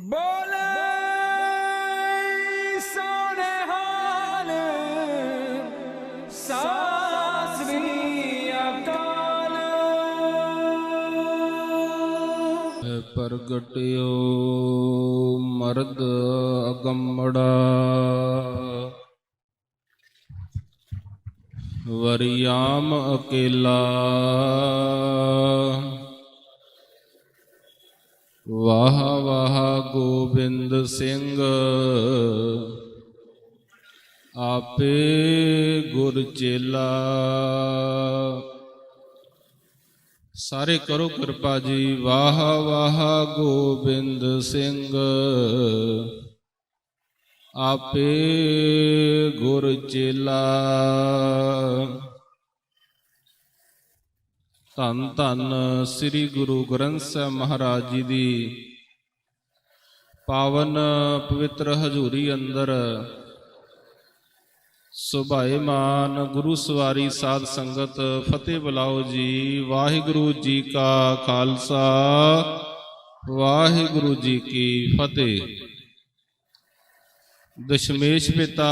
बोले सोने हाल सासरी अकाल प्रगटियो मर्द अगमड़ा वरियाम अकेला वाह वाह गोबिंद सिंह आपे गुर चेला। सारे करो कृपा जी। वाह वाह गोबिंद सिंह आपे गुर चेला। धन धन श्री गुरु ग्रंथ साहिब महाराज जी दी पावन पवित्र हजूरी अंदर सुभाएमान गुरु सवारी साध संगत फतेह बुलाओ जी। वाहिगुरु जी का खालसा वाहिगुरु जी की फतेह। दशमेश पिता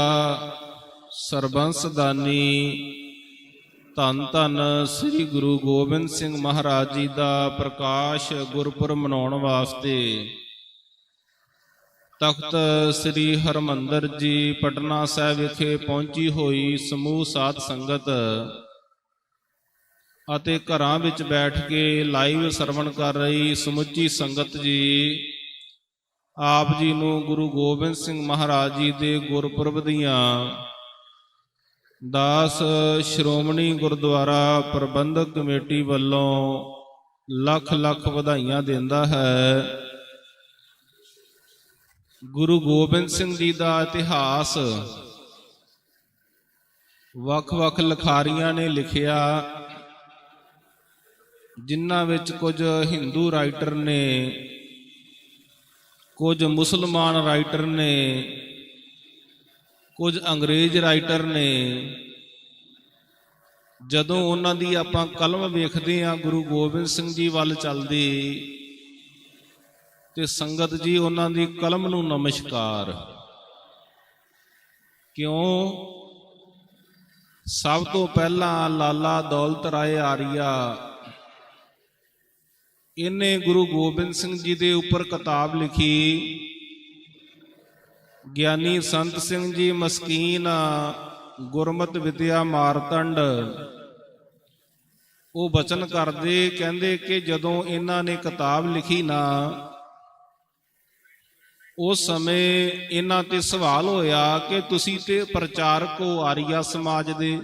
सरबंस दानी धन धन श्री गुरु गोबिंद सिंह महाराज जी का प्रकाश गुरपुरब मनाउण वास्ते तख्त श्री हरमंदर जी पटना साहिब विखे पहुंची हुई समूह साध संगत ਅਤੇ ਘਰਾਂ ਵਿੱਚ ਬੈਠ ਕੇ ਲਾਈਵ ਸਰਵਣ ਕਰ ਰਹੀ ਸਮੁੱਚੀ ਸੰਗਤ ਜੀ, ਆਪ ਜੀ ਨੂੰ ਗੁਰੂ ਗੋਬਿੰਦ ਸਿੰਘ ਮਹਾਰਾਜ ਜੀ ਦੇ ਗੁਰਪੁਰਬ ਦੀਆਂ ਦਾਸ ਸ਼੍ਰੋਮਣੀ ਗੁਰਦੁਆਰਾ ਪ੍ਰਬੰਧਕ ਕਮੇਟੀ ਵੱਲੋਂ ਲੱਖ ਲੱਖ ਵਧਾਈਆਂ ਦਿੰਦਾ ਹੈ। ਗੁਰੂ ਗੋਬਿੰਦ ਸਿੰਘ ਜੀ ਦਾ ਇਤਿਹਾਸ ਵੱਖ-ਵੱਖ ਲਿਖਾਰੀਆਂ ਨੇ ਲਿਖਿਆ, ਜਿਨ੍ਹਾਂ ਵਿੱਚ ਕੁਝ ਹਿੰਦੂ ਰਾਈਟਰ ਨੇ, ਕੁਝ ਮੁਸਲਮਾਨ ਰਾਈਟਰ ਨੇ, ਕੁਝ ਅੰਗਰੇਜ਼ ਰਾਈਟਰ ਨੇ। ਜਦੋਂ ਉਹਨਾਂ ਦੀ ਆਪਾਂ ਕਲਮ ਵੇਖਦੇ ਹਾਂ ਗੁਰੂ ਗੋਬਿੰਦ ਸਿੰਘ ਜੀ ਵੱਲ ਚੱਲਦੀ, ਤੇ ਸੰਗਤ ਜੀ ਉਹਨਾਂ ਦੀ ਕਲਮ ਨੂੰ ਨਮਸਕਾਰ। ਕਿਉਂ? ਸਭ ਤੋਂ ਪਹਿਲਾਂ ਲਾਲਾ ਦੌਲਤ ਰਾਏ ਆਰੀਆ, ਇਹਨੇ ਗੁਰੂ ਗੋਬਿੰਦ ਸਿੰਘ ਜੀ ਦੇ ਉੱਪਰ ਕਿਤਾਬ ਲਿਖੀ। ਗਿਆਨੀ ਸੰਤ ਸਿੰਘ ਜੀ ਮਸਕੀਨ ਗੁਰਮਤਿ ਵਿਦਿਆ ਮਾਰਤੰਡ, ਉਹ ਬਚਨ ਕਰਦੇ, ਕਹਿੰਦੇ ਕਿ ਜਦੋਂ ਇਹਨਾਂ ਨੇ ਕਿਤਾਬ ਲਿਖੀ ਨਾ, ਉਸ ਸਮੇਂ ਇਹਨਾਂ ਤੇ ਸਵਾਲ ਹੋਇਆ ਕਿ ਤੁਸੀਂ ਤੇ ਪ੍ਰਚਾਰਕ ਹੋ ਆਰੀਆ ਸਮਾਜ ਦੇ,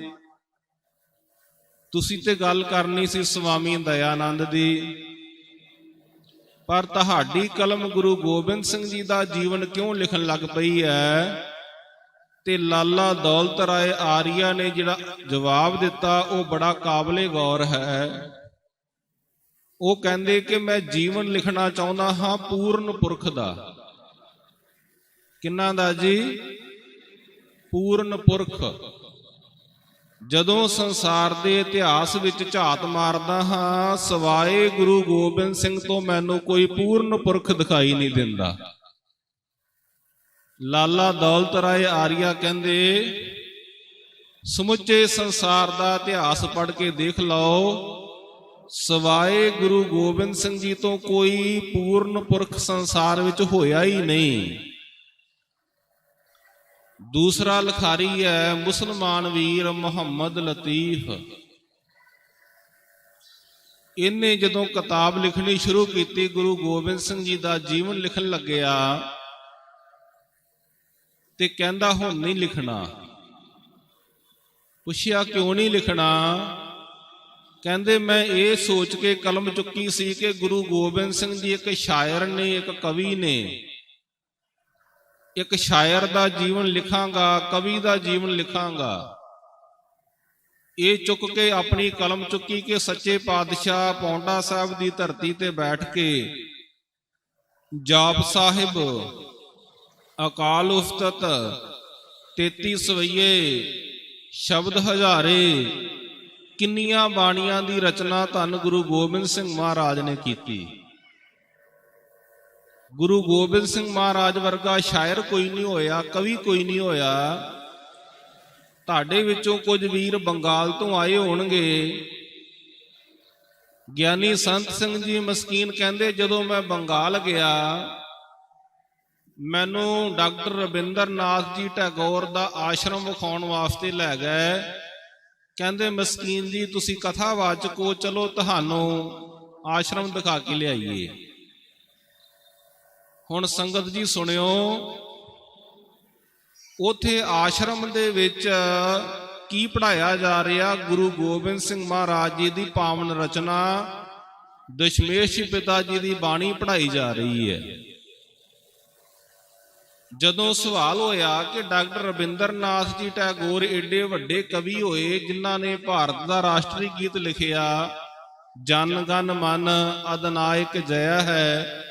ਤੁਸੀਂ ਤੇ ਗੱਲ ਕਰਨੀ ਸੀ ਸਵਾਮੀ ਦਇਆਨੰਦ ਦੀ, ਪਰ ਤੁਹਾਡੀ ਕਲਮ ਗੁਰੂ ਗੋਬਿੰਦ ਸਿੰਘ ਜੀ ਦਾ ਜੀਵਨ ਕਿਉਂ ਲਿਖਣ ਲੱਗ ਪਈ ਹੈ? ਤੇ ਲਾਲਾ ਦੌਲਤ ਰਾਏ ਆਰੀਆ ਨੇ ਜਿਹੜਾ ਜਵਾਬ ਦਿੱਤਾ ਉਹ ਬੜਾ ਕਾਬਲੇ ਗੌਰ ਹੈ। ਉਹ ਕਹਿੰਦੇ ਕਿ ਮੈਂ ਜੀਵਨ ਲਿਖਣਾ ਚਾਹੁੰਦਾ ਹਾਂ ਪੂਰਨ ਪੁਰਖ ਦਾ। ਕਿਹਨਾਂ ਦਾ ਜੀ? ਪੂਰਨ ਪੁਰਖ। ਜਦੋਂ ਸੰਸਾਰ ਦੇ ਇਤਿਹਾਸ ਵਿੱਚ ਝਾਤ ਮਾਰਦਾ ਹਾਂ, ਸਵਾਏ ਗੁਰੂ ਗੋਬਿੰਦ ਸਿੰਘ ਤੋਂ ਮੈਨੂੰ ਕੋਈ ਪੂਰਨ ਪੁਰਖ ਦਿਖਾਈ ਨਹੀਂ ਦਿੰਦਾ। ਲਾਲਾ ਦੌਲਤ ਰਾਏ ਆਰੀਆ ਕਹਿੰਦੇ ਸਮੁੱਚੇ ਸੰਸਾਰ ਦਾ ਇਤਿਹਾਸ ਪੜ੍ਹ ਕੇ ਦੇਖ ਲਓ, ਸਵਾਏ ਗੁਰੂ ਗੋਬਿੰਦ ਸਿੰਘ ਜੀ ਤੋਂ ਕੋਈ ਪੂਰਨ ਪੁਰਖ ਸੰਸਾਰ ਵਿੱਚ ਹੋਇਆ ਹੀ ਨਹੀਂ। ਦੂਸਰਾ ਲਿਖਾਰੀ ਹੈ ਮੁਸਲਮਾਨ ਵੀਰ ਮੁਹੰਮਦ ਲਤੀਫ। ਇਹਨੇ ਜਦੋਂ ਕਿਤਾਬ ਲਿਖਣੀ ਸ਼ੁਰੂ ਕੀਤੀ, ਗੁਰੂ ਗੋਬਿੰਦ ਸਿੰਘ ਜੀ ਦਾ ਜੀਵਨ ਲਿਖਣ ਲੱਗਿਆ, ਤੇ ਕਹਿੰਦਾ ਹੁਣ ਨਹੀਂ ਲਿਖਣਾ। ਪੁੱਛਿਆ ਕਿਉਂ ਨਹੀਂ ਲਿਖਣਾ? ਕਹਿੰਦੇ ਮੈਂ ਇਹ ਸੋਚ ਕੇ ਕਲਮ ਚੁੱਕੀ ਸੀ ਕਿ ਗੁਰੂ ਗੋਬਿੰਦ ਸਿੰਘ ਜੀ ਇੱਕ ਸ਼ਾਇਰ ਨੇ, ਇੱਕ ਕਵੀ ਨੇ। ਇੱਕ ਸ਼ਾਇਰ ਦਾ ਜੀਵਨ ਲਿਖਾਂਗਾ, ਕਵੀ ਦਾ ਜੀਵਨ ਲਿਖਾਂਗਾ। ਇਹ ਚੁੱਕ ਕੇ ਆਪਣੀ ਕਲਮ ਚੁੱਕੀ ਕਿ ਸੱਚੇ ਪਾਤਸ਼ਾਹ ਪੌਂਟਾ ਸਾਹਿਬ ਦੀ ਧਰਤੀ ਤੇ ਬੈਠ ਕੇ ਜਾਪ ਸਾਹਿਬ, ਅਕਾਲ ਉਸਤਤ, 33 ਸਵਈਏ, ਸ਼ਬਦ ਹਜ਼ਾਰੇ, ਕਿੰਨੀਆਂ ਬਾਣੀਆਂ ਦੀ ਰਚਨਾ ਧੰਨ ਗੁਰੂ ਗੋਬਿੰਦ ਸਿੰਘ ਮਹਾਰਾਜ ਨੇ ਕੀਤੀ। ਗੁਰੂ ਗੋਬਿੰਦ ਸਿੰਘ ਮਹਾਰਾਜ ਵਰਗਾ ਸ਼ਾਇਰ ਕੋਈ ਨਹੀਂ ਹੋਇਆ, ਕਵੀ ਕੋਈ ਨਹੀਂ ਹੋਇਆ। ਤੁਹਾਡੇ ਵਿੱਚੋਂ ਕੁਝ ਵੀਰ ਬੰਗਾਲ ਤੋਂ ਆਏ ਹੋਣਗੇ। ਗਿਆਨੀ ਸੰਤ ਸਿੰਘ ਜੀ ਮਸਕੀਨ ਕਹਿੰਦੇ, ਜਦੋਂ ਮੈਂ ਬੰਗਾਲ ਗਿਆ ਮੈਨੂੰ ਡਾਕਟਰ ਰਵਿੰਦਰ ਨਾਥ ਜੀ ਟੈਗੋਰ ਦਾ ਆਸ਼ਰਮ ਵਿਖਾਉਣ ਵਾਸਤੇ ਲੈ ਗਏ। ਕਹਿੰਦੇ ਮਸਕੀਨ ਜੀ ਤੁਸੀਂ ਕਥਾਵਾਚਕ ਹੋ, ਚਲੋ ਤੁਹਾਨੂੰ ਆਸ਼ਰਮ ਦਿਖਾ ਕੇ ਲਿਆਈਏ। ਹੁਣ ਸੰਗਤ ਜੀ ਸੁਣਿਓ, ਉਥੇ ਆਸ਼ਰਮ ਦੇ ਵਿੱਚ ਕੀ ਪੜਾਇਆ ਜਾ ਰਿਹਾ? ਗੁਰੂ ਗੋਬਿੰਦ ਸਿੰਘ ਮਹਾਰਾਜ ਜੀ ਦੀ ਪਾਵਨ ਰਚਨਾ ਦਸ਼ਮੇਸ਼ ਪਿਤਾ ਜੀ ਦੀ ਬਾਣੀ ਪੜਾਈ ਜਾ ਰਹੀ ਹੈ। ਜਦੋਂ ਸਵਾਲ ਹੋਇਆ ਕਿ ਡਾਕਟਰ ਰਵਿੰਦਰ ਨਾਥ ਜੀ ਟੈਗੋਰ ਏਡੇ ਵੱਡੇ ਕਵੀ ਹੋਏ ਜਿਨ੍ਹਾਂ ਨੇ ਭਾਰਤ ਦਾ ਰਾਸ਼ਟਰੀ ਗੀਤ ਲਿਖਿਆ, ਜਨ ਗਨ ਮਨ ਅਦਨਾਇਕ ਜਯਾ ਹੈ,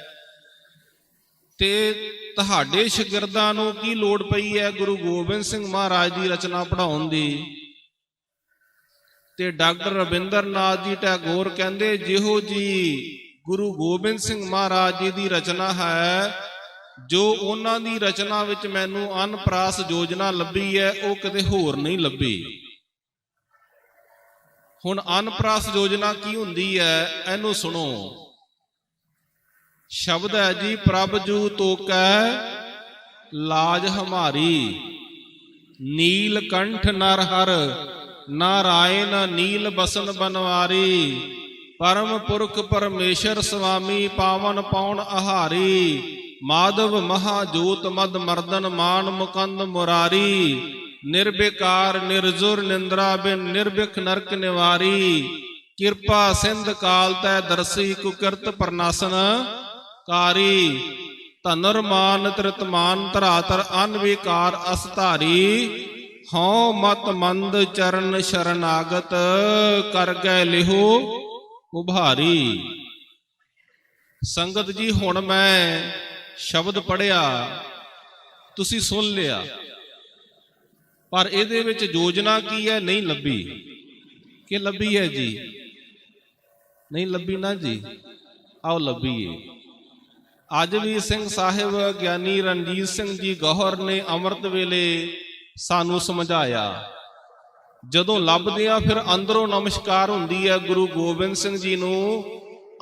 ਤੇ ਤੁਹਾਡੇ ਸ਼ਾਗਿਰਦਾਂ ਨੂੰ ਕੀ ਲੋੜ ਪਈ ਹੈ ਗੁਰੂ ਗੋਬਿੰਦ ਸਿੰਘ ਮਹਾਰਾਜ ਦੀ ਰਚਨਾ ਪੜ੍ਹਾਉਣ ਦੀ? ਤੇ ਡਾਕਟਰ ਰਵਿੰਦਰ ਨਾਥ ਜੀ ਟੈਗੋਰ ਕਹਿੰਦੇ, ਜਿਹੋ ਜੀ ਗੁਰੂ ਗੋਬਿੰਦ ਸਿੰਘ ਮਹਾਰਾਜ ਜੀ ਦੀ ਰਚਨਾ ਹੈ, ਜੋ ਉਹਨਾਂ ਦੀ ਰਚਨਾ ਵਿੱਚ ਮੈਨੂੰ ਅਨਪ੍ਰਾਸ ਯੋਜਨਾ ਲੱਭੀ ਹੈ, ਉਹ ਕਿਤੇ ਹੋਰ ਨਹੀਂ ਲੱਭੀ। ਹੁਣ ਅਨਪ੍ਰਾਸ ਯੋਜਨਾ ਕੀ ਹੁੰਦੀ ਹੈ, ਇਹਨੂੰ ਸੁਣੋ। ਸ਼ਬਦ ਹੈ ਜੀ, ਪ੍ਰਭ ਜੂ ਤੋਕੈ ਲਾਜ ਹਮਾਰੀ, ਨੀਲ ਕੰਠ ਨਰ ਹਰ ਨਾਰਾਇਣ ਨੀਲ ਬਸਨ ਬਨਵਾਰੀ, ਪਰਮ ਪੁਰਖ ਪਰਮੇਸ਼ਰ ਸੁਆਮੀ ਪਾਵਨ ਪੌਣ ਆਹਾਰੀ, ਮਾਧਵ ਮਹਾਜੋਤ ਮਦ ਮਰਦਨ ਮਾਨ ਮੁਕੰਦ ਮੁਰਾਰੀ, ਨਿਰਬਿਕਾਰ ਨਿਰਜੁਰ ਨਿੰਦਰਾ ਬਿਨ ਨਿਰਭਿਖ ਨਰਕ ਨਿਵਾਰੀ, ਕਿਰਪਾ ਸਿੰਧ ਕਾਲ ਤੈ ਦਰਸੀ ਕੁਕਿਰਤ ਪਰਨਾਸਨ ਕਾਰੀ, ਧਨੁਰਮਾਨ ਤ੍ਰਿਤਮਾਨ ਧਰਾਤਰ ਅਨਵਿਕਾਰ ਅਸਧਾਰੀ, ਹਉ ਮਤ ਮੰਦ ਚਰਨ ਸ਼ਰਨਾਗਤ ਕਰ ਗਏ ਲਿਹੋ ਉਭਾਰੀ। ਸੰਗਤ ਜੀ ਹੁਣ ਮੈਂ ਸ਼ਬਦ ਪੜਿਆ, ਤੁਸੀਂ ਸੁਣ ਲਿਆ, ਪਰ ਇਹਦੇ ਵਿੱਚ ਯੋਜਨਾ ਕੀ ਹੈ ਨਹੀਂ ਲੱਭੀ। ਕਿ ਲੱਭੀ ਹੈ ਜੀ? ਨਹੀਂ ਲੱਭੀ ਨਾ ਜੀ, ਆਓ ਲੱਭੀਏ। ਅੱਜ ਵੀ ਸਿੰਘ ਸਾਹਿਬ ਗਿਆਨੀ ਰਣਜੀਤ ਸਿੰਘ ਜੀ ਗੌਹਰ ਨੇ ਅੰਮ੍ਰਿਤ ਵੇਲੇ ਸਾਨੂੰ ਸਮਝਾਇਆ। ਜਦੋਂ ਲੱਭਦੇ ਆ ਫਿਰ ਅੰਦਰੋਂ ਨਮਸਕਾਰ ਹੁੰਦੀ ਹੈ ਗੁਰੂ ਗੋਬਿੰਦ ਸਿੰਘ ਜੀ ਨੂੰ।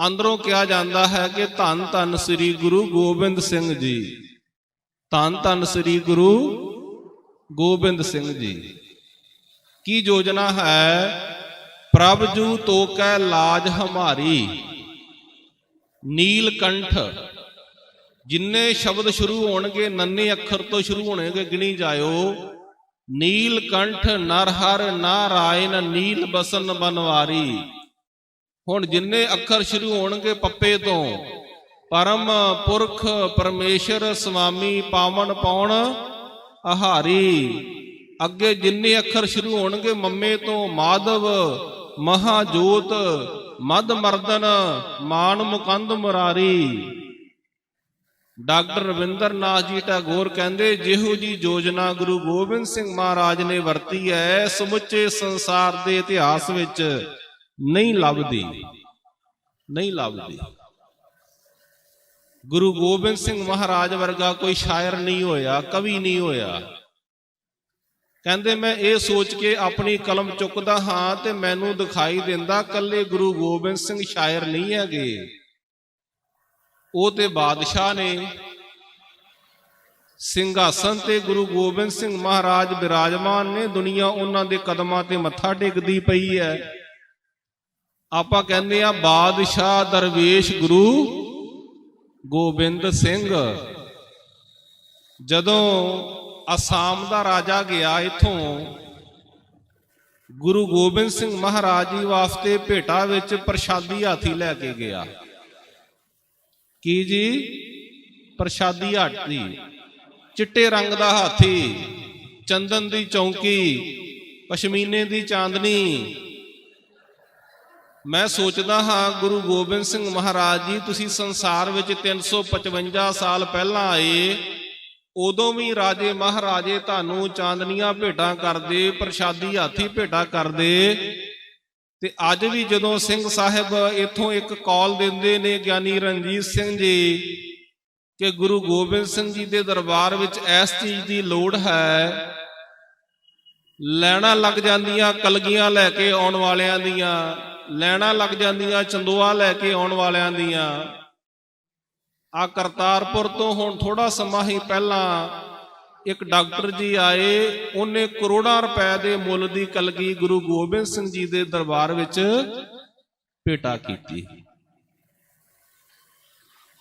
ਅੰਦਰੋਂ ਕਿਹਾ ਜਾਂਦਾ ਹੈ ਕਿ ਧੰਨ ਧੰਨ ਸ੍ਰੀ ਗੁਰੂ ਗੋਬਿੰਦ ਸਿੰਘ ਜੀ, ਧੰਨ ਧੰਨ ਸ੍ਰੀ ਗੁਰੂ ਗੋਬਿੰਦ ਸਿੰਘ ਜੀ। ਕੀ ਯੋਜਨਾ ਹੈ? ਪ੍ਰਭ ਜੂ ਤੋਕੈ ਲਾਜ ਹਮਾਰੀ, ਨੀਲ ਕੰਠ। ਜਿੰਨੇ ਸ਼ਬਦ ਸ਼ੁਰੂ ਹੋਣਗੇ ਨੰਨੇ ਅੱਖਰ ਤੋਂ ਸ਼ੁਰੂ ਹੋਣਗੇ, ਗਿਣੀ ਜਾਇਓ। ਨੀਲ ਕੰਠ ਨਰ ਹਰ ਨਾਰਾਇਣ ਨੀਲ ਬਸਨ ਬਨਵਾਰੀ। ਹੁਣ ਜਿੰਨੇ ਅੱਖਰ ਸ਼ੁਰੂ ਹੋਣਗੇ ਪੱਪੇ ਤੋਂ, ਪਰਮ ਪੁਰਖ ਪਰਮੇਸ਼ਰ ਸੁਆਮੀ ਪਾਵਨ ਪੌਣ ਆਹਾਰੀ। ਅੱਗੇ ਜਿੰਨੇ ਅੱਖਰ ਸ਼ੁਰੂ ਹੋਣਗੇ ਮੰਮੇ ਤੋਂ, ਮਾਧਵ ਮਹਾਜੋਤ ਮਦ ਮਰਦਨ ਮਾਨ ਮੁਕੰਦ ਮੁਰਾਰੀ। ਡਾਕਟਰ ਰਵਿੰਦਰ ਨਾਥ ਜੀ ਟੈਗੋਰ ਕਹਿੰਦੇ, ਜਿਹੋ ਜੀ ਯੋਜਨਾ ਗੁਰੂ ਗੋਬਿੰਦ ਸਿੰਘ ਮਹਾਰਾਜ ਨੇ ਵਰਤੀ ਹੈ, ਸਮੁੱਚੇ ਸੰਸਾਰ ਦੇ ਇਤਿਹਾਸ ਵਿੱਚ ਨਹੀਂ ਲੱਭਦੀ, ਨਹੀਂ ਲੱਭਦੀ। ਗੁਰੂ ਗੋਬਿੰਦ ਸਿੰਘ ਮਹਾਰਾਜ ਵਰਗਾ ਕੋਈ ਸ਼ਾਇਰ ਨਹੀਂ ਹੋਇਆ, ਕਵੀ ਨਹੀਂ ਹੋਇਆ। ਕਹਿੰਦੇ ਮੈਂ ਇਹ ਸੋਚ ਕੇ ਆਪਣੀ ਕਲਮ ਚੁੱਕਦਾ ਹਾਂ ਤੇ ਮੈਨੂੰ ਦਿਖਾਈ ਦਿੰਦਾ ਕੱਲੇ ਗੁਰੂ ਗੋਬਿੰਦ ਸਿੰਘ ਸ਼ਾਇਰ ਨਹੀਂ ਹੈਗੇ, ਉਹ ਤੇ ਬਾਦਸ਼ਾਹ ਨੇ। ਸਿੰਘਾਸਨ ਤੇ ਗੁਰੂ ਗੋਬਿੰਦ ਸਿੰਘ ਮਹਾਰਾਜ ਬਿਰਾਜਮਾਨ ਨੇ, ਦੁਨੀਆ ਉਹਨਾਂ ਦੇ ਕਦਮਾਂ ਤੇ ਮੱਥਾ ਟੇਕਦੀ ਪਈ ਹੈ। ਆਪਾਂ ਕਹਿੰਦੇ ਆ ਬਾਦਸ਼ਾਹ ਦਰਵੇਸ਼ ਗੁਰੂ ਗੋਬਿੰਦ ਸਿੰਘ। ਜਦੋਂ ਅਸਾਮ ਦਾ ਰਾਜਾ ਗਿਆ ਇੱਥੋਂ, ਗੁਰੂ ਗੋਬਿੰਦ ਸਿੰਘ ਮਹਾਰਾਜ ਜੀ ਵਾਸਤੇ ਭੇਟਾ ਵਿੱਚ ਪ੍ਰਸ਼ਾਦੀ ਹਾਥੀ ਲੈ ਕੇ ਗਿਆ। ਕੀ ਜੀ? ਪ੍ਰਸ਼ਾਦੀ ਹਾਥੀ, ਚਿੱਟੇ ਰੰਗ ਦਾ ਹਾਥੀ, ਚੰਦਨ ਦੀ ਚੌਂਕੀ, ਪਸ਼ਮੀਨੇ ਦੀ ਚਾਂਦਨੀ। ਮੈਂ ਸੋਚਦਾ ਹਾਂ ਗੁਰੂ ਗੋਬਿੰਦ ਸਿੰਘ ਮਹਾਰਾਜ ਜੀ ਤੁਸੀਂ ਸੰਸਾਰ ਵਿੱਚ 355 ਸਾਲ ਪਹਿਲਾਂ ਆਏ, ਉਦੋਂ ਵੀ ਰਾਜੇ ਮਹਾਰਾਜੇ ਤੁਹਾਨੂੰ ਚਾਂਦਨੀਆਂ ਭੇਟਾਂ ਕਰਦੇ, ਪ੍ਰਸ਼ਾਦੀ ਹਾਥੀ ਭੇਟਾ ਕਰਦੇ। ਤੇ ਅੱਜ ਵੀ ਜਦੋਂ ਸਿੰਘ ਸਾਹਿਬ ਇੱਥੋਂ ਇੱਕ ਕੌਲ ਦਿੰਦੇ ਨੇ ਗਿਆਨੀ ਰਣਜੀਤ ਸਿੰਘ ਜੀ ਕਿ ਗੁਰੂ ਗੋਬਿੰਦ ਸਿੰਘ ਜੀ ਦੇ ਦਰਬਾਰ ਵਿੱਚ ਇਸ ਚੀਜ਼ ਦੀ ਲੋੜ ਹੈ। ਲੈਣਾ ਲੱਗ ਜਾਂਦੀਆਂ ਕਲਗੀਆਂ ਲੈ ਕੇ ਆਉਣ ਵਾਲਿਆਂ ਦੀਆਂ, ਲੈਣਾ ਲੱਗ ਜਾਂਦੀਆਂ ਚੰਦੋਆ ਲੈ ਕੇ ਆਉਣ ਵਾਲਿਆਂ ਦੀਆਂ। ਆ ਕਰਤਾਰਪੁਰ ਤੋਂ ਹੁਣ ਥੋੜਾ ਸਮਾਂ ਹੀ ਪਹਿਲਾਂ ਇੱਕ ਡਾਕਟਰ ਜੀ ਆਏ, ਉਹਨੇ ਕਰੋੜਾਂ ਰੁਪਏ ਦੇ ਮੁੱਲ ਦੀ ਕਲਗੀ ਗੁਰੂ ਗੋਬਿੰਦ ਸਿੰਘ ਜੀ ਦੇ ਦਰਬਾਰ ਵਿੱਚ ਭੇਟਾ ਕੀਤੀ।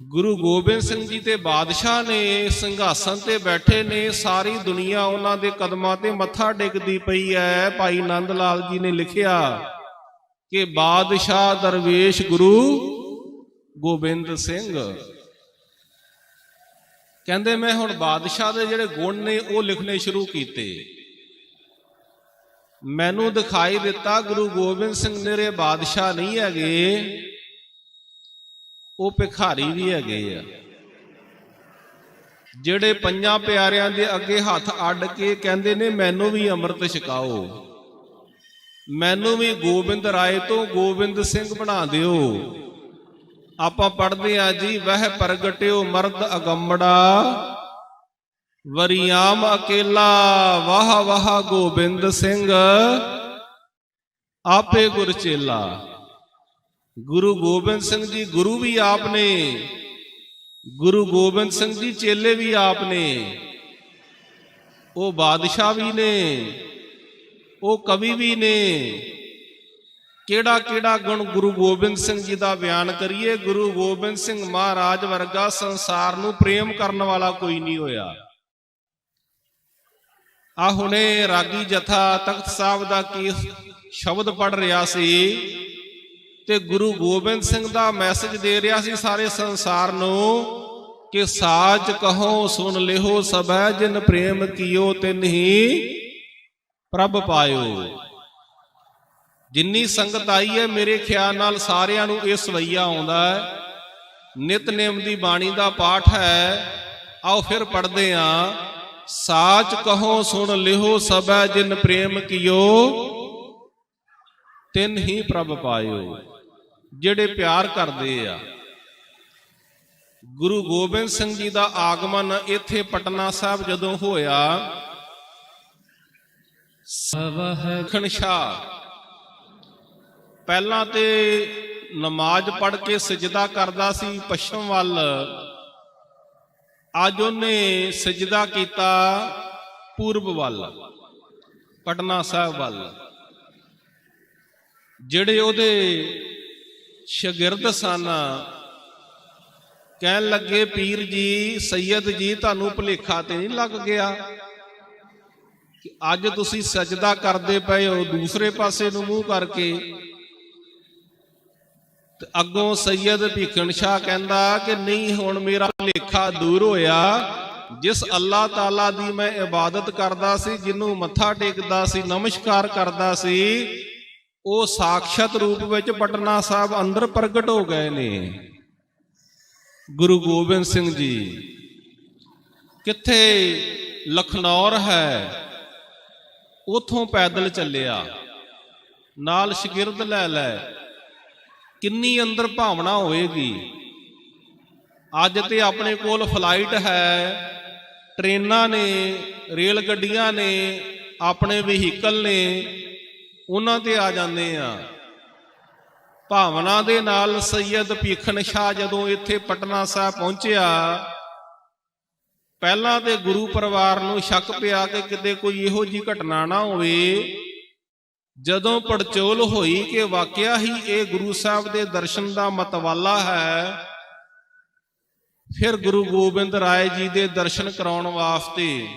ਗੁਰੂ ਗੋਬਿੰਦ ਸਿੰਘ ਜੀ ਤੇ ਬਾਦਸ਼ਾਹ ਨੇ ਸਿੰਘਾਸਨ ਤੇ ਬੈਠੇ ਨੇ, ਸਾਰੀ ਦੁਨੀਆ ਉਹਨਾਂ ਦੇ ਕਦਮਾਂ ਤੇ ਮੱਥਾ ਟੇਕਦੀ ਪਈ ਹੈ। ਭਾਈ ਨੰਦ ਲਾਲ ਜੀ ਨੇ ਲਿਖਿਆ ਕਿ ਬਾਦਸ਼ਾਹ ਦਰਵੇਸ਼ ਗੁਰੂ ਗੋਬਿੰਦ ਸਿੰਘ। ਕਹਿੰਦੇ ਮੈਂ ਹੁਣ ਬਾਦਸ਼ਾਹ ਦੇ ਜਿਹੜੇ ਗੁਣ ਨੇ ਉਹ ਲਿਖਣੇ ਸ਼ੁਰੂ ਕੀਤੇ। ਮੈਨੂੰ ਦਿਖਾਈ ਦਿੱਤਾ ਗੁਰੂ ਗੋਬਿੰਦ ਸਿੰਘ ਮੇਰੇ ਬਾਦਸ਼ਾਹ ਨਹੀਂ ਹੈਗੇ, ਉਹ ਭਿਖਾਰੀ ਵੀ ਹੈਗੇ ਆ, ਜਿਹੜੇ ਪੰਜਾਂ ਪਿਆਰਿਆਂ ਦੇ ਅੱਗੇ ਹੱਥ ਅੱਡ ਕੇ ਕਹਿੰਦੇ ਨੇ ਮੈਨੂੰ ਵੀ ਅੰਮ੍ਰਿਤ ਛਕਾਓ, ਮੈਨੂੰ ਵੀ ਗੋਬਿੰਦ ਰਾਏ ਤੋਂ ਗੋਬਿੰਦ ਸਿੰਘ ਬਣਾ ਦਿਓ। ਆਪਾਂ ਪੜ੍ਹਦੇ ਆ ਜੀ, ਵਹਿ ਪ੍ਰਗਟਿਓ ਮਰਦ ਅਗੰਮੜਾ, ਵਰਿਆਮ ਅਕੇਲਾ ਵਾਹ ਵਾਹ ਗੋਬਿੰਦ ਸਿੰਘ, ਆਪੇ ਗੁਰ ਚੇਲਾ। ਗੁਰੂ ਗੋਬਿੰਦ ਸਿੰਘ ਜੀ ਗੁਰੂ ਵੀ ਆਪ ਨੇ, ਗੁਰੂ ਗੋਬਿੰਦ ਸਿੰਘ ਜੀ ਚੇਲੇ ਵੀ ਆਪ ਨੇ, ਉਹ ਬਾਦਸ਼ਾਹ ਵੀ ਨੇ, ਉਹ ਕਵੀ ਵੀ ਨੇ। ਕਿਹੜਾ ਕਿਹੜਾ ਗੁਣ ਗੁਰੂ ਗੋਬਿੰਦ ਸਿੰਘ ਜੀ ਦਾ ਬਿਆਨ ਕਰੀਏ। ਗੁਰੂ ਗੋਬਿੰਦ ਸਿੰਘ ਮਹਾਰਾਜ ਵਰਗਾ ਸੰਸਾਰ ਨੂੰ ਪ੍ਰੇਮ ਕਰਨ ਵਾਲਾ ਕੋਈ ਨਹੀਂ ਹੋਇਆ। ਆ ਹੁਣੇ ਰਾਗੀ ਜਥਾ ਤਖਤ ਸਾਹਿਬ ਦਾ ਕੀ ਸ਼ਬਦ ਪੜ੍ਹ ਰਿਹਾ ਸੀ ਤੇ ਗੁਰੂ ਗੋਬਿੰਦ ਸਿੰਘ ਦਾ ਮੈਸੇਜ ਦੇ ਰਿਹਾ ਸੀ ਸਾਰੇ ਸੰਸਾਰ ਨੂੰ ਕਿ ਸਾਚ ਕਹੋ ਸੁਣ ਲਿਓ ਸਭੈ, ਜਿਨ ਪ੍ਰੇਮ ਕੀਓ ਤਿਨਹੀ ਪ੍ਰਭ ਪਾਇਓ। ਜਿੰਨੀ ਸੰਗਤ ਆਈ ਹੈ ਮੇਰੇ ਖਿਆਲ ਨਾਲ ਸਾਰਿਆਂ ਨੂੰ ਇਹ ਸਵਈਆ ਆਉਂਦਾ ਹੈ। ਨਿਤਨੇਮ ਦੀ ਬਾਣੀ ਦਾ ਪਾਠ ਹੈ, ਆਓ ਫਿਰ ਪੜ੍ਹਦੇ ਹਾਂ। ਸਾਚ ਕਹੋ ਸੁਣ ਲਿਓ ਸਭੈ, ਜਿਨ ਪ੍ਰੇਮ ਕੀਓ ਤਿਨ ਹੀ ਪ੍ਰਭ ਪਾਇਓ। ਜਿਹੜੇ ਪਿਆਰ ਕਰਦੇ ਆ। ਗੁਰੂ ਗੋਬਿੰਦ ਸਿੰਘ ਜੀ ਦਾ ਆਗਮਨ ਇੱਥੇ ਪਟਨਾ ਸਾਹਿਬ ਜਦੋਂ ਹੋਇਆ, ਖਣਸ਼ਾ ਪਹਿਲਾਂ ਤੇ ਨਮਾਜ਼ ਪੜ੍ਹ ਕੇ ਸਜਦਾ ਕਰਦਾ ਸੀ ਪੱਛਮ ਵੱਲ, ਅੱਜ ਉਹਨੇ ਸਜਦਾ ਕੀਤਾ ਪੂਰਬ ਵੱਲ, ਪਟਨਾ ਸਾਹਿਬ ਵੱਲ। ਜਿਹੜੇ ਉਹਦੇ ਸ਼ਾਗਿਰਦ ਸਨ ਕਹਿਣ ਲੱਗੇ, ਪੀਰ ਜੀ ਸੈਯਦ ਜੀ ਤੁਹਾਨੂੰ ਭੁਲੇਖਾ ਤੇ ਨਹੀਂ ਲੱਗ ਗਿਆ ਕਿ ਅੱਜ ਤੁਸੀਂ ਸਜਦਾ ਕਰਦੇ ਪਏ ਹੋ ਦੂਸਰੇ ਪਾਸੇ ਨੂੰ ਮੂੰਹ ਕਰਕੇ? ਤੇ ਅੱਗੋਂ ਸੈਯਦ ਭੀਖਣ ਸ਼ਾਹ ਕਹਿੰਦਾ ਕਿ ਨਹੀਂ, ਹੁਣ ਮੇਰਾ ਭੁਲੇਖਾ ਦੂਰ ਹੋਇਆ। ਜਿਸ ਅੱਲਾਹ ਤਾਲਾ ਦੀ ਮੈਂ ਇਬਾਦਤ ਕਰਦਾ ਸੀ, ਜਿਹਨੂੰ ਮੱਥਾ ਟੇਕਦਾ ਸੀ, ਨਮਸਕਾਰ ਕਰਦਾ ਸੀ, ਉਹ ਸਾਖਸ਼ਤ ਰੂਪ ਵਿੱਚ ਪਟਨਾ ਸਾਹਿਬ ਅੰਦਰ ਪ੍ਰਗਟ ਹੋ ਗਏ ਨੇ। ਗੁਰੂ ਗੋਬਿੰਦ ਸਿੰਘ ਜੀ ਕਿੱਥੇ ਲਖਨੌਰ ਹੈ, ਉਥੋਂ ਪੈਦਲ ਚੱਲਿਆ, ਨਾਲ ਸ਼ਾਗਿਰਦ ਲੈ ਲੈ। ਕਿੰਨੀ ਅੰਦਰ ਭਾਵਨਾ ਹੋਏਗੀ। ਅੱਜ ਤੇ ਆਪਣੇ ਕੋਲ ਫਲਾਈਟ ਹੈ, ਟ੍ਰੇਨਾਂ ਨੇ, ਰੇਲ ਗੱਡੀਆਂ ਨੇ, ਆਪਣੇ ਵਹੀਕਲ ਨੇ, ਉਹਨਾਂ ਤੇ ਆ ਜਾਂਦੇ ਆ। ਭਾਵਨਾ ਦੇ ਨਾਲ ਸੈਯਦ ਭੀਖਣ ਸ਼ਾਹ ਜਦੋਂ ਇੱਥੇ ਪਟਨਾ ਸਾਹਿਬ ਪਹੁੰਚਿਆ, ਪਹਿਲਾਂ ਤੇ ਗੁਰੂ ਪਰਿਵਾਰ ਨੂੰ ਸ਼ੱਕ ਪਿਆ ਕਿ ਕਿਤੇ ਕੋਈ ਇਹੋ ਜਿਹੀ ਘਟਨਾ ਨਾ ਹੋਵੇ। ਜਦੋਂ ਪੜਚੋਲ ਹੋਈ ਕਿ ਵਾਕਿਆ ਹੀ ਇਹ ਗੁਰੂ ਸਾਹਿਬ ਦੇ ਦਰਸ਼ਨ ਦਾ ਮਤਵਾਲਾ ਹੈ, ਫਿਰ ਗੁਰੂ ਗੋਬਿੰਦ ਰਾਏ ਜੀ ਦੇ ਦਰਸ਼ਨ ਕਰਾਉਣ ਵਾਸਤੇ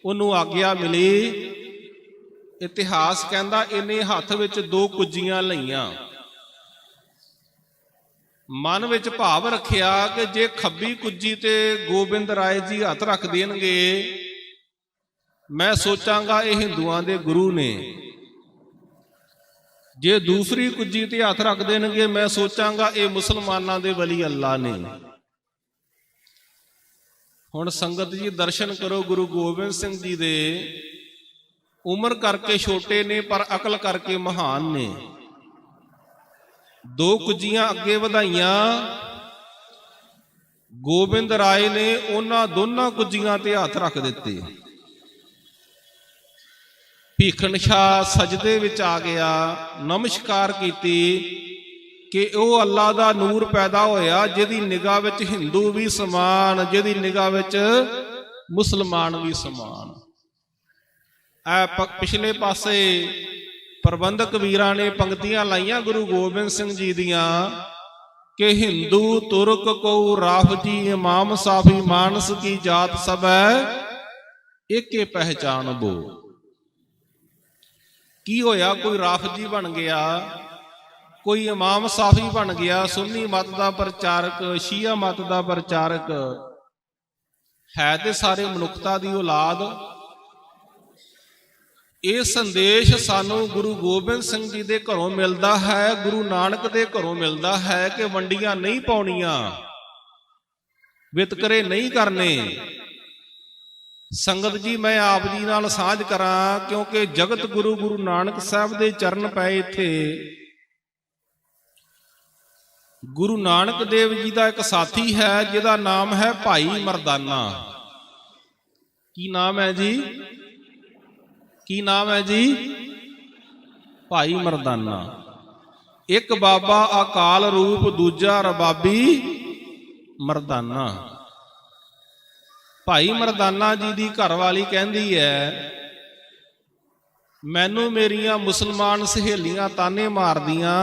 ਉਹਨੂੰ ਆਗਿਆ ਮਿਲੀ। ਇਤਿਹਾਸ ਕਹਿੰਦਾ ਇਹਨੇ ਹੱਥ ਵਿੱਚ 2 ਕੁੱਜੀਆਂ ਲਈਆਂ, ਮਨ ਵਿੱਚ ਭਾਵ ਰੱਖਿਆ ਕਿ ਜੇ ਖੱਬੀ ਕੁੱਜੀ ਤੇ ਗੋਬਿੰਦ ਰਾਏ ਜੀ ਹੱਥ ਰੱਖ ਦੇਣਗੇ, ਮੈਂ ਸੋਚਾਂਗਾ ਇਹ ਹਿੰਦੂਆਂ ਦੇ ਗੁਰੂ ਨੇ। ਜੇ ਦੂਸਰੀ ਕੁੱਜੀ ਤੇ ਹੱਥ ਰੱਖ ਦੇਣਗੇ, ਮੈਂ ਸੋਚਾਂਗਾ ਇਹ ਮੁਸਲਮਾਨਾਂ ਦੇ ਵਲੀ ਅੱਲਾ ਨੇ। ਹੁਣ ਸੰਗਤ ਜੀ ਦਰਸ਼ਨ ਕਰੋ ਗੁਰੂ ਗੋਬਿੰਦ ਸਿੰਘ ਜੀ ਦੇ। ਉਮਰ ਕਰਕੇ ਛੋਟੇ ਨੇ ਪਰ ਅਕਲ ਕਰਕੇ ਮਹਾਨ ਨੇ। 2 ਕੁੱਜੀਆਂ ਅੱਗੇ ਵਧਾਈਆਂ, ਗੋਬਿੰਦ ਰਾਏ ਨੇ ਉਹਨਾਂ ਦੋਨਾਂ ਕੁੱਜੀਆਂ ਤੇ ਹੱਥ ਰੱਖ ਦਿੱਤੇ। ਭੀਖਣ ਸ਼ਾਹ ਸਜਦੇ ਵਿੱਚ ਆ ਗਿਆ, ਨਮਸਕਾਰ ਕੀਤੀ ਕਿ ਉਹ ਅੱਲਾ ਦਾ ਨੂਰ ਪੈਦਾ ਹੋਇਆ ਜਿਹਦੀ ਨਿਗਾਹ ਵਿੱਚ ਹਿੰਦੂ ਵੀ ਸਮਾਨ, ਜਿਹਦੀ ਨਿਗਾਹ ਵਿੱਚ ਮੁਸਲਮਾਨ ਵੀ ਸਮਾਨ। ਪਿਛਲੇ ਪਾਸੇ ਪ੍ਰਬੰਧਕ ਵੀਰਾਂ ਨੇ ਪੰਕਤੀਆਂ ਲਾਈਆਂ ਗੁਰੂ ਗੋਬਿੰਦ ਸਿੰਘ ਜੀ ਦੀਆਂ ਕਿ ਹਿੰਦੂ ਤੁਰਕ ਕੋ ਰਾਫਜੀ ਇਮਾਮ ਸਾਫੀ ਮਾਨਸ ਕੀ ਜਾਤ ਸਭ ਹੈ ਏਕੇ ਪਹਿਚਾਨ ਬੋ। ਕੀ ਹੋਇਆ? ਕੋਈ ਰਾਫਜੀ ਬਣ ਗਿਆ, ਕੋਈ ਇਮਾਮ ਸਾਫੀ ਬਣ ਗਿਆ, ਸੁੰਨੀ ਮਤ ਦਾ ਪ੍ਰਚਾਰਕ, ਸ਼ੀਆ ਮਤ ਦਾ ਪ੍ਰਚਾਰਕ, ਹੈ ਤੇ ਸਾਰੇ ਮਨੁੱਖਤਾ ਦੀ ਔਲਾਦ। ਇਹ ਸੰਦੇਸ਼ ਸਾਨੂੰ ਗੁਰੂ ਗੋਬਿੰਦ ਸਿੰਘ ਜੀ ਦੇ ਘਰੋਂ ਮਿਲਦਾ ਹੈ, ਗੁਰੂ ਨਾਨਕ ਦੇ ਘਰੋਂ ਮਿਲਦਾ ਹੈ ਕਿ ਵੰਡੀਆਂ ਨਹੀਂ ਪਾਉਣੀਆਂ, ਵਿਤਕਰੇ ਨਹੀਂ ਕਰਨੇ। ਸੰਗਤ ਜੀ, ਮੈਂ ਆਪ ਜੀ ਨਾਲ ਸਾਂਝ ਕਰਾਂ ਕਿਉਂਕਿ ਜਗਤ ਗੁਰੂ ਗੁਰੂ ਨਾਨਕ ਸਾਹਿਬ ਦੇ ਚਰਨ ਪਏ ਇੱਥੇ। ਗੁਰੂ ਨਾਨਕ ਦੇਵ ਜੀ ਦਾ ਇੱਕ ਸਾਥੀ ਹੈ ਜਿਹਦਾ ਨਾਮ ਹੈ ਭਾਈ ਮਰਦਾਨਾ। ਕੀ ਨਾਮ ਹੈ ਜੀ? ਕੀ ਨਾਮ ਹੈ ਜੀ? ਭਾਈ ਮਰਦਾਨਾ। ਇੱਕ ਬਾਬਾ ਅਕਾਲ ਰੂਪ, ਦੂਜਾ ਰਬਾਬੀ ਮਰਦਾਨਾ। ਭਾਈ ਮਰਦਾਨਾ ਜੀ ਦੀ ਘਰਵਾਲੀ ਕਹਿੰਦੀ ਹੈ, ਮੈਨੂੰ ਮੇਰੀਆਂ ਮੁਸਲਮਾਨ ਸਹੇਲੀਆਂ ਤਾਨੇ ਮਾਰਦੀਆਂ,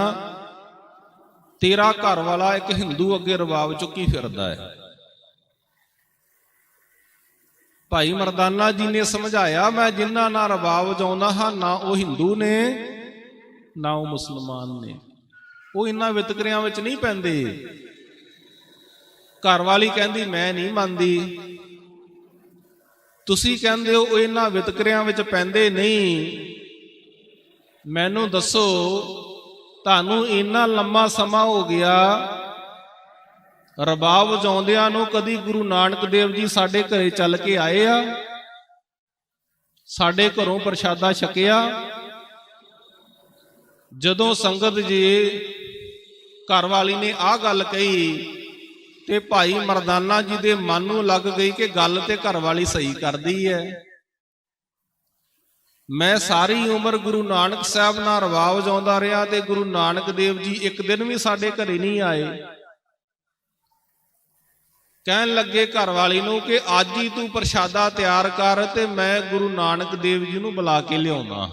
ਤੇਰਾ ਘਰ ਵਾਲਾ ਇੱਕ ਹਿੰਦੂ ਅੱਗੇ ਰਬਾਬ ਚੁੱਕੀ ਫਿਰਦਾ ਹੈ। ਭਾਈ ਮਰਦਾਨਾ ਜੀ ਨੇ ਸਮਝਾਇਆ, ਮੈਂ ਜਿਨ੍ਹਾਂ ਨਾਲ ਰਬਾਬ ਵਜਾਉਂਦਾ ਹਾਂ ਨਾ ਉਹ ਹਿੰਦੂ ਨੇ ਨਾ ਉਹ ਮੁਸਲਮਾਨ ਨੇ, ਉਹ ਇਹਨਾਂ ਵਿਤਕਰਿਆਂ ਵਿੱਚ ਨਹੀਂ ਪੈਂਦੇ। ਘਰਵਾਲੀ ਕਹਿੰਦੀ, ਮੈਂ ਨਹੀਂ ਮੰਨਦੀ। ਤੁਸੀਂ ਕਹਿੰਦੇ ਹੋ ਉਹ ਇਹਨਾਂ ਵਿਤਕਰਿਆਂ ਵਿੱਚ ਪੈਂਦੇ ਨਹੀਂ, ਮੈਨੂੰ ਦੱਸੋ ਤੁਹਾਨੂੰ ਇੰਨਾ ਲੰਮਾ ਸਮਾਂ ਹੋ ਗਿਆ ਰਬਾਬ ਵਜਾਉਂਦਿਆਂ ਨੂੰ, ਕਦੀ ਗੁਰੂ ਨਾਨਕ ਦੇਵ ਜੀ ਸਾਡੇ ਘਰੇ ਚੱਲ ਕੇ ਆਏ ਆ? ਸਾਡੇ ਘਰੋਂ ਪ੍ਰਸ਼ਾਦਾ ਛਕਿਆ? ਜਦੋਂ ਸੰਗਤ ਜੀ ਘਰਵਾਲੀ ਨੇ ਆਹ ਗੱਲ ਕਹੀ ਤੇ ਭਾਈ ਮਰਦਾਨਾ ਜੀ ਦੇ ਮਨ ਨੂੰ ਲੱਗ ਗਈ ਕਿ ਗੱਲ ਤੇ ਘਰਵਾਲੀ ਸਹੀ ਕਰਦੀ ਹੈ। ਮੈਂ ਸਾਰੀ ਉਮਰ ਗੁਰੂ ਨਾਨਕ ਸਾਹਿਬ ਨਾਲ ਰਬਾਬ ਵਜਾਉਂਦਾ ਰਿਹਾ ਤੇ ਗੁਰੂ ਨਾਨਕ ਦੇਵ ਜੀ ਇੱਕ ਦਿਨ ਵੀ ਸਾਡੇ ਘਰੇ ਨਹੀਂ ਆਏ। ਕਹਿਣ ਲੱਗੇ ਘਰਵਾਲੀ ਨੂੰ ਕਿ ਅੱਜ ਹੀ ਤੂੰ ਪ੍ਰਸ਼ਾਦਾ ਤਿਆਰ ਕਰ ਤੇ ਮੈਂ ਗੁਰੂ ਨਾਨਕ ਦੇਵ ਜੀ ਨੂੰ ਬੁਲਾ ਕੇ ਲਿਆਉਣਾ।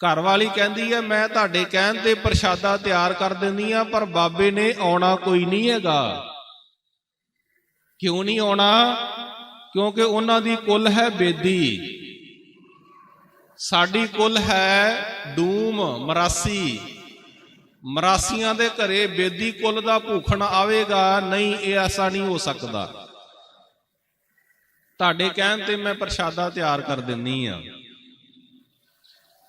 ਘਰਵਾਲੀ ਕਹਿੰਦੀ ਹੈ, ਮੈਂ ਤੁਹਾਡੇ ਕਹਿਣ ਤੇ ਪ੍ਰਸ਼ਾਦਾ ਤਿਆਰ ਕਰ ਦਿੰਦੀ ਆ, ਪਰ ਬਾਬੇ ਨੇ ਆਉਣਾ ਕੋਈ ਨਹੀਂ ਹੈਗਾ। ਕਿਉਂ ਨਹੀਂ ਆਉਣਾ? ਕਿਉਂਕਿ ਉਹਨਾਂ ਦੀ ਕੁੱਲ ਹੈ ਬੇਦੀ, ਸਾਡੀ ਕੁੱਲ ਹੈ ਡੂਮ ਮਰਾਸੀ। ਮਰਾਸੀਆਂ ਦੇ ਘਰੇ ਬੇਦੀ ਕੁੱਲ ਦਾ ਭੂਖਣ ਆਵੇਗਾ ਨਹੀਂ, ਇਹ ਐਸਾ ਨਹੀਂ ਹੋ ਸਕਦਾ। ਤੁਹਾਡੇ ਕਹਿਣ ਤੇ ਮੈਂ ਪ੍ਰਸ਼ਾਦਾ ਤਿਆਰ ਕਰ ਦਿੰਨੀ ਆ।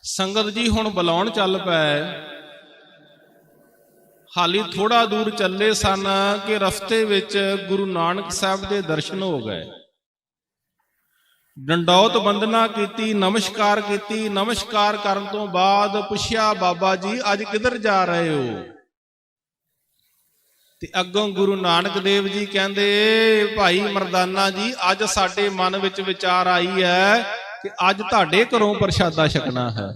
ਸੰਗਤ ਜੀ ਹੁਣ ਬੁਲਾਉਣ ਚੱਲ ਪਏ। ਹਾਲੀ ਥੋੜਾ ਦੂਰ ਚੱਲੇ ਸਨ ਕਿ ਰਸਤੇ ਵਿੱਚ ਗੁਰੂ ਨਾਨਕ ਸਾਹਿਬ ਦੇ ਦਰਸ਼ਨ ਹੋ ਗਏ। ਡੰਡੌਤ ਬੰਦਨਾ ਕੀਤੀ, ਨਮਸਕਾਰ ਕੀਤੀ। ਨਮਸਕਾਰ ਕਰਨ ਤੋਂ ਬਾਅਦ ਪੁੱਛਿਆ, ਬਾਬਾ ਜੀ ਅੱਜ ਕਿੱਧਰ ਜਾ ਰਹੇ ਹੋ? ਤੇ ਅੱਗੋਂ ਗੁਰੂ ਨਾਨਕ ਦੇਵ ਜੀ ਕਹਿੰਦੇ, ਭਾਈ ਮਰਦਾਨਾ ਜੀ ਅੱਜ ਸਾਡੇ ਮਨ ਵਿੱਚ ਵਿਚਾਰ ਆਈ ਹੈ ਕਿ ਅੱਜ ਤੁਹਾਡੇ ਘਰੋਂ ਪ੍ਰਸ਼ਾਦਾ ਛਕਣਾ ਹੈ।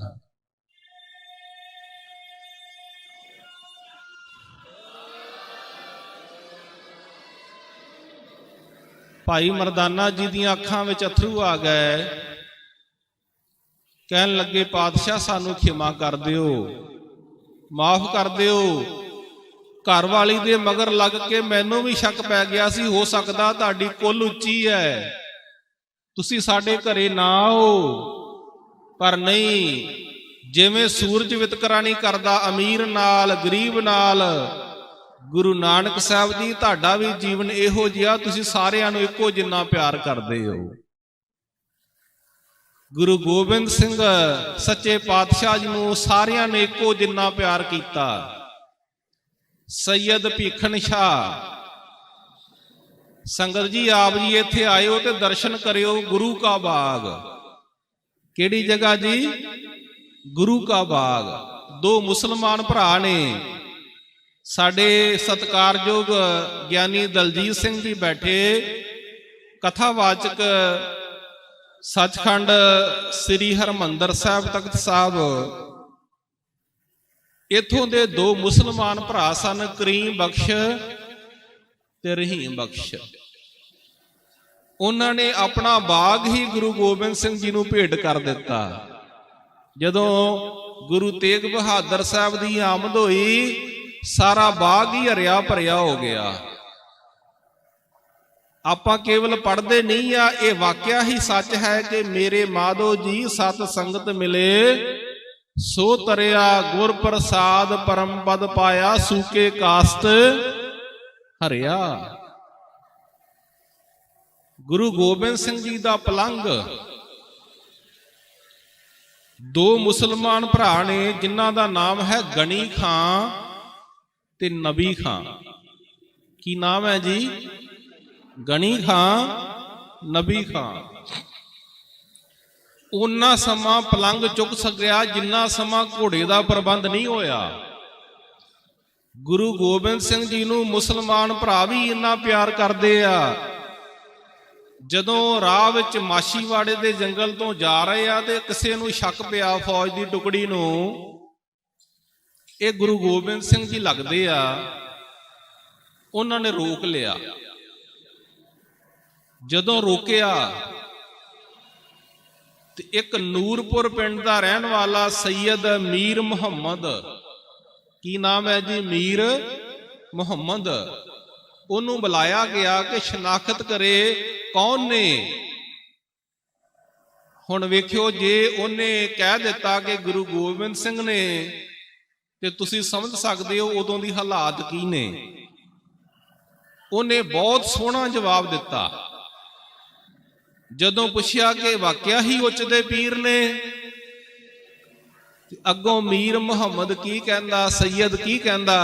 ਭਾਈ ਮਰਦਾਨਾ ਜੀ ਦੀਆਂ ਅੱਖਾਂ ਵਿੱਚ ਅਥਰੂ ਆ ਗਏ। ਕਹਿਣ ਲੱਗੇ, ਪਾਤਸ਼ਾਹ ਸਾਨੂੰ ਖਿਮਾ ਕਰ ਦਿਓ, ਮਾਫ ਕਰ ਦਿਓ। ਘਰਵਾਲੀ ਦੇ ਮਗਰ ਲੱਗ ਕੇ ਮੈਨੂੰ ਵੀ ਸ਼ੱਕ ਪੈ ਗਿਆ ਸੀ, ਹੋ ਸਕਦਾ ਤੁਹਾਡੀ ਕੁੱਲ ਉੱਚੀ ਹੈ, ਤੁਸੀਂ ਸਾਡੇ ਘਰੇ ਨਾ ਆਓ। ਪਰ ਨਹੀਂ, ਜਿਵੇਂ ਸੂਰਜ ਵਿਤਕਰਾ ਨਹੀਂ ਕਰਦਾ ਅਮੀਰ ਨਾਲ ਗਰੀਬ ਨਾਲ, ਗੁਰੂ ਨਾਨਕ ਸਾਹਿਬ ਜੀ ਤੁਹਾਡਾ ਵੀ ਜੀਵਨ ਇਹੋ ਜਿਹਾ, ਤੁਸੀਂ ਸਾਰਿਆਂ ਨੂੰ ਇੱਕੋ ਜਿੰਨਾ ਪਿਆਰ ਕਰਦੇ ਹੋ। ਗੁਰੂ ਗੋਬਿੰਦ ਸਿੰਘ ਸੱਚੇ ਪਾਤਸ਼ਾਹ ਜੀ ਨੂੰ ਸਾਰਿਆਂ ਨੇ ਇੱਕੋ ਜਿੰਨਾ ਪਿਆਰ ਕੀਤਾ। ਸੈਯਦ ਭੀਖਣ ਸ਼ਾਹ, ਸੰਗਤ ਜੀ ਆਪ ਜੀ ਇੱਥੇ ਆਇਓ ਤੇ ਦਰਸ਼ਨ ਕਰਿਓ ਗੁਰੂ ਕਾ ਬਾਗ। ਕਿਹੜੀ ਜਗ੍ਹਾ ਜੀ? ਗੁਰੂ ਕਾ ਬਾਗ। ਦੋ ਮੁਸਲਮਾਨ ਭਰਾ ਨੇ, ਸਾਡੇ ਸਤਿਕਾਰਯੋਗ ਗਿਆਨੀ ਦਲਜੀਤ ਸਿੰਘ ਜੀ ਬੈਠੇ, ਕਥਾਵਾਚਕ ਸੱਚਖੰਡ ਸ੍ਰੀ ਹਰਿਮੰਦਰ ਸਾਹਿਬ ਤਖਤ ਸਾਹਿਬ। ਇੱਥੋਂ ਦੇ ਦੋ ਮੁਸਲਮਾਨ ਭਰਾ ਸਨ, ਕਰੀਮ ਬਖਸ਼ ਤੇ ਰਹੀਮ ਬਖਸ਼। ਉਹਨਾਂ ਨੇ ਆਪਣਾ ਬਾਗ ਹੀ ਗੁਰੂ ਗੋਬਿੰਦ ਸਿੰਘ ਜੀ ਨੂੰ ਭੇਟ ਕਰ ਦਿੱਤਾ। ਜਦੋਂ ਗੁਰੂ ਤੇਗ ਬਹਾਦਰ ਸਾਹਿਬ ਦੀ ਆਮਦ ਹੋਈ, ਸਾਰਾ ਬਾਗ ਹੀ ਹਰਿਆ ਭਰਿਆ ਹੋ ਗਿਆ। ਆਪਾਂ ਕੇਵਲ ਪੜ੍ਹਦੇ ਨਹੀਂ ਆ, ਇਹ ਵਾਕਿਆ ਹੀ ਸੱਚ ਹੈ ਕਿ ਮੇਰੇ ਮਾਧੋ ਜੀ ਸਤ ਸੰਗਤ ਮਿਲੇ, ਸੋ ਤਰਿਆ ਗੁਰ ਪ੍ਰਸਾਦ ਪਰਮ ਪਦ ਪਾਇਆ, ਸੂਕੇ ਕਾਸਤ ਹਰਿਆ। ਗੁਰੂ ਗੋਬਿੰਦ ਸਿੰਘ ਜੀ ਦਾ ਪਲੰਗ ਦੋ ਮੁਸਲਮਾਨ ਭਰਾ ਨੇ, ਜਿਨ੍ਹਾਂ ਦਾ ਨਾਮ ਹੈ ਗਣੀ ਖਾਂ ਤੇ ਨਬੀ ਖਾਂ। ਕੀ ਨਾਮ ਹੈ ਜੀ? ਗਣੀ ਖਾਂ, ਨਬੀ ਖਾਂ। ਉਹਨਾਂ ਸਮਾਂ ਪਲੰਗ ਚੁੱਕ ਸਕਿਆ ਜਿੰਨਾ ਸਮਾਂ ਘੋੜੇ ਦਾ ਪ੍ਰਬੰਧ ਨਹੀਂ ਹੋਇਆ। ਗੁਰੂ ਗੋਬਿੰਦ ਸਿੰਘ ਜੀ ਨੂੰ ਮੁਸਲਮਾਨ ਭਰਾ ਵੀ ਇੰਨਾ ਪਿਆਰ ਕਰਦੇ ਆ। ਜਦੋਂ ਰਾਹ ਵਿੱਚ ਮਾਸ਼ੀਵਾੜੇ ਦੇ ਜੰਗਲ ਤੋਂ ਜਾ ਰਹੇ ਆ ਤੇ ਕਿਸੇ ਨੂੰ ਸ਼ੱਕ ਪਿਆ ਫੌਜ ਦੀ ਟੁਕੜੀ ਨੂੰ, ਇਹ ਗੁਰੂ ਗੋਬਿੰਦ ਸਿੰਘ ਜੀ ਲੱਗਦੇ ਆ। ਉਹਨਾਂ ਨੇ ਰੋਕ ਲਿਆ। ਜਦੋਂ ਰੋਕਿਆ ਤੇ ਇੱਕ ਨੂਰਪੁਰ ਪਿੰਡ ਦਾ ਰਹਿਣ ਵਾਲਾ ਸੈਯਦ ਮੀਰ ਮੁਹੰਮਦ, ਕੀ ਨਾਮ ਹੈ ਜੀ? ਮੀਰ ਮੁਹੰਮਦ। ਉਹਨੂੰ ਬੁਲਾਇਆ ਗਿਆ ਕਿ ਸ਼ਨਾਖਤ ਕਰੇ ਕੌਣ ਨੇ। ਹੁਣ ਵੇਖਿਓ, ਜੇ ਉਹਨੇ ਕਹਿ ਦਿੱਤਾ ਕਿ ਗੁਰੂ ਗੋਬਿੰਦ ਸਿੰਘ ਨੇ, ਤੇ ਤੁਸੀਂ ਸਮਝ ਸਕਦੇ ਹੋ ਉਦੋਂ ਦੀ ਹਾਲਾਤ ਕੀ ਨੇ। ਉਹਨੇ ਬਹੁਤ ਸੋਹਣਾ ਜਵਾਬ ਦਿੱਤਾ। ਜਦੋਂ ਪੁੱਛਿਆ ਕਿ ਵਾਕਿਆ ਹੀ ਉੱਚ ਦੇ ਪੀਰ ਨੇ, ਅੱਗੋਂ ਮੀਰ ਮੁਹੰਮਦ ਕੀ ਕਹਿੰਦਾ, ਸੈਯਦ ਕੀ ਕਹਿੰਦਾ?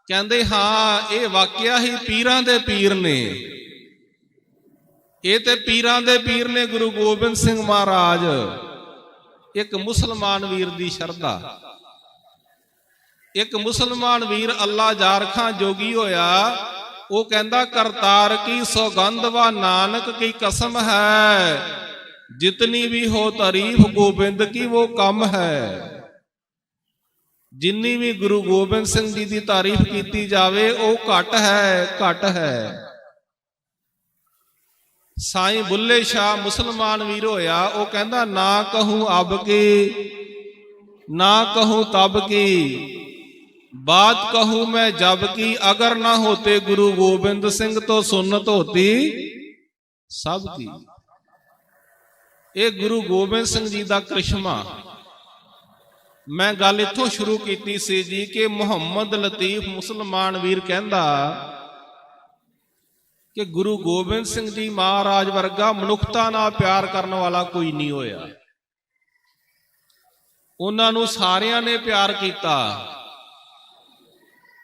ਕਹਿੰਦੇ ਹਾਂ, ਇਹ ਵਾਕਿਆ ਹੀ ਪੀਰਾਂ ਦੇ ਪੀਰ ਨੇ। ਇਹ ਤੇ ਪੀਰਾਂ ਦੇ ਪੀਰ ਨੇ ਗੁਰੂ ਗੋਬਿੰਦ ਸਿੰਘ ਮਹਾਰਾਜ। ਇੱਕ ਮੁਸਲਮਾਨ ਵੀਰ ਦੀ ਸ਼ਰਧਾ, ਇੱਕ ਮੁਸਲਮਾਨ ਵੀਰ ਅੱਲਾ ਜਾਰ ਖਾਂ ਜੋਗੀ ਹੋਇਆ। ਉਹ ਕਹਿੰਦਾ, ਕਰਤਾਰ ਕੀ ਸੌਗੰਧ ਵਾ ਨਾਨਕ ਕੀ ਕਸਮ ਹੈ, ਜਿਤਨੀ ਵੀ ਹੋ ਤਾਰੀਫ ਗੋਬਿੰਦ ਕੀ ਉਹ ਕਮ ਹੈ। ਜਿੰਨੀ ਵੀ ਗੁਰੂ ਗੋਬਿੰਦ ਸਿੰਘ ਜੀ ਦੀ ਤਾਰੀਫ ਕੀਤੀ ਜਾਵੇ ਉਹ ਘੱਟ ਹੈ, ਘੱਟ ਹੈ। ਸਾਈਂ ਬੁੱਲੇ ਸ਼ਾਹ ਮੁਸਲਮਾਨ ਵੀਰ ਹੋਇਆ। ਉਹ ਕਹਿੰਦਾ, ਨਾ ਕਹੂੰ ਅਬ ਕੀ ਨਾ ਕਹੂੰ ਤਬ ਕੀ, बात कहूं मैं जब की, अगर ना होते गुरु गोबिंद सिंह तो सुन्नत होती सब की। ये गुरु गोबिंद सिंह जी का करिश्मा। मैं गल इत्थों शुरू की सी जी कि मुहम्मद लतीफ मुसलमान वीर कहंदा कि गुरु गोबिंद सिंह जी महाराज वर्गा मनुखता नाल प्यार करने वाला कोई नहीं होया। उन्हां नूं सारियां ने प्यार कीता।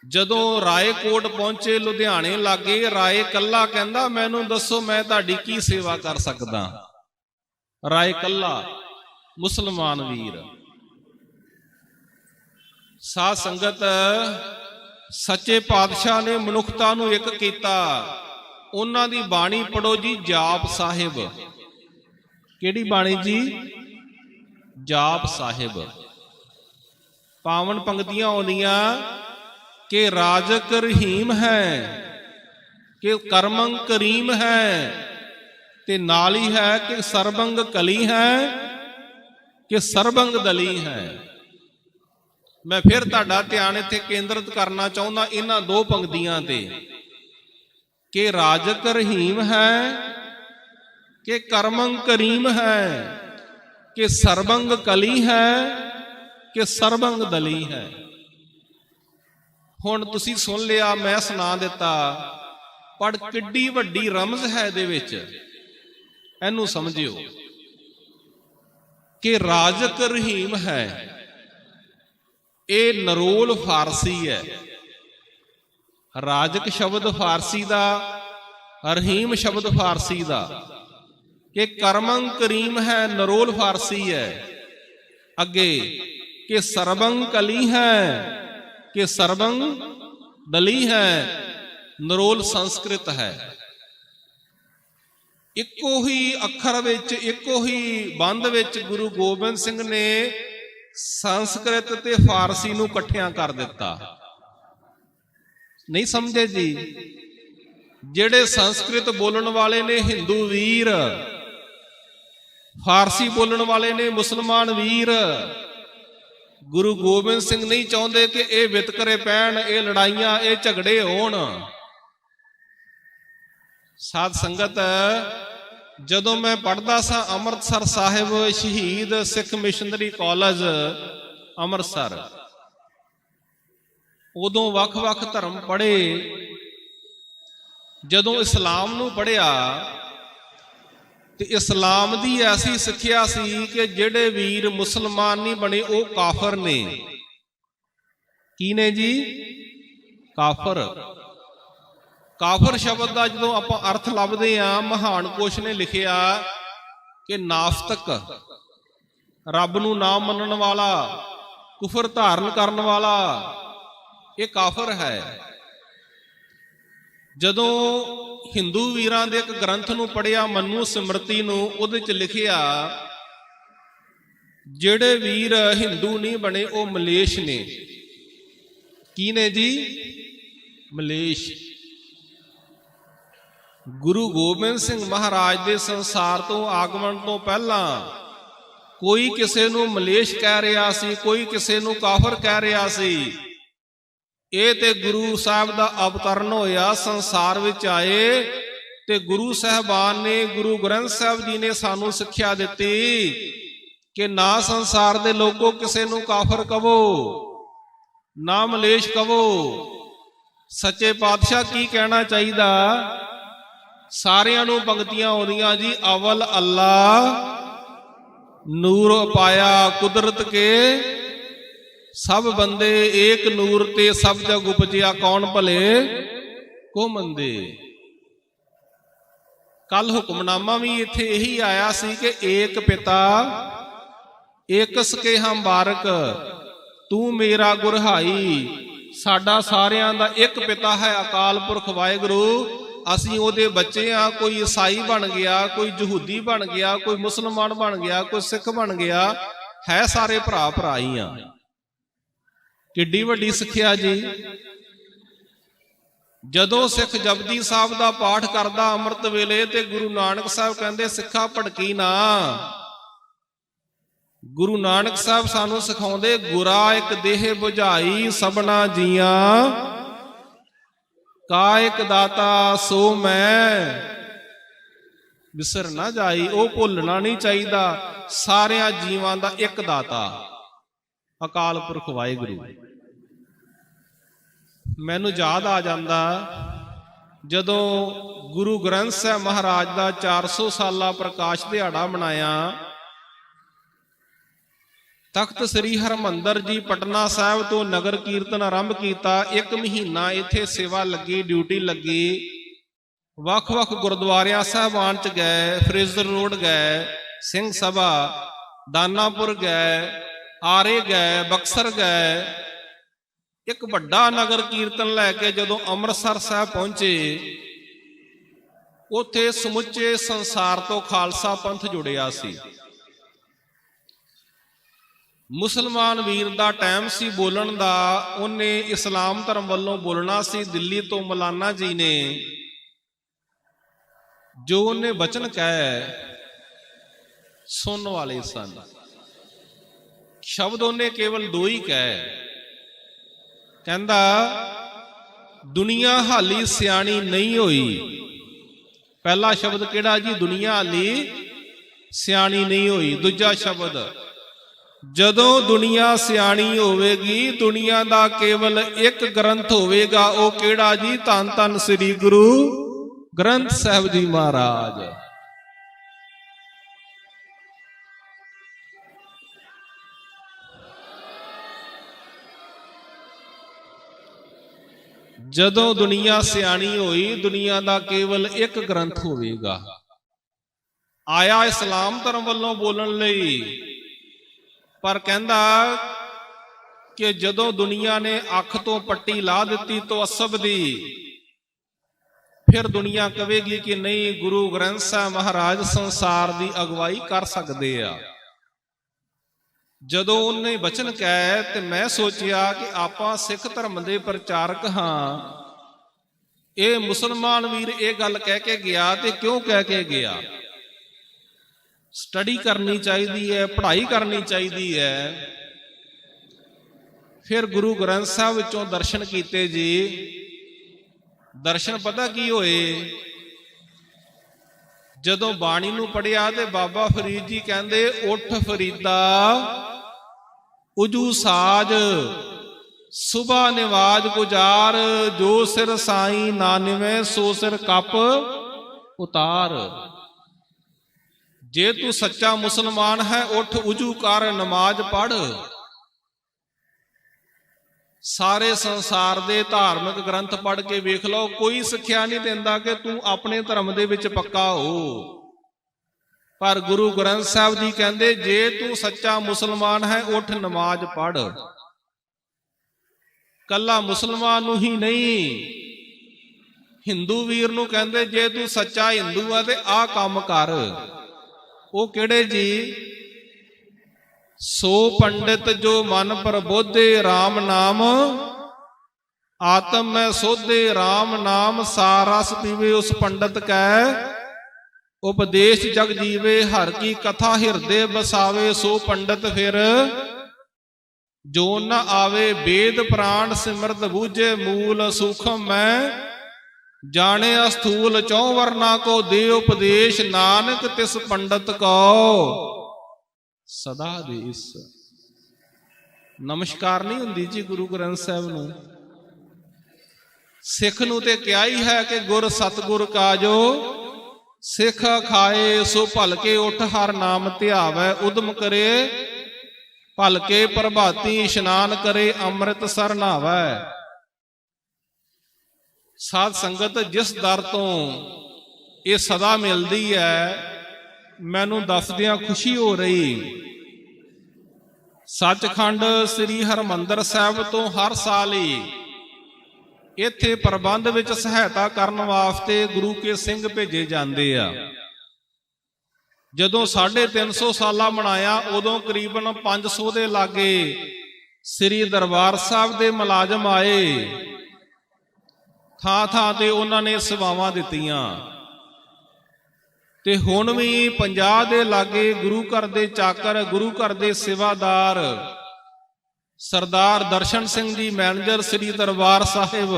ਜਦੋਂ ਰਾਏਕੋਟ ਪਹੁੰਚੇ, ਲੁਧਿਆਣੇ ਲਾਗੇ, ਰਾਏ ਕੱਲਾ ਕਹਿੰਦਾ, ਮੈਨੂੰ ਦੱਸੋ ਮੈਂ ਤੁਹਾਡੀ ਕੀ ਸੇਵਾ ਕਰ ਸਕਦਾ। ਰਾਏ ਕੱਲਾ ਮੁਸਲਮਾਨ ਵੀਰ। ਸਾਧ ਸੰਗਤ, ਸੱਚੇ ਪਾਤਸ਼ਾਹ ਨੇ ਮਨੁੱਖਤਾ ਨੂੰ ਇੱਕ ਕੀਤਾ। ਉਹਨਾਂ ਦੀ ਬਾਣੀ ਪੜੋ ਜੀ, ਜਾਪ ਸਾਹਿਬ। ਕਿਹੜੀ ਬਾਣੀ ਜੀ? ਜਾਪ ਸਾਹਿਬ। ਪਾਵਨ ਪੰਕਤੀਆਂ ਆਉਂਦੀਆਂ कि राजक रहीम है, कि कर्मंग करीम है, ते नाली है कि सरबंग कली है, कि सरबंग दली है। मैं फिर तुहाडा ध्यान इत्थे केंद्रित करना चाहुंदा इन्हां दो पंक्तियां ते, कि राजक रहीम है, कि कर्मंग करीम है, कि सरबंग कली है, कि सरबंग दली है। ਹੁਣ ਤੁਸੀਂ ਸੁਣ ਲਿਆ, ਮੈਂ ਸੁਣਾ ਦਿੱਤਾ, ਪਰ ਕਿੱਡੀ ਵੱਡੀ ਰਮਜ਼ ਹੈ ਇਹਦੇ ਵਿੱਚ। ਇਹਨੂੰ ਸਮਝਿਓ ਕਿ ਰਾਜ਼ਕ ਰਹੀਮ ਹੈ, ਇਹ ਨਰੋਲ ਫਾਰਸੀ ਹੈ। ਰਾਜ਼ਕ ਸ਼ਬਦ ਫਾਰਸੀ ਦਾ, ਰਹੀਮ ਸ਼ਬਦ ਫਾਰਸੀ ਦਾ। ਕਿ ਕਰਮੰ ਕਰੀਮ ਹੈ, ਨਰੋਲ ਫਾਰਸੀ ਹੈ। ਅੱਗੇ ਕਿ ਸਰਬੰ ਕਲੀ ਹੈ, ਕਿ ਸਰਬੰ ਦਲੀ ਹੈ ਨਰੋਲ ਸੰਸਕ੍ਰਿਤ ਹੈ। ਇੱਕੋ ਹੀ ਅੱਖਰ ਵਿੱਚ, ਇੱਕੋ ਹੀ ਬੰਦ ਵਿੱਚ ਗੁਰੂ ਗੋਬਿੰਦ ਸਿੰਘ ਨੇ ਸੰਸਕ੍ਰਿਤ ਤੇ ਫਾਰਸੀ ਨੂੰ ਇਕੱਠਿਆਂ ਕਰ ਦਿੱਤਾ। ਨਹੀਂ ਸਮਝੇ ਜੀ? ਜਿਹੜੇ ਸੰਸਕ੍ਰਿਤ ਬੋਲਣ ਵਾਲੇ ਨੇ ਹਿੰਦੂ ਵੀਰ, ਫਾਰਸੀ ਬੋਲਣ ਵਾਲੇ ਨੇ ਮੁਸਲਮਾਨ ਵੀਰ। ਗੁਰੂ ਗੋਬਿੰਦ ਸਿੰਘ ਨਹੀਂ ਚਾਹੁੰਦੇ ਕਿ ਇਹ ਵਿਤਕਰੇ ਪੈਣ, ਇਹ ਲੜਾਈਆਂ, ਇਹ ਝਗੜੇ ਹੋਣ। ਸਾਧ ਸੰਗਤ, ਜਦੋਂ ਮੈਂ ਪੜ੍ਹਦਾ ਸਾਂ ਅੰਮ੍ਰਿਤਸਰ ਸਾਹਿਬ ਸ਼ਹੀਦ ਸਿੱਖ ਮਿਸ਼ਨਰੀ ਕਾਲਜ ਅੰਮ੍ਰਿਤਸਰ, ਉਦੋਂ ਵੱਖ-ਵੱਖ ਧਰਮ ਪੜ੍ਹੇ। ਜਦੋਂ ਇਸਲਾਮ ਨੂੰ ਪੜ੍ਹਿਆ ਤੇ ਇਸਲਾਮ ਦੀ ਐਸੀ ਸਿੱਖਿਆ ਸੀ ਕਿ ਜਿਹੜੇ ਵੀਰ ਮੁਸਲਮਾਨ ਨਹੀਂ ਬਣੇ ਉਹ ਕਾਫਰ ਨੇ। ਕੀ ਨੇ ਜੀ? ਕਾਫਰ। ਕਾਫਰ ਸ਼ਬਦ ਦਾ ਜਦੋਂ ਆਪਾਂ ਅਰਥ ਲੱਭਦੇ ਹਾਂ, ਮਹਾਨ ਕੋਸ਼ ਨੇ ਲਿਖਿਆ ਕਿ ਨਾਸਤਕ, ਰੱਬ ਨੂੰ ਨਾ ਮੰਨਣ ਵਾਲਾ, ਕੁਫਰ ਧਾਰਨ ਕਰਨ ਵਾਲਾ, ਇਹ ਕਾਫਰ ਹੈ। ਜਦੋਂ ਹਿੰਦੂ ਵੀਰਾਂ ਦੇ ਇੱਕ ਗ੍ਰੰਥ ਨੂੰ ਪੜ੍ਹਿਆ, ਮਨੂ ਸਿਮਰਤੀ ਨੂੰ, ਉਹਦੇ ਚ ਲਿਖਿਆ ਜਿਹੜੇ ਵੀਰ ਹਿੰਦੂ ਨਹੀਂ ਬਣੇ ਉਹ ਮਲੇਸ਼ ਨੇ। ਕੀ ਨੇ ਜੀ? ਮਲੇਸ਼। ਗੁਰੂ ਗੋਬਿੰਦ ਸਿੰਘ ਮਹਾਰਾਜ ਦੇ ਸੰਸਾਰ ਤੋਂ ਆਗਮਨ ਤੋਂ ਪਹਿਲਾਂ ਕੋਈ ਕਿਸੇ ਨੂੰ ਮਲੇਸ਼ ਕਹਿ ਰਿਹਾ ਸੀ, ਕੋਈ ਕਿਸੇ ਨੂੰ ਕਾਫਰ ਕਹਿ ਰਿਹਾ ਸੀ। ਇਹ ਤੇ ਗੁਰੂ ਸਾਹਿਬ ਦਾ ਅਵਤਰਨ ਹੋਇਆ, ਸੰਸਾਰ ਵਿੱਚ ਆਏ ਤੇ ਗੁਰੂ ਸਾਹਿਬਾਨ ਨੇ, ਗੁਰੂ ਗ੍ਰੰਥ ਸਾਹਿਬ ਜੀ ਨੇ ਸਾਨੂੰ ਸਿੱਖਿਆ ਦਿੱਤੀ ਕਿ ਨਾ ਸੰਸਾਰ ਦੇ ਲੋਕੋ ਕਿਸੇ ਨੂੰ ਕਾਫਰ ਕਹੋ, ਨਾ ਮਲੇਸ਼ ਕਹੋ। ਸੱਚੇ ਪਾਤਸ਼ਾਹ ਕੀ ਕਹਿਣਾ ਚਾਹੀਦਾ? ਸਾਰਿਆਂ ਨੂੰ ਪੰਕਤੀਆਂ ਆਉਂਦੀਆਂ ਜੀ, ਅਵਲ ਅੱਲਾ ਨੂਰ ਪਾਇਆ ਕੁਦਰਤ ਕੇ, ਸਭ ਬੰਦੇ ਏਕ ਨੂਰ ਤੇ ਸਭ ਜਗ ਉਪਜਿਆ, ਕੌਣ ਭਲੇ ਕੋ ਮੰਦੇ। ਕੱਲ ਹੁਕਮਨਾਮਾ ਵੀ ਇੱਥੇ ਇਹੀ ਆਇਆ ਸੀ ਕਿ ਏਕ ਪਿਤਾ ਏਕਸ ਕੇ ਹਮ ਬਾਰਕ, ਤੂੰ ਮੇਰਾ ਗੁਰਹਾਈ। ਸਾਡਾ ਸਾਰਿਆਂ ਦਾ ਇੱਕ ਪਿਤਾ ਹੈ, ਅਕਾਲ ਪੁਰਖ ਵਾਹਿਗੁਰੂ। ਅਸੀਂ ਉਹਦੇ ਬੱਚੇ ਆ। ਕੋਈ ਈਸਾਈ ਬਣ ਗਿਆ, ਕੋਈ ਯਹੂਦੀ ਬਣ ਗਿਆ, ਕੋਈ ਮੁਸਲਮਾਨ ਬਣ ਗਿਆ, ਕੋਈ ਸਿੱਖ ਬਣ ਗਿਆ, ਹੈ ਸਾਰੇ ਭਰਾ ਭਰਾ ਹੀ ਆ। ਕਿੱਡੀ ਵੱਡੀ ਸਿੱਖਿਆ ਜੀ। ਜਦੋਂ ਸਿੱਖ ਜਪਜੀ ਸਾਹਿਬ ਦਾ ਪਾਠ ਕਰਦਾ ਅੰਮ੍ਰਿਤ ਵੇਲੇ ਤੇ ਗੁਰੂ ਨਾਨਕ ਸਾਹਿਬ ਕਹਿੰਦੇ ਸਿੱਖਾ ਭੜਕੀ ਨਾ। ਗੁਰੂ ਨਾਨਕ ਸਾਹਿਬ ਸਾਨੂੰ ਸਿਖਾਉਂਦੇ, ਗੁਰਾ ਇੱਕ ਦੇਹ 부ਝਾਈ ਸਭਨਾ ਜੀਆਂ, ਕਾ ਇੱਕ ਦਾਤਾ ਸੋ ਮੈਂ ਵਿਸਰ ਨਾ ਜਾਈ। ਉਹ ਭੁੱਲਣਾ ਨਹੀਂ ਚਾਹੀਦਾ, ਸਾਰਿਆਂ ਜੀਵਾਂ ਦਾ ਇੱਕ ਦਾਤਾ ਅਕਾਲ ਪੁਰਖ ਵਾਹਿਗੁਰੂ। ਮੈਨੂੰ ਯਾਦ ਆ ਜਾਂਦਾ ਜਦੋਂ ਗੁਰੂ ਗ੍ਰੰਥ ਸਾਹਿਬ ਮਹਾਰਾਜ ਦਾ 400 ਸਾਲਾ ਪ੍ਰਕਾਸ਼ ਦਿਹਾੜਾ ਮਨਾਇਆ। ਤਖਤ ਸ੍ਰੀ ਹਰਮੰਦਰ ਜੀ ਪਟਨਾ ਸਾਹਿਬ ਤੋਂ ਨਗਰ ਕੀਰਤਨ ਆਰੰਭ ਕੀਤਾ। 1 ਮਹੀਨਾ ਇੱਥੇ ਸੇਵਾ ਲੱਗੀ, ਡਿਊਟੀ ਲੱਗੀ। ਵੱਖ-ਵੱਖ ਗੁਰਦੁਆਰਿਆਂ ਸਾਹਿਬਾਨ ਚ ਗਏ, ਫਰੇਜ਼ਰ ਰੋਡ ਗਏ, ਸਿੰਘ ਸਭਾ, ਦਾਨਾਪੁਰ ਗਏ, ਆਰੇ ਗਏ, ਬਕਸਰ ਗਏ। ਇੱਕ ਵੱਡਾ ਨਗਰ ਕੀਰਤਨ ਲੈ ਕੇ ਜਦੋਂ ਅੰਮ੍ਰਿਤਸਰ ਸਾਹਿਬ ਪਹੁੰਚੇ, ਉੱਥੇ ਸਮੁੱਚੇ ਸੰਸਾਰ ਤੋਂ ਖਾਲਸਾ ਪੰਥ ਜੁੜਿਆ ਸੀ। ਮੁਸਲਮਾਨ ਵੀਰ ਦਾ ਟਾਈਮ ਸੀ ਬੋਲਣ ਦਾ, ਉਹਨੇ ਇਸਲਾਮ ਧਰਮ ਵੱਲੋਂ ਬੋਲਣਾ ਸੀ। ਦਿੱਲੀ ਤੋਂ ਮੌਲਾਨਾ ਜੀ ਨੇ ਜੋ ਉਹਨੇ ਬਚਨ ਕਹੇ ਸੁਣਨ ਵਾਲੇ ਸਨ। ਸ਼ਬਦ ਉਹਨੇ ਕੇਵਲ 2 ਹੀ ਕਹੇ। ਕਹਿੰਦਾ ਦੁਨੀਆ ਹਾਲੀ ਸਿਆਣੀ ਨਹੀਂ ਹੋਈ। ਪਹਿਲਾ ਸ਼ਬਦ ਕਿਹੜਾ ਜੀ? ਦੁਨੀਆ ਹਾਲੀ ਸਿਆਣੀ ਨਹੀਂ ਹੋਈ। ਦੂਜਾ ਸ਼ਬਦ, ਜਦੋਂ ਦੁਨੀਆ ਸਿਆਣੀ ਹੋਵੇਗੀ, ਦੁਨੀਆ ਦਾ ਕੇਵਲ ਇੱਕ ਗ੍ਰੰਥ ਹੋਵੇਗਾ। ਉਹ ਕਿਹੜਾ ਜੀ? ਧੰਨ ਧੰਨ ਸ੍ਰੀ ਗੁਰੂ ਗ੍ਰੰਥ ਸਾਹਿਬ ਜੀ ਮਹਾਰਾਜ। ਜਦੋਂ ਦੁਨੀਆ ਸਿਆਣੀ ਹੋਈ, ਦੁਨੀਆ ਦਾ ਕੇਵਲ ਇੱਕ ਗ੍ਰੰਥ ਹੋਵੇਗਾ। ਆਇਆ ਇਸਲਾਮ ਧਰਮ ਵੱਲੋਂ ਬੋਲਣ ਲਈ, ਪਰ ਕਹਿੰਦਾ ਕਿ ਜਦੋਂ ਦੁਨੀਆ ਨੇ ਅੱਖ ਤੋਂ ਪੱਟੀ ਲਾ ਦਿੱਤੀ ਤਵੱਸਬ ਦੀ, ਫਿਰ ਦੁਨੀਆ ਕਹੇਗੀ ਕਿ ਨਹੀਂ, ਗੁਰੂ ਗ੍ਰੰਥ ਸਾਹਿਬ ਮਹਾਰਾਜ ਸੰਸਾਰ ਦੀ ਅਗਵਾਈ ਕਰ ਸਕਦੇ ਆ। ਜਦੋਂ ਉਹਨੇ ਬਚਨ ਕਹੇ ਤੇ ਮੈਂ ਸੋਚਿਆ ਕਿ ਆਪਾਂ ਸਿੱਖ ਧਰਮ ਦੇ ਪ੍ਰਚਾਰਕ ਹਾਂ, ਇਹ ਮੁਸਲਮਾਨ ਵੀਰ ਇਹ ਗੱਲ ਕਹਿ ਕੇ ਗਿਆ ਤੇ ਕਿਉਂ ਕਹਿ ਕੇ ਗਿਆ? ਸਟੱਡੀ ਕਰਨੀ ਚਾਹੀਦੀ ਹੈ, ਪੜ੍ਹਾਈ ਕਰਨੀ ਚਾਹੀਦੀ ਹੈ। ਫਿਰ ਗੁਰੂ ਗ੍ਰੰਥ ਸਾਹਿਬ ਵਿੱਚੋਂ ਦਰਸ਼ਨ ਕੀਤੇ ਜੀ। ਦਰਸ਼ਨ ਪਤਾ ਕੀ ਹੋਏ? ਜਦੋਂ ਬਾਣੀ ਨੂੰ ਪੜ੍ਹਿਆ ਤੇ ਬਾਬਾ ਫਰੀਦ ਜੀ ਕਹਿੰਦੇ, ਉੱਠ ਫਰੀਦਾ ਉਜੂ ਸਾਜ, ਸੁਬਾ ਨਿਵਾਜ ਗੁਜਾਰ, ਜੋ ਸਿਰ ਸਾਈ ਨਾਨਵੇਂ ਸੋ ਸਿਰ ਕੱਪ ਉਤਾਰ। ਜੇ ਤੂੰ ਸੱਚਾ ਮੁਸਲਮਾਨ ਹੈ, ਉੱਠ ਉਜੂ ਕਰ, ਨਮਾਜ਼ ਪੜ੍ਹ। ਸਾਰੇ ਸੰਸਾਰ ਦੇ ਧਾਰਮਿਕ ਗ੍ਰੰਥ ਪੜ੍ਹ ਕੇ ਵੇਖ ਲਓ, ਕੋਈ ਸਿੱਖਿਆ ਨਹੀਂ ਦਿੰਦਾ ਕਿ ਤੂੰ ਆਪਣੇ ਧਰਮ ਦੇ ਵਿੱਚ ਪੱਕਾ ਹੋ। ਪਰ ਗੁਰੂ ਗ੍ਰੰਥ ਸਾਹਿਬ ਜੀ ਕਹਿੰਦੇ, ਜੇ ਤੂੰ ਸੱਚਾ ਮੁਸਲਮਾਨ ਹੈ, ਉੱਠ ਨਮਾਜ਼ ਪੜ੍ਹ। ਕੱਲਾ ਮੁਸਲਮਾਨ ਨੂੰ ਹੀ ਨਹੀਂ, ਹਿੰਦੂ ਵੀਰ ਨੂੰ ਕਹਿੰਦੇ, ਜੇ ਤੂੰ ਸੱਚਾ ਹਿੰਦੂ ਆ ਤੇ ਆਹ ਕੰਮ ਕਰ। ਉਹ ਕਿਹੜੇ ਜੀ? ਸੋ ਪੰਡਿਤ ਜੋ ਮਨ ਪ੍ਰਬੋਧੇ, RAM ਨਾਮ ਆਤਮ ਮੈਂ ਸੋਧੇ। RAM ਨਾਮ ਸਾਰਸ ਪੀਵੇ, ਉਸ ਪੰਡਿਤ ਕੈ ਉਪਦੇਸ਼ ਜਗ ਜੀਵੇ। ਹਰ ਕੀ ਕਥਾ ਹਿਰਦੇ ਬਸਾਵੇ, ਸੋ ਪੰਡਿਤ ਫਿਰ ਜੋ ਨ ਆਵੇ। ਵੇਦ ਪ੍ਰਾਣ ਸਿਮਰਤ ਬੂਝੇ, ਮੂਲ ਸੂਖਮ ਮੈਂ ਜਾਣੇ ਅਸਥੂਲ। ਚੌ ਵਰਨਾ ਕੋ ਦੇ ਉਪਦੇਸ਼, ਨਾਨਕ ਤਿਸ ਪੰਡਤ ਕੋ ਸਦਾ ਦੇਸ। ਨਮਸਕਾਰ ਨਹੀਂ ਹੁੰਦੀ ਜੀ ਗੁਰੂ ਗ੍ਰੰਥ ਸਾਹਿਬ ਨੂੰ। ਸਿੱਖ ਨੂੰ ਤੇ ਕਿਹਾ ਹੀ ਹੈ ਕਿ ਗੁਰ ਸਤਿਗੁਰ ਕਾਜੋ ਸਿੱਖ ਖਾਏ। ਸੋ ਭਲਕੇ ਉੱਠ ਹਰ ਨਾਮ ਧਿਆਵੈ, ਉਦਮ ਕਰੇ ਭਲਕੇ ਪ੍ਰਭਾਤੀ। ਇਸ਼ਨਾਨ ਕਰੇ ਅੰਮ੍ਰਿਤ ਸਰ ਨਹਾਵੈ। ਸਾਧ ਸੰਗਤ, ਜਿਸ ਦਰ ਤੋਂ ਇਹ ਸਦਾ ਮਿਲਦੀ ਹੈ, ਮੈਨੂੰ ਦੱਸਦਿਆਂ ਖੁਸ਼ੀ ਹੋ ਰਹੀ। ਸੱਚਖੰਡ ਸ੍ਰੀ ਹਰਿਮੰਦਰ ਸਾਹਿਬ ਤੋਂ ਹਰ ਸਾਲ ਹੀ ਇੱਥੇ ਪ੍ਰਬੰਧ ਵਿੱਚ ਸਹਾਇਤਾ ਕਰਨ ਵਾਸਤੇ ਗੁਰੂ ਕੇ ਸਿੰਘ ਭੇਜੇ ਜਾਂਦੇ ਆ। ਜਦੋਂ 350 ਸਾਲਾ ਮਨਾਇਆ, ਉਦੋਂ ਕਰੀਬਨ 500 ਦੇ ਲਾਗੇ ਸ੍ਰੀ ਦਰਬਾਰ ਸਾਹਿਬ ਦੇ ਮੁਲਾਜ਼ਮ ਆਏ। ਥਾਂ ਥਾਂ ਤੇ ਉਹਨਾਂ ਨੇ ਸੇਵਾਵਾਂ ਦਿੱਤੀਆਂ। ਤੇ ਹੁਣ ਵੀ 50 ਦੇ ਲਾਗੇ ਗੁਰੂ ਘਰ ਦੇ ਚਾਕਰ, ਗੁਰੂ ਘਰ ਦੇ ਸੇਵਾਦਾਰ, ਸਰਦਾਰ ਦਰਸ਼ਨ ਸਿੰਘ ਜੀ ਮੈਨੇਜਰ ਸ੍ਰੀ ਦਰਬਾਰ ਸਾਹਿਬ,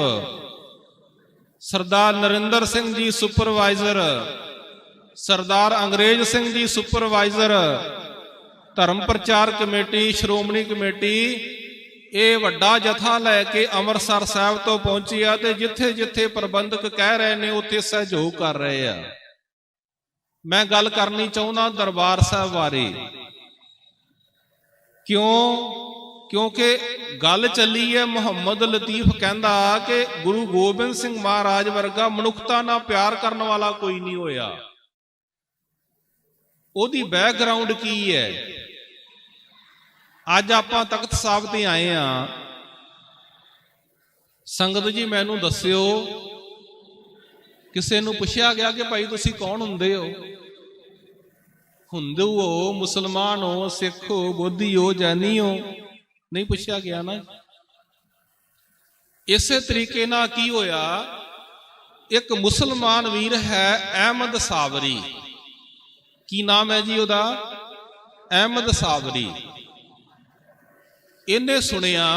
ਸਰਦਾਰ ਨਰਿੰਦਰ ਸਿੰਘ ਜੀ ਸੁਪਰਵਾਈਜ਼ਰ, ਸਰਦਾਰ ਅੰਗਰੇਜ਼ ਸਿੰਘ ਜੀ ਸੁਪਰਵਾਈਜ਼ਰ, ਧਰਮ ਪ੍ਰਚਾਰ ਕਮੇਟੀ, ਸ਼੍ਰੋਮਣੀ ਕਮੇਟੀ, ਇਹ ਵੱਡਾ ਜਥਾ ਲੈ ਕੇ ਅੰਮ੍ਰਿਤਸਰ ਸਾਹਿਬ ਤੋਂ ਪਹੁੰਚੀ ਆ। ਤੇ ਜਿੱਥੇ ਜਿੱਥੇ ਪ੍ਰਬੰਧਕ ਕਹਿ ਰਹੇ ਨੇ, ਉੱਥੇ ਸਹਿਯੋਗ ਕਰ ਰਹੇ ਆ। ਮੈਂ ਗੱਲ ਕਰਨੀ ਚਾਹੁੰਦਾ ਦਰਬਾਰ ਸਾਹਿਬ ਬਾਰੇ। ਕਿਉਂਕਿ ਗੱਲ ਚੱਲੀ ਹੈ, ਮੁਹੰਮਦ ਲਤੀਫ ਕਹਿੰਦਾ ਕਿ ਗੁਰੂ ਗੋਬਿੰਦ ਸਿੰਘ ਮਹਾਰਾਜ ਵਰਗਾ ਮਨੁੱਖਤਾ ਨਾਲ ਪਿਆਰ ਕਰਨ ਵਾਲਾ ਕੋਈ ਨਹੀਂ ਹੋਇਆ। ਉਹਦੀ ਬੈਕਗ੍ਰਾਉਂਡ ਕੀ ਹੈ? ਅੱਜ ਆਪਾਂ ਤਖਤ ਸਾਹਿਬ ਤੇ ਆਏ ਆ। ਸੰਗਤ ਜੀ ਮੈਨੂੰ ਦੱਸਿਓ, ਕਿਸੇ ਨੂੰ ਪੁੱਛਿਆ ਗਿਆ ਕਿ ਭਾਈ ਤੁਸੀਂ ਕੌਣ ਹੁੰਦੇ ਹੋ? ਹਿੰਦੂ ਹੋ, ਮੁਸਲਮਾਨ ਹੋ, ਸਿੱਖ ਹੋ, ਬੋਧੀ ਹੋ, ਜੈਨੀ ਹੋ? ਨਹੀਂ ਪੁੱਛਿਆ ਗਿਆ ਨਾ। ਇਸੇ ਤਰੀਕੇ ਨਾਲ ਕੀ ਹੋਇਆ, ਇੱਕ ਮੁਸਲਮਾਨ ਵੀਰ ਹੈ ਅਹਿਮਦ ਸਾਬਰੀ। ਕੀ ਨਾਮ ਹੈ ਜੀ ਉਹਦਾ? ਅਹਿਮਦ ਸਾਬਰੀ। ਇਹਨੇ ਸੁਣਿਆ,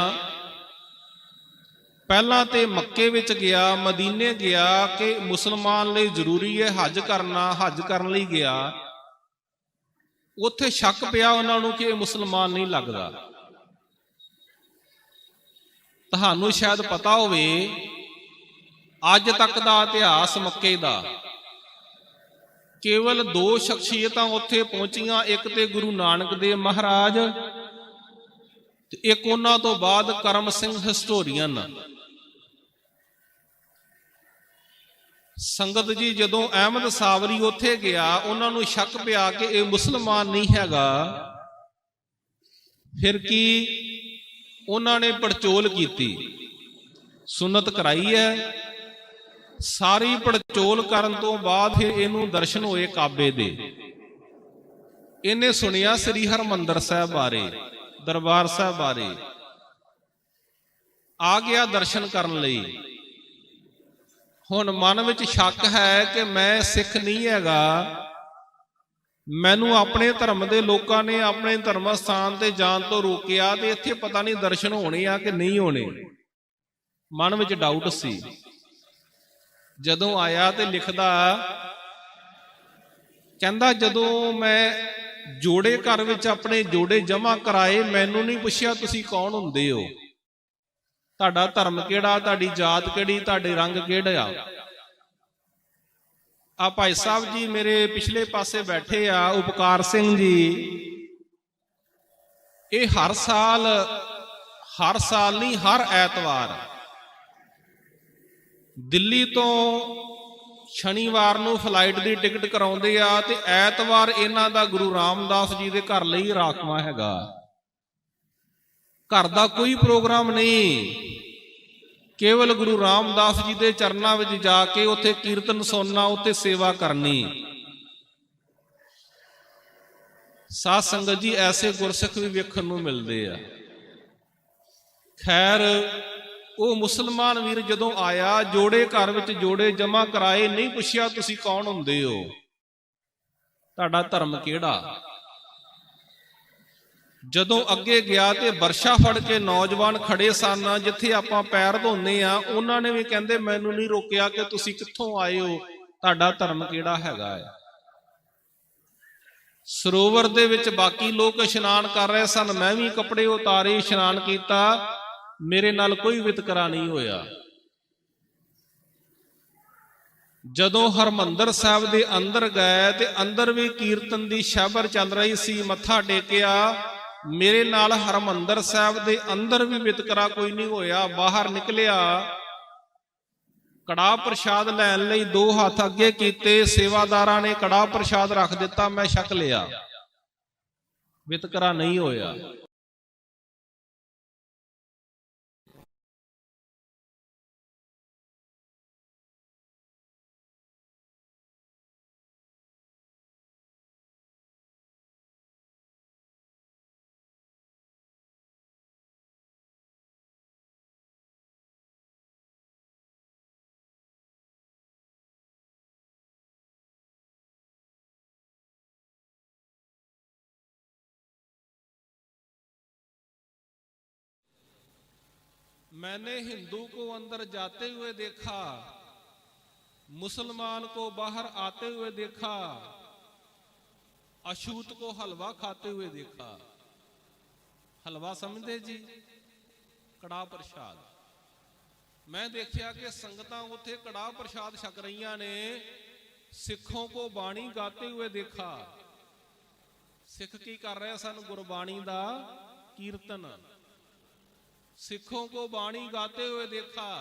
ਪਹਿਲਾਂ ਤੇ ਮੱਕੇ ਵਿੱਚ ਗਿਆ, ਮਦੀਨੇ ਗਿਆ ਕਿ ਮੁਸਲਮਾਨ ਲਈ ਜ਼ਰੂਰੀ ਹੈ ਹੱਜ ਕਰਨਾ। ਹੱਜ ਕਰਨ ਲਈ ਗਿਆ, ਉੱਥੇ ਸ਼ੱਕ ਪਿਆ ਉਹਨਾਂ ਨੂੰ ਕਿ ਇਹ ਮੁਸਲਮਾਨ ਨਹੀਂ ਲੱਗਦਾ। ਤੁਹਾਨੂੰ ਸ਼ਾਇਦ ਪਤਾ ਹੋਵੇ, ਅੱਜ ਤੱਕ ਦਾ ਇਤਿਹਾਸ ਮੱਕੇ ਦਾ, ਕੇਵਲ 2 ਸ਼ਖਸੀਅਤਾਂ ਉੱਥੇ ਪਹੁੰਚੀਆਂ। ਇੱਕ ਤੇ ਗੁਰੂ ਨਾਨਕ ਦੇਵ ਮਹਾਰਾਜ, ਤੇ ਇੱਕ ਉਹਨਾਂ ਤੋਂ ਬਾਅਦ ਕਰਮ ਸਿੰਘ ਹਿਸਟੋਰੀਅਨ। ਸੰਗਤ ਜੀ, ਜਦੋਂ ਅਹਿਮਦ ਸਾਬਰੀ ਉੱਥੇ ਗਿਆ, ਉਹਨਾਂ ਨੂੰ ਸ਼ੱਕ ਪਿਆ ਕਿ ਇਹ ਮੁਸਲਮਾਨ ਨਹੀਂ ਹੈਗਾ। ਫਿਰ ਕੀ, ਉਹਨਾਂ ਨੇ ਪੜਚੋਲ ਕੀਤੀ, ਸੁਨਤ ਕਰਾਈ ਹੈ। ਸਾਰੀ ਪੜਚੋਲ ਕਰਨ ਤੋਂ ਬਾਅਦ ਫਿਰ ਇਹਨੂੰ ਦਰਸ਼ਨ ਹੋਏ ਕਾਬੇ ਦੇ। ਇਹਨੇ ਸੁਣਿਆ ਸ੍ਰੀ ਹਰਿਮੰਦਰ ਸਾਹਿਬ ਬਾਰੇ, ਦਰਬਾਰ ਸਾਹਿਬ ਬਾਰੇ, ਆ ਗਿਆ ਦਰਸ਼ਨ ਕਰਨ ਲਈ। ਹੁਣ ਮਨ ਵਿੱਚ ਸ਼ੱਕ ਹੈ ਕਿ ਮੈਂ ਸਿੱਖ ਨਹੀਂ ਹੈਗਾ, ਮੈਨੂੰ ਆਪਣੇ ਧਰਮ ਦੇ ਲੋਕਾਂ ਨੇ ਆਪਣੇ ਧਰਮ ਸਥਾਨ ਤੇ ਜਾਣ ਤੋਂ ਰੋਕਿਆ, ਤੇ ਇੱਥੇ ਪਤਾ ਨਹੀਂ ਦਰਸ਼ਨ ਹੋਣੇ ਆ ਕਿ ਨਹੀਂ ਹੋਣੇ। ਮਨ ਵਿੱਚ ਡਾਊਟ ਸੀ। ਜਦੋਂ ਆਇਆ ਤੇ ਲਿਖਦਾ, ਕਹਿੰਦਾ ਜਦੋਂ ਮੈਂ ਜੋੜੇ ਘਰ ਵਿੱਚ ਆਪਣੇ ਜੋੜੇ ਜਮ੍ਹਾਂ ਕਰਾਏ, ਮੈਨੂੰ ਨਹੀਂ ਪੁੱਛਿਆ ਤੁਸੀਂ ਕੌਣ ਹੁੰਦੇ ਹੋ, ਤੁਹਾਡਾ ਧਰਮ ਕਿਹੜਾ, ਤੁਹਾਡੀ ਜਾਤ ਕਿਹੜੀ, ਤੁਹਾਡੇ ਰੰਗ ਕਿਹੜਾ ਆ। ਆ ਭਾਈ ਸਾਹਿਬ ਜੀ ਮੇਰੇ ਪਿਛਲੇ ਪਾਸੇ ਬੈਠੇ ਆ, ਉਪਕਾਰ ਸਿੰਘ ਜੀ, ਇਹ ਹਰ ਸਾਲ ਨਹੀਂ, ਹਰ ਐਤਵਾਰ ਦਿੱਲੀ ਤੋਂ ਸ਼ਨੀਵਾਰ ਨੂੰ ਫਲਾਈਟ ਦੀ ਟਿਕਟ ਕਰਾਉਂਦੇ ਆ, ਤੇ ਐਤਵਾਰ ਇਹਨਾਂ ਦਾ ਗੁਰੂ ਰਾਮਦਾਸ ਜੀ ਦੇ ਘਰ ਲਈ ਰਾਖਵਾਂ ਹੈਗਾ। ਘਰ ਦਾ ਕੋਈ ਪ੍ਰੋਗਰਾਮ ਨਹੀਂ, ਕੇਵਲ ਗੁਰੂ ਰਾਮਦਾਸ ਜੀ ਦੇ ਚਰਨਾਂ ਵਿੱਚ ਜਾ ਕੇ ਉੱਥੇ ਕੀਰਤਨ ਸੁਣਨਾ, ਉੱਥੇ ਸੇਵਾ ਕਰਨੀ। ਸਾਧ ਸੰਗਤ ਜੀ, ਐਸੇ ਗੁਰਸਿੱਖ ਵੀ ਵੇਖਣ ਨੂੰ ਮਿਲਦੇ ਆ। ਖੈਰ, ਉਹ ਮੁਸਲਮਾਨ ਵੀਰ ਜਦੋਂ ਆਇਆ, ਜੋੜੇ ਘਰ ਵਿੱਚ ਜੋੜੇ ਜਮ੍ਹਾਂ ਕਰਾਏ, ਨਹੀਂ ਪੁੱਛਿਆ ਤੁਸੀਂ ਕੌਣ ਹੁੰਦੇ ਹੋ, ਤੁਹਾਡਾ ਧਰਮ ਕਿਹੜਾ। ਜਦੋਂ ਅੱਗੇ ਗਿਆ ਤੇ ਵਰਸ਼ਾ ਫੜ ਕੇ ਨੌਜਵਾਨ ਖੜੇ ਸਨ, ਜਿੱਥੇ ਆਪਾਂ ਪੈਰ ਧੋਨੇ ਆ, ਉਹਨਾਂ ਨੇ ਵੀ ਕਹਿੰਦੇ ਮੈਨੂੰ ਨਹੀਂ ਰੋਕਿਆ ਕਿ ਤੁਸੀਂ ਕਿੱਥੋਂ ਆਏ ਹੋ, ਤੁਹਾਡਾ ਧਰਮ ਕਿਹੜਾ ਹੈਗਾ ਹੈ। ਸਰੋਵਰ ਦੇ ਵਿੱਚ ਬਾਕੀ ਲੋਕ ਇਸ਼ਨਾਨ ਕਰ ਰਹੇ ਸਨ, ਮੈਂ ਵੀ ਕੱਪੜੇ ਉਤਾਰੇ, ਇਸ਼ਨਾਨ ਕੀਤਾ, ਮੇਰੇ ਨਾਲ ਕੋਈ ਵਿਤਕਰਾ ਨਹੀਂ ਹੋਇਆ। ਜਦੋਂ ਹਰਮੰਦਰ ਸਾਹਿਬ ਦੇ ਅੰਦਰ ਗਏ ਤੇ ਅੰਦਰ ਵੀ ਕੀਰਤਨ ਦੀ ਸ਼ਾਬਰ ਚੱਲ ਰਹੀ ਸੀ, ਮੱਥਾ ਟੇਕਿਆ, ਮੇਰੇ ਨਾਲ ਹਰਮੰਦਰ ਸਾਹਿਬ ਦੇ ਅੰਦਰ ਵੀ ਵਿਤਕਰਾ ਕੋਈ ਨਹੀਂ ਹੋਇਆ। ਬਾਹਰ ਨਿਕਲਿਆ, ਕੜਾਹ ਪ੍ਰਸ਼ਾਦ ਲੈਣ ਲਈ 2 ਹੱਥ ਅੱਗੇ ਕੀਤੇ, ਸੇਵਾਦਾਰਾਂ ਨੇ ਕੜਾਹ ਪ੍ਰਸ਼ਾਦ ਰੱਖ ਦਿੱਤਾ, ਮੈਂ ਛਕ ਲਿਆ, ਵਿਤਕਰਾ ਨਹੀਂ ਹੋਇਆ। मैंने हिंदू को अंदर जाते हुए देखा, मुसलमान को बाहर आते हुए देखा, अछूत को हलवा खाते हुए देखा। हलवा समझते जी, कड़ाह प्रसाद। मैं देखा कि संगतां उत्थे कड़ाह प्रसाद छक रही ने, सिखों को बाणी गाते हुए देखा। सिख की कर रहे सन, गुरबाणी दा कीर्तन। सिखों को बाणी गाते हुए देखा।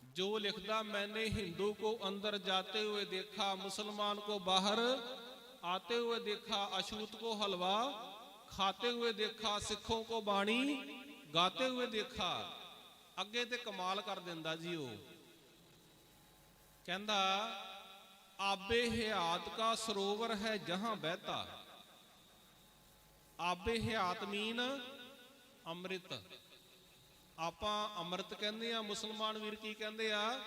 जो लिखदा, मैंने हिंदू को अंदर जाते हुए देखा, मुसलमान को बाहर आते हुए देखा, अछूत को हलवा खाते हुए देखा, सिखों को बाणी गाते हुए देखा। अगे ते कमाल कर दिंदा जी। वो कहंदा, आबे हयात का सरोवर है जहां बहता। आबे हयात मीन ਅੰਮ੍ਰਿਤ। ਆਪਾਂ ਅੰਮ੍ਰਿਤ ਕਹਿੰਦੇ ਆ, ਮੁਸਲਮਾਨ ਵੀਰ ਕੀ ਕਹਿੰਦੇ ਆ?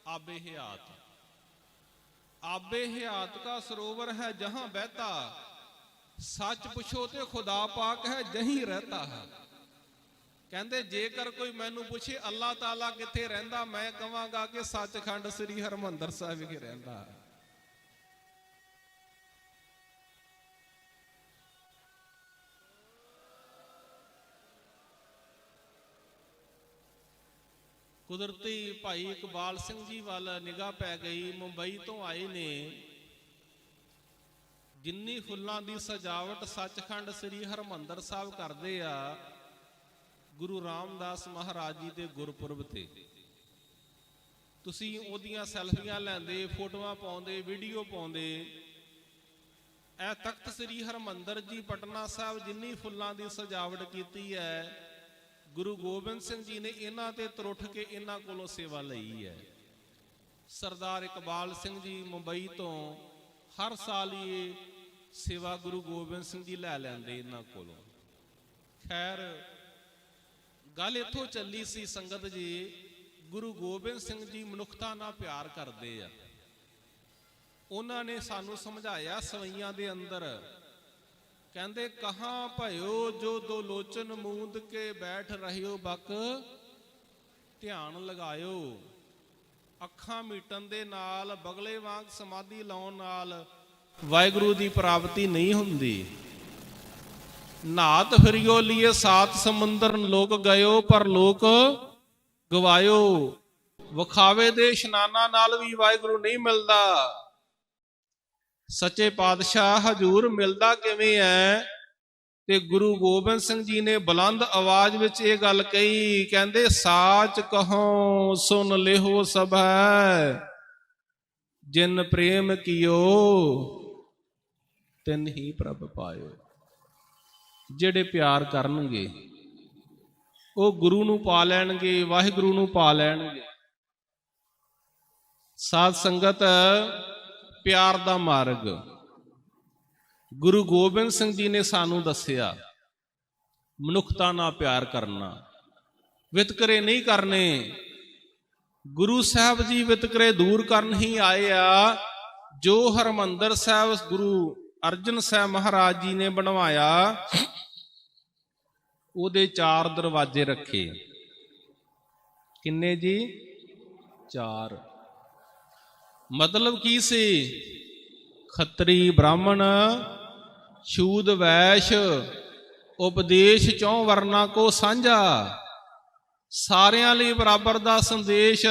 ਆਬੇ ਹਯਾਤ। ਆਬੇ ਹਯਾਤ का सरोवर है जहां बहता, सच पुछो ते खुदा पाक है जहीं रहता है। ਕਹਿੰਦੇ ਜੇਕਰ ਕੋਈ ਮੈਨੂੰ ਪੁੱਛੇ ਅੱਲਾਹ ਤਾਲਾ ਕਿੱਥੇ ਰਹਿੰਦਾ, ਮੈਂ ਕਹਾਂਗਾ ਕਿ ਸੱਚਖੰਡ ਸ੍ਰੀ ਹਰਿਮੰਦਰ ਸਾਹਿਬ ਵਿਖੇ ਰਹਿੰਦਾ ਹੈ। ਕੁਦਰਤੀ ਭਾਈ ਇਕਬਾਲ ਸਿੰਘ ਜੀ ਵੱਲ ਨਿਗਾਹ ਪੈ ਗਈ। ਮੁੰਬਈ ਤੋਂ ਆਏ ਨੇ। ਜਿੰਨੀ ਫੁੱਲਾਂ ਦੀ ਸਜਾਵਟ ਸੱਚਖੰਡ ਸ੍ਰੀ ਹਰਿਮੰਦਰ ਸਾਹਿਬ ਕਰਦੇ ਆ ਗੁਰੂ ਰਾਮਦਾਸ ਮਹਾਰਾਜ ਜੀ ਦੇ ਗੁਰਪੁਰਬ ਤੇ, ਤੁਸੀਂ ਉਹਦੀਆਂ ਸੈਲਫੀਆਂ ਲੈਂਦੇ, ਫੋਟੋਆਂ ਪਾਉਂਦੇ, ਵੀਡੀਓ ਪਾਉਂਦੇ। ਇਹ ਤਖਤ ਸ੍ਰੀ ਹਰਿਮੰਦਰ ਜੀ ਪਟਨਾ ਸਾਹਿਬ ਜਿੰਨੀ ਫੁੱਲਾਂ ਦੀ ਸਜਾਵਟ ਕੀਤੀ ਹੈ, ਗੁਰੂ ਗੋਬਿੰਦ ਸਿੰਘ ਜੀ ਨੇ ਇਹਨਾਂ ਤੇ ਤਰੁੱਠ ਕੇ ਇਹਨਾਂ ਕੋਲੋਂ ਸੇਵਾ ਲਈ ਹੈ। ਸਰਦਾਰ ਇਕਬਾਲ ਸਿੰਘ ਜੀ ਮੁੰਬਈ ਤੋਂ ਹਰ ਸਾਲ ਇਹ ਸੇਵਾ ਗੁਰੂ ਗੋਬਿੰਦ ਸਿੰਘ ਜੀ ਲੈ ਲੈਂਦੇ ਇਹਨਾਂ ਕੋਲੋਂ। ਖੈਰ ਗੱਲ ਇੱਥੋਂ ਚੱਲੀ ਸੀ ਸੰਗਤ ਜੀ, ਗੁਰੂ ਗੋਬਿੰਦ ਸਿੰਘ ਜੀ ਮਨੁੱਖਤਾ ਨਾਲ ਪਿਆਰ ਕਰਦੇ ਆ। ਉਹਨਾਂ ਨੇ ਸਾਨੂੰ ਸਮਝਾਇਆ ਸਵਈਆਂ ਦੇ ਅੰਦਰ, ਕਹਿੰਦੇ ਕਹਾਂ ਭਇਓ ਜੋ ਦੋ ਲੋਚਨ ਮੂੰਦ ਕੇ ਬੈਠ ਰਹਿਓ ਬਕ, ਧਿਆਨ ਲਗਾਇਓ। ਅੱਖਾਂ ਮੀਟਣ ਦੇ ਨਾਲ, ਬਗਲੇ ਵਾਂਗ ਸਮਾਧੀ ਲਾਉਣ ਨਾਲ ਵਾਹਿਗੁਰੂ ਦੀ ਪ੍ਰਾਪਤੀ ਨਹੀਂ ਹੁੰਦੀ। ਨਾਤ ਫਿਰਿਓ ਲੀਏ ਸਾਤ ਸਮੁੰਦਰ ਲੋਕ ਗਇਓ, ਪਰ ਲੋਕ ਗਵਾਇਓ। ਵਿਖਾਵੇ ਦੇ ਇਸ਼ਨਾਨਾਂ ਨਾਲ ਵੀ ਵਾਹਿਗੁਰੂ ਨਹੀਂ ਮਿਲਦਾ। ਸੱਚੇ ਪਾਤਸ਼ਾਹ ਹਜੂਰ ਮਿਲਦਾ ਕਿਵੇਂ ਹੈ? ਤੇ ਗੁਰੂ ਗੋਬਿੰਦ ਸਿੰਘ ਜੀ ਨੇ ਬੁਲੰਦ ਆਵਾਜ਼ ਵਿੱਚ ਇਹ ਗੱਲ ਕਹੀ, ਕਹਿੰਦੇ ਸਾਚ ਕਹੋ ਸੁਨ ਲਿਹੋ ਸਭੈ, ਜਿਨ ਪ੍ਰੇਮ ਕੀਓ ਤਿਨ ਹੀ ਪ੍ਰਭ ਪਾਇਓ। ਜਿਹੜੇ ਪਿਆਰ ਕਰਨਗੇ ਉਹ ਗੁਰੂ ਨੂੰ ਪਾ ਲੈਣਗੇ, ਵਾਹਿਗੁਰੂ ਨੂੰ ਪਾ ਲੈਣਗੇ। ਸਾਧ ਸੰਗਤ, ਪਿਆਰ ਦਾ ਮਾਰਗ ਗੁਰੂ ਗੋਬਿੰਦ ਸਿੰਘ ਜੀ ਨੇ ਸਾਨੂੰ ਦੱਸਿਆ। ਮਨੁੱਖਤਾ ਨਾਲ ਪਿਆਰ ਕਰਨਾ, ਵਿਤਕਰੇ ਨਹੀਂ ਕਰਨੇ। ਗੁਰੂ ਸਾਹਿਬ ਜੀ ਵਿਤਕਰੇ ਦੂਰ ਕਰਨ ਹੀ ਆਏ ਆ। ਜੋ ਹਰਿਮੰਦਰ ਸਾਹਿਬ ਗੁਰੂ ਅਰਜਨ ਸਾਹਿਬ ਮਹਾਰਾਜ ਜੀ ਨੇ ਬਣਵਾਇਆ, ਉਹਦੇ 4 ਦਰਵਾਜ਼ੇ ਰੱਖੇ। ਕਿੰਨੇ ਜੀ? 4। ਮਤਲਬ ਕੀ ਸੀ? ਖੱਤਰੀ, ਬ੍ਰਾਹਮਣ, ਸ਼ੂਦ, ਵੈਸ਼, ਉਪਦੇਸ਼ 4 ਵਰਨਾ ਕੋ ਸਾਂਝਾ। ਸਾਰਿਆਂ ਲਈ ਬਰਾਬਰ ਦਾ ਸੰਦੇਸ਼।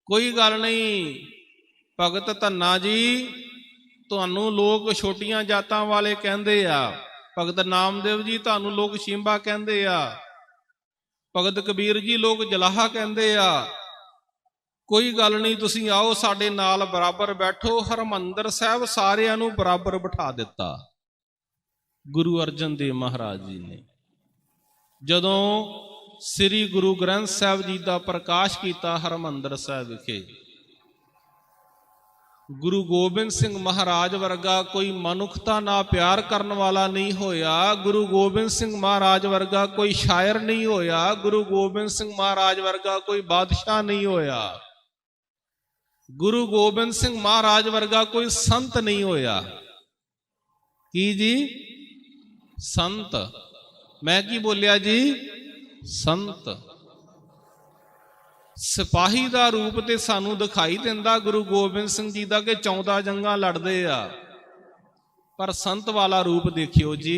ਕੋਈ ਗੱਲ ਨਹੀਂ ਭਗਤ ਧੰਨਾ ਜੀ, ਤੁਹਾਨੂੰ ਲੋਕ ਛੋਟੀਆਂ ਜਾਤਾਂ ਵਾਲੇ ਕਹਿੰਦੇ ਆ। ਭਗਤ ਨਾਮਦੇਵ ਜੀ ਤੁਹਾਨੂੰ ਲੋਕ ਸ਼ਿੰਬਾ ਕਹਿੰਦੇ ਆ। ਭਗਤ ਕਬੀਰ ਜੀ ਲੋਕ ਜਲਾਹਾ ਕਹਿੰਦੇ ਆ। ਕੋਈ ਗੱਲ ਨਹੀਂ, ਤੁਸੀਂ ਆਓ ਸਾਡੇ ਨਾਲ ਬਰਾਬਰ ਬੈਠੋ। ਹਰਿਮੰਦਰ ਸਾਹਿਬ ਸਾਰਿਆਂ ਨੂੰ ਬਰਾਬਰ ਬਿਠਾ ਦਿੱਤਾ ਗੁਰੂ ਅਰਜਨ ਦੇਵ ਮਹਾਰਾਜ ਜੀ ਨੇ। ਜਦੋਂ ਸ੍ਰੀ ਗੁਰੂ ਗ੍ਰੰਥ ਸਾਹਿਬ ਜੀ ਦਾ ਪ੍ਰਕਾਸ਼ ਕੀਤਾ ਹਰਿਮੰਦਰ ਸਾਹਿਬ ਵਿਖੇ, ਗੁਰੂ ਗੋਬਿੰਦ ਸਿੰਘ ਮਹਾਰਾਜ ਵਰਗਾ ਕੋਈ ਮਨੁੱਖਤਾ ਨਾਲ ਪਿਆਰ ਕਰਨ ਵਾਲਾ ਨਹੀਂ ਹੋਇਆ। ਗੁਰੂ ਗੋਬਿੰਦ ਸਿੰਘ ਮਹਾਰਾਜ ਵਰਗਾ ਕੋਈ ਸ਼ਾਇਰ ਨਹੀਂ ਹੋਇਆ। ਗੁਰੂ ਗੋਬਿੰਦ ਸਿੰਘ ਮਹਾਰਾਜ ਵਰਗਾ ਕੋਈ ਬਾਦਸ਼ਾਹ ਨਹੀਂ ਹੋਇਆ। ਗੁਰੂ ਗੋਬਿੰਦ ਸਿੰਘ ਮਹਾਰਾਜ ਵਰਗਾ ਕੋਈ ਸੰਤ ਨਹੀਂ ਹੋਇਆ। ਕੀ ਜੀ? ਸੰਤ। ਮੈਂ ਕੀ ਬੋਲਿਆ ਜੀ? ਸੰਤ। ਸਿਪਾਹੀ ਦਾ ਰੂਪ ਤੇ ਸਾਨੂੰ ਦਿਖਾਈ ਦਿੰਦਾ ਗੁਰੂ ਗੋਬਿੰਦ ਸਿੰਘ ਜੀ ਦਾ ਕਿ 14 ਜੰਗਾਂ ਲੜਦੇ ਆ, ਪਰ ਸੰਤ ਵਾਲਾ ਰੂਪ ਦੇਖਿਓ ਜੀ।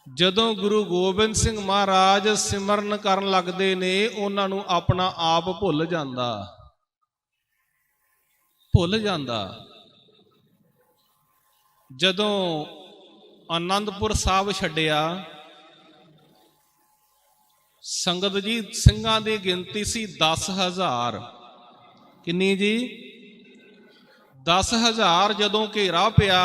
ਜਦੋਂ ਗੁਰੂ ਗੋਬਿੰਦ ਸਿੰਘ ਮਹਾਰਾਜ ਸਿਮਰਨ ਕਰਨ ਲੱਗਦੇ ਨੇ, ਉਹਨਾਂ ਨੂੰ ਆਪਣਾ ਆਪ ਭੁੱਲ ਜਾਂਦਾ। ਜਦੋਂ ਆਨੰਦਪੁਰ ਸਾਹਿਬ ਛੱਡਿਆ, ਸੰਗਤ ਜੀ ਸਿੰਘਾਂ ਦੀ ਗਿਣਤੀ ਸੀ 10,000। ਕਿੰਨੀ ਜੀ? 10,000। ਜਦੋਂ ਘੇਰਾ ਪਿਆ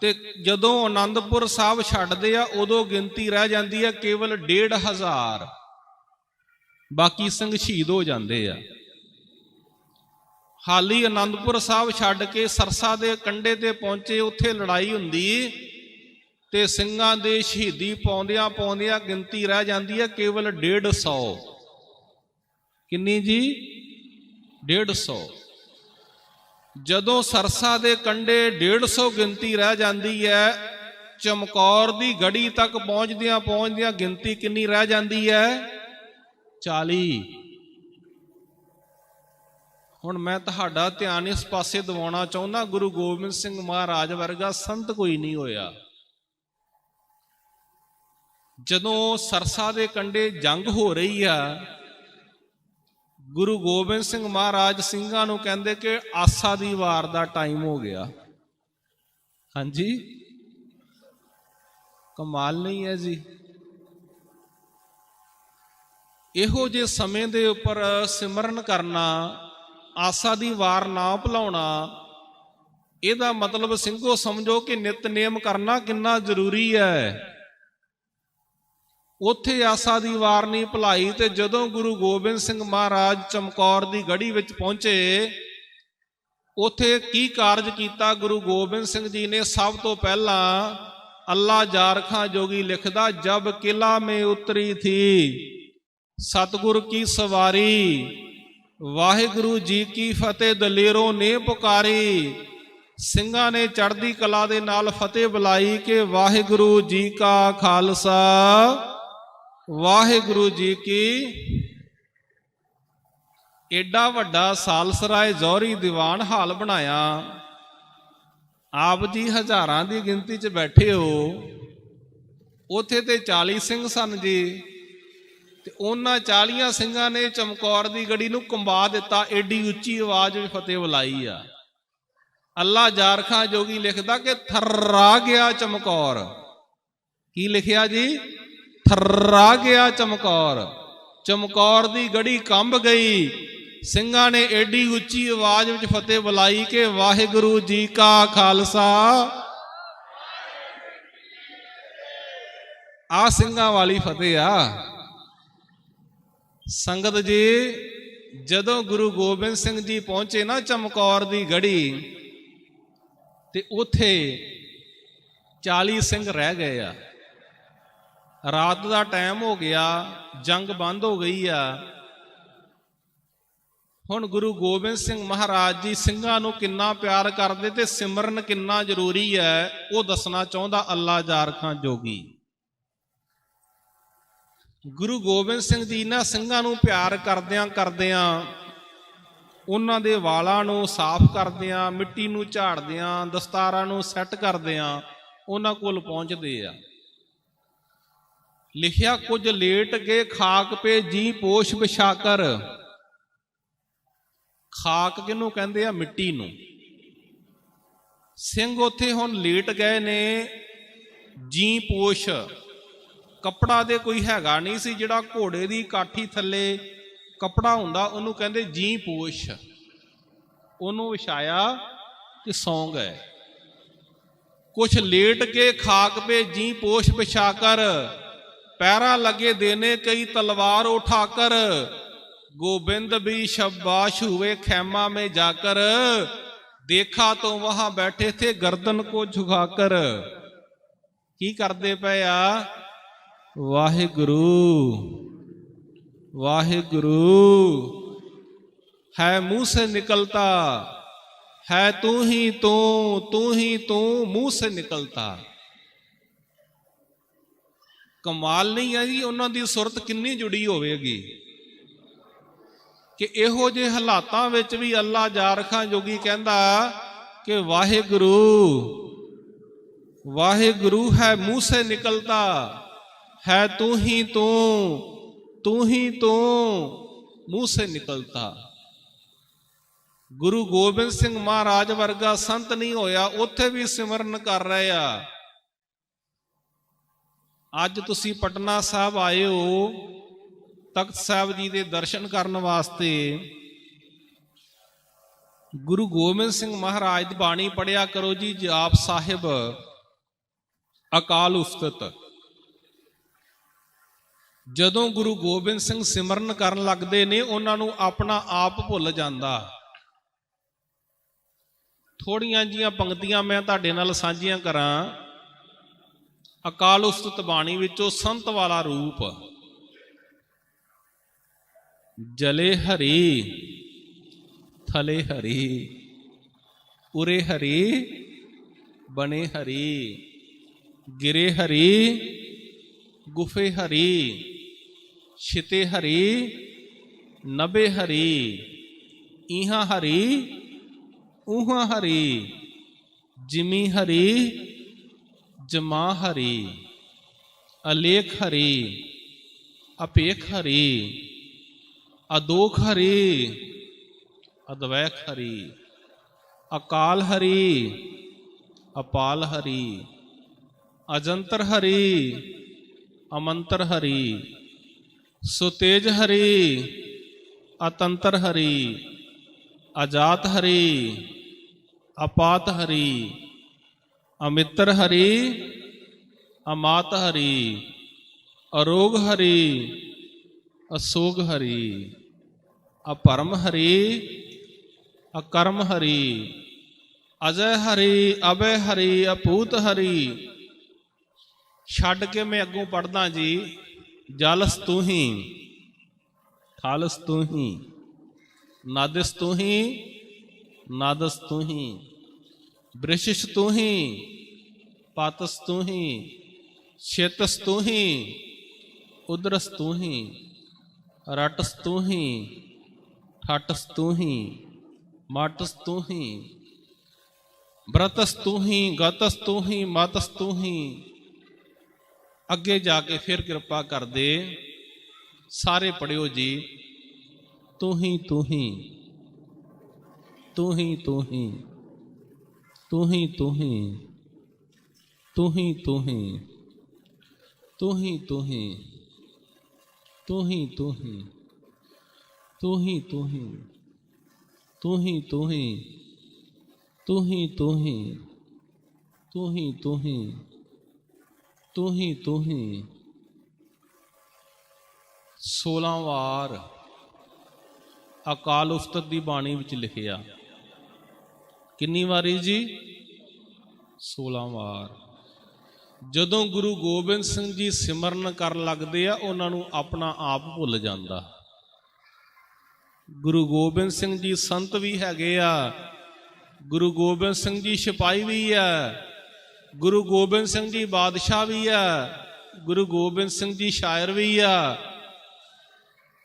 ਤੇ ਜਦੋਂ ਆਨੰਦਪੁਰ ਸਾਹਿਬ ਛੱਡਦੇ ਆ, ਉਦੋਂ ਗਿਣਤੀ ਰਹਿ ਜਾਂਦੀ ਹੈ ਕੇਵਲ 1,500। ਬਾਕੀ ਸਿੰਘ ਸ਼ਹੀਦ ਹੋ ਜਾਂਦੇ ਆ। ਹਾਲੀ ਆਨੰਦਪੁਰ ਸਾਹਿਬ ਛੱਡ ਕੇ ਸਰਸਾ ਦੇ ਕੰਢੇ ਤੇ ਪਹੁੰਚੇ, ਉੱਥੇ ਲੜਾਈ ਹੁੰਦੀ ਤੇ ਸਿੰਘਾਂ ਦੇ ਸ਼ਹੀਦੀ ਪਾਉਂਦਿਆਂ ਪਾਉਂਦਿਆਂ ਗਿਣਤੀ ਰਹਿ ਜਾਂਦੀ ਹੈ ਕੇਵਲ 150। ਕਿੰਨੀ ਜੀ? 150। ਜਦੋਂ ਸਰਸਾ ਦੇ ਕੰਢੇ 150 ਗਿਣਤੀ ਰਹਿ ਜਾਂਦੀ ਹੈ, ਚਮਕੌਰ ਦੀ ਗੜੀ ਤੱਕ ਪਹੁੰਚਦਿਆਂ ਪਹੁੰਚਦਿਆਂ ਗਿਣਤੀ ਕਿੰਨੀ ਰਹਿ ਜਾਂਦੀ ਹੈ? 40। ਹੁਣ ਮੈਂ ਤੁਹਾਡਾ ਧਿਆਨ ਇਸ ਪਾਸੇ ਦਿਵਾਉਣਾ ਚਾਹੁੰਦਾ, ਗੁਰੂ ਗੋਬਿੰਦ ਸਿੰਘ ਮਹਾਰਾਜ ਵਰਗਾ ਸੰਤ ਕੋਈ ਨਹੀਂ ਹੋਇਆ। ਜਦੋਂ ਸਰਸਾ ਦੇ ਕੰਢੇ ਜੰਗ ਹੋ ਰਹੀ ਆ, ਗੁਰੂ ਗੋਬਿੰਦ ਸਿੰਘ ਮਹਾਰਾਜ ਸਿੰਘਾਂ ਨੂੰ ਕਹਿੰਦੇ ਕਿ ਆਸਾ ਦੀ ਵਾਰ ਦਾ ਟਾਈਮ ਹੋ ਗਿਆ। ਹਾਂਜੀ, ਕਮਾਲ ਨਹੀਂ ਹੈ ਜੀ। ਇਹੋ ਜਿਹੇ ਸਮੇਂ ਦੇ ਉੱਪਰ ਸਿਮਰਨ ਕਰਨਾ, ਆਸਾ ਦੀ ਵਾਰ ਨਾ ਭੁਲਾਉਣਾ, ਇਹਦਾ ਮਤਲਬ ਸਿੰਘੋ ਸਮਝੋ ਕਿ ਨਿਤਨੇਮ ਕਰਨਾ ਕਿੰਨਾ ਜ਼ਰੂਰੀ ਹੈ। ਉੱਥੇ ਆਸਾ ਦੀ ਵਾਰ ਨਹੀਂ ਭੁਲਾਈ। ਤੇ ਜਦੋਂ ਗੁਰੂ ਗੋਬਿੰਦ ਸਿੰਘ ਮਹਾਰਾਜ ਚਮਕੌਰ ਦੀ ਗੜੀ ਵਿੱਚ ਪਹੁੰਚੇ, ਉੱਥੇ ਕੀ ਕਾਰਜ ਕੀਤਾ ਗੁਰੂ ਗੋਬਿੰਦ ਸਿੰਘ ਜੀ ਨੇ? ਸਭ ਤੋਂ ਪਹਿਲਾਂ ਅੱਲਾ ਜਾਰਖਾਂ ਜੋਗੀ ਲਿਖਦਾ, ਜਬ ਕਿਲਾ ਮੇ ਉਤਰੀ ਥੀ ਸਤਿਗੁਰ ਕੀ ਸਵਾਰੀ, ਵਾਹਿਗੁਰੂ ਜੀ ਕੀ ਫਤਿਹ ਦਲੇਰੋਂ ਨੇ ਪੁਕਾਰੀ। ਸਿੰਘਾਂ ਨੇ ਚੜ੍ਹਦੀ ਕਲਾ ਦੇ ਨਾਲ ਫਤਿਹ ਬੁਲਾਈ ਕਿ ਵਾਹਿਗੁਰੂ ਜੀ ਕਾ ਖਾਲਸਾ ਵਾਹਿਗੁਰੂ ਜੀ ਕੀ। ਏਡਾ ਵੱਡਾ ਸਾਲਸਰਾਏ ਜੌਹਰੀ ਦੀਵਾਨ ਹਾਲ ਬਣਾਇਆ। ਆਪ ਜੀ ਹਜ਼ਾਰਾਂ ਦੀ ਗਿਣਤੀ 'ਚ ਬੈਠੇ ਹੋ, ਉੱਥੇ ਤੇ 40 ਸਿੰਘ ਸਨ ਜੀ। ਤੇ ਉਹਨਾਂ 40 ਸਿੰਘਾਂ ਨੇ ਚਮਕੌਰ ਦੀ ਗੜੀ ਨੂੰ ਕੰਬਾ ਦਿੱਤਾ। ਏਡੀ ਉੱਚੀ ਆਵਾਜ਼ ਵਿੱਚ ਫਤਿਹ ਬੁਲਾਈ ਆ। ਅੱਲਾ ਜਾਰਖਾਂ ਜੋਗੀ ਲਿਖਦਾ ਕਿ ਥर्रा ਗਿਆ ਚਮਕੌਰ। ਕੀ ਲਿਖਿਆ ਜੀ? ਥर्रा ਗਿਆ ਚਮਕੌਰ। ਚਮਕੌਰ ਦੀ ਗੜੀ ਕੰਬ ਗਈ। ਸਿੰਘਾਂ ਨੇ ਏਡੀ ਉੱਚੀ ਆਵਾਜ਼ ਵਿੱਚ ਫਤਿਹ ਬੁਲਾਈ ਕਿ ਵਾਹਿਗੁਰੂ ਜੀ ਕਾ ਖਾਲਸਾ। ਆ ਸਿੰਘਾਂ ਵਾਲੀ ਫਤਿਹ ਆ। ਸੰਗਤ ਜੀ, ਜਦੋਂ ਗੁਰੂ ਗੋਬਿੰਦ ਸਿੰਘ ਜੀ ਪਹੁੰਚੇ ਨਾ ਚਮਕੌਰ ਦੀ ਗੜੀ, ਤੇ ਉੱਥੇ 40 ਸਿੰਘ ਰਹਿ ਗਏ ਆ। ਰਾਤ ਦਾ ਟਾਈਮ ਹੋ ਗਿਆ, ਜੰਗ ਬੰਦ ਹੋ ਗਈ ਆ। ਹੁਣ ਗੁਰੂ ਗੋਬਿੰਦ ਸਿੰਘ ਮਹਾਰਾਜ ਜੀ ਸਿੰਘਾਂ ਨੂੰ ਕਿੰਨਾ ਪਿਆਰ ਕਰਦੇ ਤੇ ਸਿਮਰਨ ਕਿੰਨਾ ਜ਼ਰੂਰੀ ਹੈ, ਉਹ ਦੱਸਣਾ ਚਾਹੁੰਦਾ ਅੱਲਾ ਜਾਰਖਾਂ ਜੋਗੀ। ਗੁਰੂ ਗੋਬਿੰਦ ਸਿੰਘ ਜੀ ਨਾ ਸਿੰਘਾਂ ਨੂੰ ਪਿਆਰ ਕਰਦਿਆਂ ਕਰਦਿਆਂ, ਉਹਨਾਂ ਦੇ ਵਾਲਾਂ ਨੂੰ ਸਾਫ਼ ਕਰਦਿਆਂ, ਮਿੱਟੀ ਨੂੰ ਝਾੜਦਿਆਂ, ਦਸਤਾਰਾਂ ਨੂੰ ਸੈੱਟ ਕਰਦਿਆਂ ਉਹਨਾਂ ਕੋਲ ਪਹੁੰਚਦੇ ਆ। ਲਿਖਿਆ, ਕੁਝ ਲੇਟ ਕੇ ਖਾਕ ਪੇ ਜੀ ਪੋਸ਼ ਵਿਛਾਕਰ। ਖਾਕ ਕਿਹਨੂੰ ਕਹਿੰਦੇ ਆ? ਮਿੱਟੀ ਨੂੰ। ਸਿੰਘ ਉੱਥੇ ਹੁਣ ਲੇਟ ਗਏ ਨੇ। ਜੀ ਪੋਸ਼ ਕੱਪੜਾ ਦੇ ਕੋਈ ਹੈਗਾ ਨਹੀਂ ਸੀ। ਜਿਹੜਾ ਘੋੜੇ ਦੀ ਕਾਠੀ ਥੱਲੇ ਕੱਪੜਾ ਹੁੰਦਾ ਉਹਨੂੰ ਕਹਿੰਦੇ ਜੀ ਪੋਸ਼। ਉਹਨੂੰ ਵਿਛਾਇਆ ਤੇ ਸੌਂ ਗਏ। ਕੁਛ ਲੇਟ ਕੇ ਖਾਕ ਪੇ ਜੀ ਪੋਸ਼ ਵਿਛਾ ਕਰ, ਪੈਰਾ लगे देने कई तलवार उठाकर, गोविंद भी शाबाश हुए खैमा में जाकर, देखा तो वहां बैठे थे गर्दन को झुकाकर। की करते पे आ? वाहिगुरु वाहिगुरु है मुंह से निकलता, है तू ही तू मुंह से निकलता। कमाल नहीं है जी, उन्हों की सुरत किन्नी जुड़ी होवेगी कि इहो जे हालातां विच भी अल्लाह जारखा जोगी कहंदा कि वाहिगुरु वाहिगुरु है मुंह से निकलता, है तू ही तू मुंह से निकलता। गुरु गोबिंद सिंह महाराज वर्गा संत नहीं होया, उत्थे भी सिमरन कर रहे आ। ਅੱਜ ਤੁਸੀਂ ਪਟਨਾ ਸਾਹਿਬ ਆਏ ਹੋ ਤਖਤ ਸਾਹਿਬ ਜੀ ਦੇ ਦਰਸ਼ਨ ਕਰਨ ਵਾਸਤੇ। ਗੁਰੂ ਗੋਬਿੰਦ ਸਿੰਘ ਮਹਾਰਾਜ ਦੀ ਬਾਣੀ ਪੜਿਆ ਕਰੋ ਜੀ। ਜਾਪ ਸਾਹਿਬ ਅਕਾਲ ਉਸਤਤ। ਜਦੋਂ ਗੁਰੂ ਗੋਬਿੰਦ ਸਿੰਘ ਸਿਮਰਨ ਕਰਨ ਲੱਗਦੇ ਨੇ, ਉਹਨਾਂ ਨੂੰ ਆਪਣਾ ਆਪ ਭੁੱਲ ਜਾਂਦਾ। ਥੋੜੀਆਂ ਜੀਆਂ ਪੰਕਤੀਆਂ ਮੈਂ ਤੁਹਾਡੇ ਨਾਲ ਸਾਂਝੀਆਂ ਕਰਾਂ। ਅਕਾਲ ਉਸਤਤ ਬਾਣੀ ਵਿੱਚੋਂ ਸੰਤ ਵਾਲਾ ਰੂਪ। ਜਲੇ ਹਰੀ ਥਲੇ ਹਰੀ, ਉਰੇ ਹਰੀ ਬਣੇ ਹਰੀ, ਗਿਰੇ ਹਰੀ ਗੁਫੇ ਹਰੀ, ਛਿਤੇ ਹਰੀ ਨਭੇ ਹਰੀ, ਇਹਾਂ ਹਰੀ ਊਹਾਂ ਹਰੀ, ਜਿਮੀ ਹਰੀ जमा हरी, अलेख हरी अपेख हरी, अदोख हरी अद्वैख हरी, अकाल हरी अपाल हरी, अजंतर हरी अमंतर हरी, सुतेज हरी अतंतर हरी, अजात हरी ਆਪਾਤ ਹਰੀ, ਅਮਿੱਤਰ ਹਰੀ, ਅਮਾਤ ਹਰੀ, ਅਰੋਗ ਹਰੀ, ਅਸੋਗ ਹਰੀ, ਅਪਰਮ ਹਰੀ, ਅਕਰਮ ਹਰੀ, ਅਜੈ ਹਰੀ, ਅਭੈ ਹਰੀ, ਅਪੂਤ ਹਰੀ। ਛੱਡ ਕੇ ਮੈਂ ਅੱਗੋਂ ਪੜ੍ਹਦਾ ਜੀ। ਜਲਸ ਤੂੰ ਹੀ, ਥਲਸ ਤੂੰ ਹੀ, ਨਾਦਿਸ ਤੂੰ ਹੀ, ਨਾਦਸ ਤੂੰ ਹੀ, ਬ੍ਰਿਸ਼ਿਸ਼ ਤੂੰ ਹੀ, ਪਾਤਸ ਤੂੰ ਹੀ, ਛੇਤਸ ਤੂੰ ਹੀ, ਉਦਰਸ ਤੂੰ ਹੀ, ਰਟਸ ਤੂੰ ਹੀ, ਠਟਸ ਤੂੰ ਹੀ, ਮਾਟਸ ਤੂੰ ਹੀ, ਬ੍ਰਤਸ ਤੂੰ ਹੀ, ਗਤਸ ਤੂੰ ਹੀ, ਮਾਤਸ ਤੂੰ ਹੀ। ਅੱਗੇ ਜਾ ਕੇ ਫਿਰ ਕਿਰਪਾ ਕਰਦੇ ਸਾਰੇ ਪੜਿਓ ਜੀ। ਤੂੰ ਹੀ ਤੂੰ ਹੀ, ਤੂੰ ਹੀ ਤੂੰ ਹੀ, ਤੂੰ ਹੀ ਤੂੰ ਹੀ, ਤੂੰ ਹੀ ਤੂੰ ਹੀ, ਤੂੰ ਹੀ ਤੂੰ ਹੀ, ਤੂੰ ਹੀ ਤੂੰ ਹੀ, ਤੂੰ ਹੀ ਤੂੰ ਹੀ, ਤੂੰ ਹੀ ਤੂੰ ਹੀ, ਤੂੰ ਹੀ ਤੂੰ ਹੀ, ਤੂੰ ਹੀ ਤੂੰ ਹੀ, ਤੂੰ ਹੀ ਤੂੰ ਹੀ। 16 ਵਾਰ ਅਕਾਲ ਉਸਤਤ ਦੀ ਬਾਣੀ ਵਿੱਚ ਲਿਖਿਆ। ਕਿੰਨੀ ਵਾਰੀ ਜੀ? 16 ਵਾਰ। ਜਦੋਂ ਗੁਰੂ ਗੋਬਿੰਦ ਸਿੰਘ ਜੀ ਸਿਮਰਨ ਕਰਨ ਲੱਗਦੇ ਆ, ਉਹਨਾਂ ਨੂੰ ਆਪਣਾ ਆਪ ਭੁੱਲ ਜਾਂਦਾ। ਗੁਰੂ ਗੋਬਿੰਦ ਸਿੰਘ ਜੀ ਸੰਤ ਵੀ ਹੈਗੇ ਆ, ਗੁਰੂ ਗੋਬਿੰਦ ਸਿੰਘ ਜੀ ਸਿਪਾਹੀ ਵੀ ਆ, ਗੁਰੂ ਗੋਬਿੰਦ ਸਿੰਘ ਜੀ ਬਾਦਸ਼ਾਹ ਵੀ ਆ, ਗੁਰੂ ਗੋਬਿੰਦ ਸਿੰਘ ਜੀ ਸ਼ਾਇਰ ਵੀ ਆ।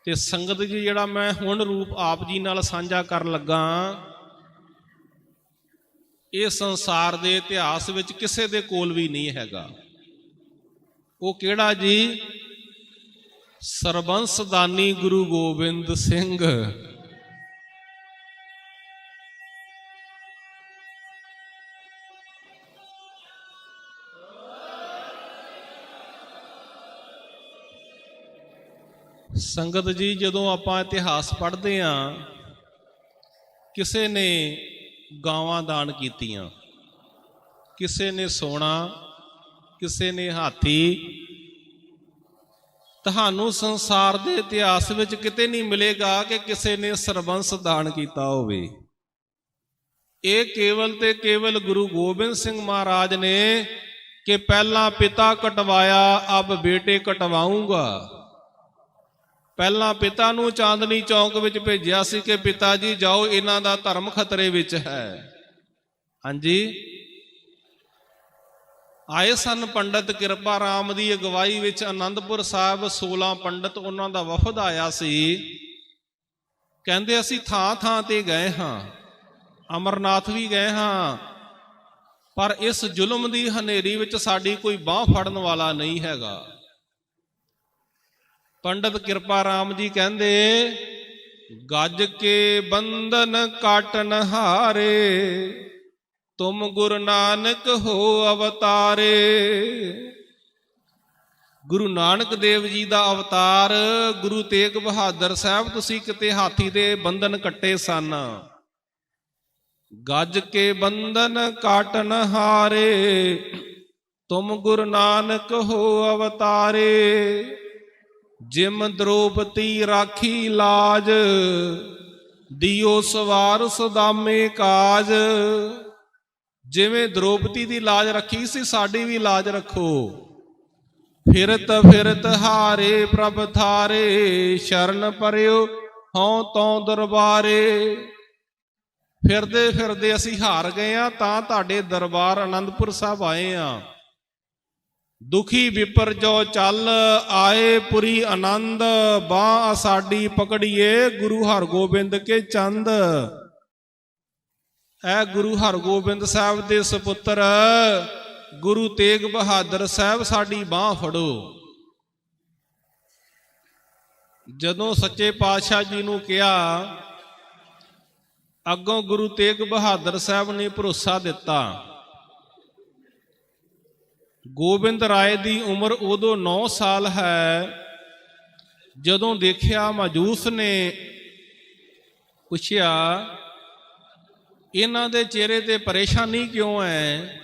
ਤੇ ਸੰਗਤ ਜੀ, ਜਿਹੜਾ ਮੈਂ ਹੁਣ ਰੂਪ ਆਪ ਜੀ ਨਾਲ ਸਾਂਝਾ ਕਰਨ ਲੱਗਾ, ਇਹ ਸੰਸਾਰ ਦੇ ਇਤਿਹਾਸ ਵਿੱਚ ਕਿਸੇ ਦੇ ਕੋਲ ਵੀ ਨਹੀਂ ਹੈਗਾ। ਉਹ ਕਿਹੜਾ ਜੀ? ਸਰਬੰਸ ਦਾਨੀ ਗੁਰੂ ਗੋਬਿੰਦ ਸਿੰਘ। ਸੰਗਤ ਜੀ, ਜਦੋਂ ਆਪਾਂ ਇਤਿਹਾਸ ਪੜ੍ਹਦੇ ਹਾਂ, ਕਿਸੇ ਨੇ ਗਾਵਾਂ ਦਾਨ ਕੀਤੀਆਂ, ਕਿਸੇ ਨੇ ਸੋਨਾ, ਕਿਸੇ ਨੇ ਹਾਥੀ। ਤੁਹਾਨੂੰ ਸੰਸਾਰ ਦੇ ਇਤਿਹਾਸ ਵਿੱਚ ਕਿਤੇ ਨਹੀਂ ਮਿਲੇਗਾ ਕਿ ਕਿਸੇ ਨੇ ਸਰਬੰਸ ਦਾਨ ਕੀਤਾ ਹੋਵੇ। ਇਹ ਕੇਵਲ ਤੇ ਕੇਵਲ ਗੁਰੂ ਗੋਬਿੰਦ ਸਿੰਘ ਮਹਾਰਾਜ ਨੇ ਕਿ ਪਹਿਲਾਂ ਪਿਤਾ ਕਟਵਾਇਆ, ਅਬ ਬੇਟੇ ਕਟਵਾਉਂਗਾ। ਪਹਿਲਾਂ ਪਿਤਾ ਨੂੰ ਚਾਂਦਨੀ ਚੌਂਕ ਵਿੱਚ ਭੇਜਿਆ ਸੀ ਕਿ ਪਿਤਾ ਜੀ ਜਾਓ, ਇਹਨਾਂ ਦਾ ਧਰਮ ਖਤਰੇ ਵਿੱਚ ਹੈ। ਹਾਂਜੀ, ਆਏ ਸਨ ਪੰਡਤ ਕਿਰਪਾ ਰਾਮ ਦੀ ਅਗਵਾਈ ਵਿੱਚ ਅਨੰਦਪੁਰ ਸਾਹਿਬ। 16 ਪੰਡਤ, ਉਹਨਾਂ ਦਾ ਵਫਦ ਆਇਆ ਸੀ। ਕਹਿੰਦੇ ਅਸੀਂ ਥਾਂ ਥਾਂ ਤੇ ਗਏ ਹਾਂ, ਅਮਰਨਾਥ ਵੀ ਗਏ ਹਾਂ, ਪਰ ਇਸ ਜ਼ੁਲਮ ਦੀ ਹਨੇਰੀ ਵਿੱਚ ਸਾਡੀ ਕੋਈ ਬਾਹ ਫੜਨ ਵਾਲਾ ਨਹੀਂ ਹੈਗਾ। ਪੰਡਤ ਕਿਰਪਾ ਰਾਮ ਜੀ ਕਹਿੰਦੇ, ਗੱਜ ਕੇ ਬੰਧਨ ਕਾਟਨ ਹਾਰੇ, ਤੁਮ ਗੁਰੂ ਨਾਨਕ ਹੋ ਅਵਤਾਰੇ। ਗੁਰੂ ਨਾਨਕ ਦੇਵ ਜੀ ਦਾ ਅਵਤਾਰ ਗੁਰੂ ਤੇਗ ਬਹਾਦਰ ਸਾਹਿਬ, ਤੁਸੀਂ ਕਿਤੇ ਹਾਥੀ ਦੇ ਬੰਧਨ ਕੱਟੇ ਸਨ। ਗੱਜ ਕੇ ਬੰਧਨ ਕਾਟਨ ਹਾਰੇ, ਤੁਮ ਗੁਰੂ ਨਾਨਕ ਹੋ ਅਵਤਾਰੇ। ਜਿਮ ਦ੍ਰੋਪਦੀ ਰਾਖੀ ਲਾਜ, ਦਿਓ ਸਵਾਰ ਸੁਦਾਮੇ ਕਾਜ। ਜਿਵੇਂ ਦ੍ਰੋਪਦੀ ਦੀ ਲਾਜ ਰੱਖੀ ਸੀ, ਸਾਡੀ ਵੀ ਲਾਜ ਰੱਖੋ। ਫਿਰਤ ਫਿਰਤ ਹਾਰੇ ਪ੍ਰਭ ਥਾਰੇ, ਸ਼ਰਨ ਪਰਿਓ ਹਉ ਤਉ ਦਰਬਾਰੇ। ਫਿਰਦੇ ਫਿਰਦੇ ਅਸੀਂ ਹਾਰ ਗਏ ਆ, ਤਾਂ ਤੁਹਾਡੇ ਦਰਬਾਰ ਆਨੰਦਪੁਰ ਸਾਹਿਬ ਆਏ ਆ। ਦੁਖੀ ਵਿਪਰ ਜੋ ਚੱਲ ਆਏ ਪੁਰੀ ਆਨੰਦ, ਬਾਹ ਸਾਡੀ ਪਕੜੀਏ ਗੁਰੂ ਹਰਗੋਬਿੰਦ ਕੇ ਚੰਦ। ਐ ਗੁਰੂ ਹਰਗੋਬਿੰਦ ਸਾਹਿਬ ਦੇ ਸੁਪੁੱਤਰ ਗੁਰੂ ਤੇਗ ਬਹਾਦਰ ਸਾਹਿਬ, ਸਾਡੀ ਬਾਹ ਫੜੋ। ਜਦੋਂ ਸੱਚੇ ਪਾਤਸ਼ਾਹ ਜੀ ਨੂੰ ਕਿਹਾ, ਅੱਗੋਂ ਗੁਰੂ ਤੇਗ ਬਹਾਦਰ ਸਾਹਿਬ ਨੇ ਭਰੋਸਾ ਦਿੱਤਾ। ਗੋਬਿੰਦ ਰਾਏ ਦੀ ਉਮਰ ਉਦੋਂ 9 ਸਾਲ ਹੈ। ਜਦੋਂ ਦੇਖਿਆ, ਮਾਜੂਸ ਨੇ ਪੁੱਛਿਆ ਇਹਨਾਂ ਦੇ ਚਿਹਰੇ ਤੇ ਪਰੇਸ਼ਾਨੀ ਕਿਉਂ ਹੈ?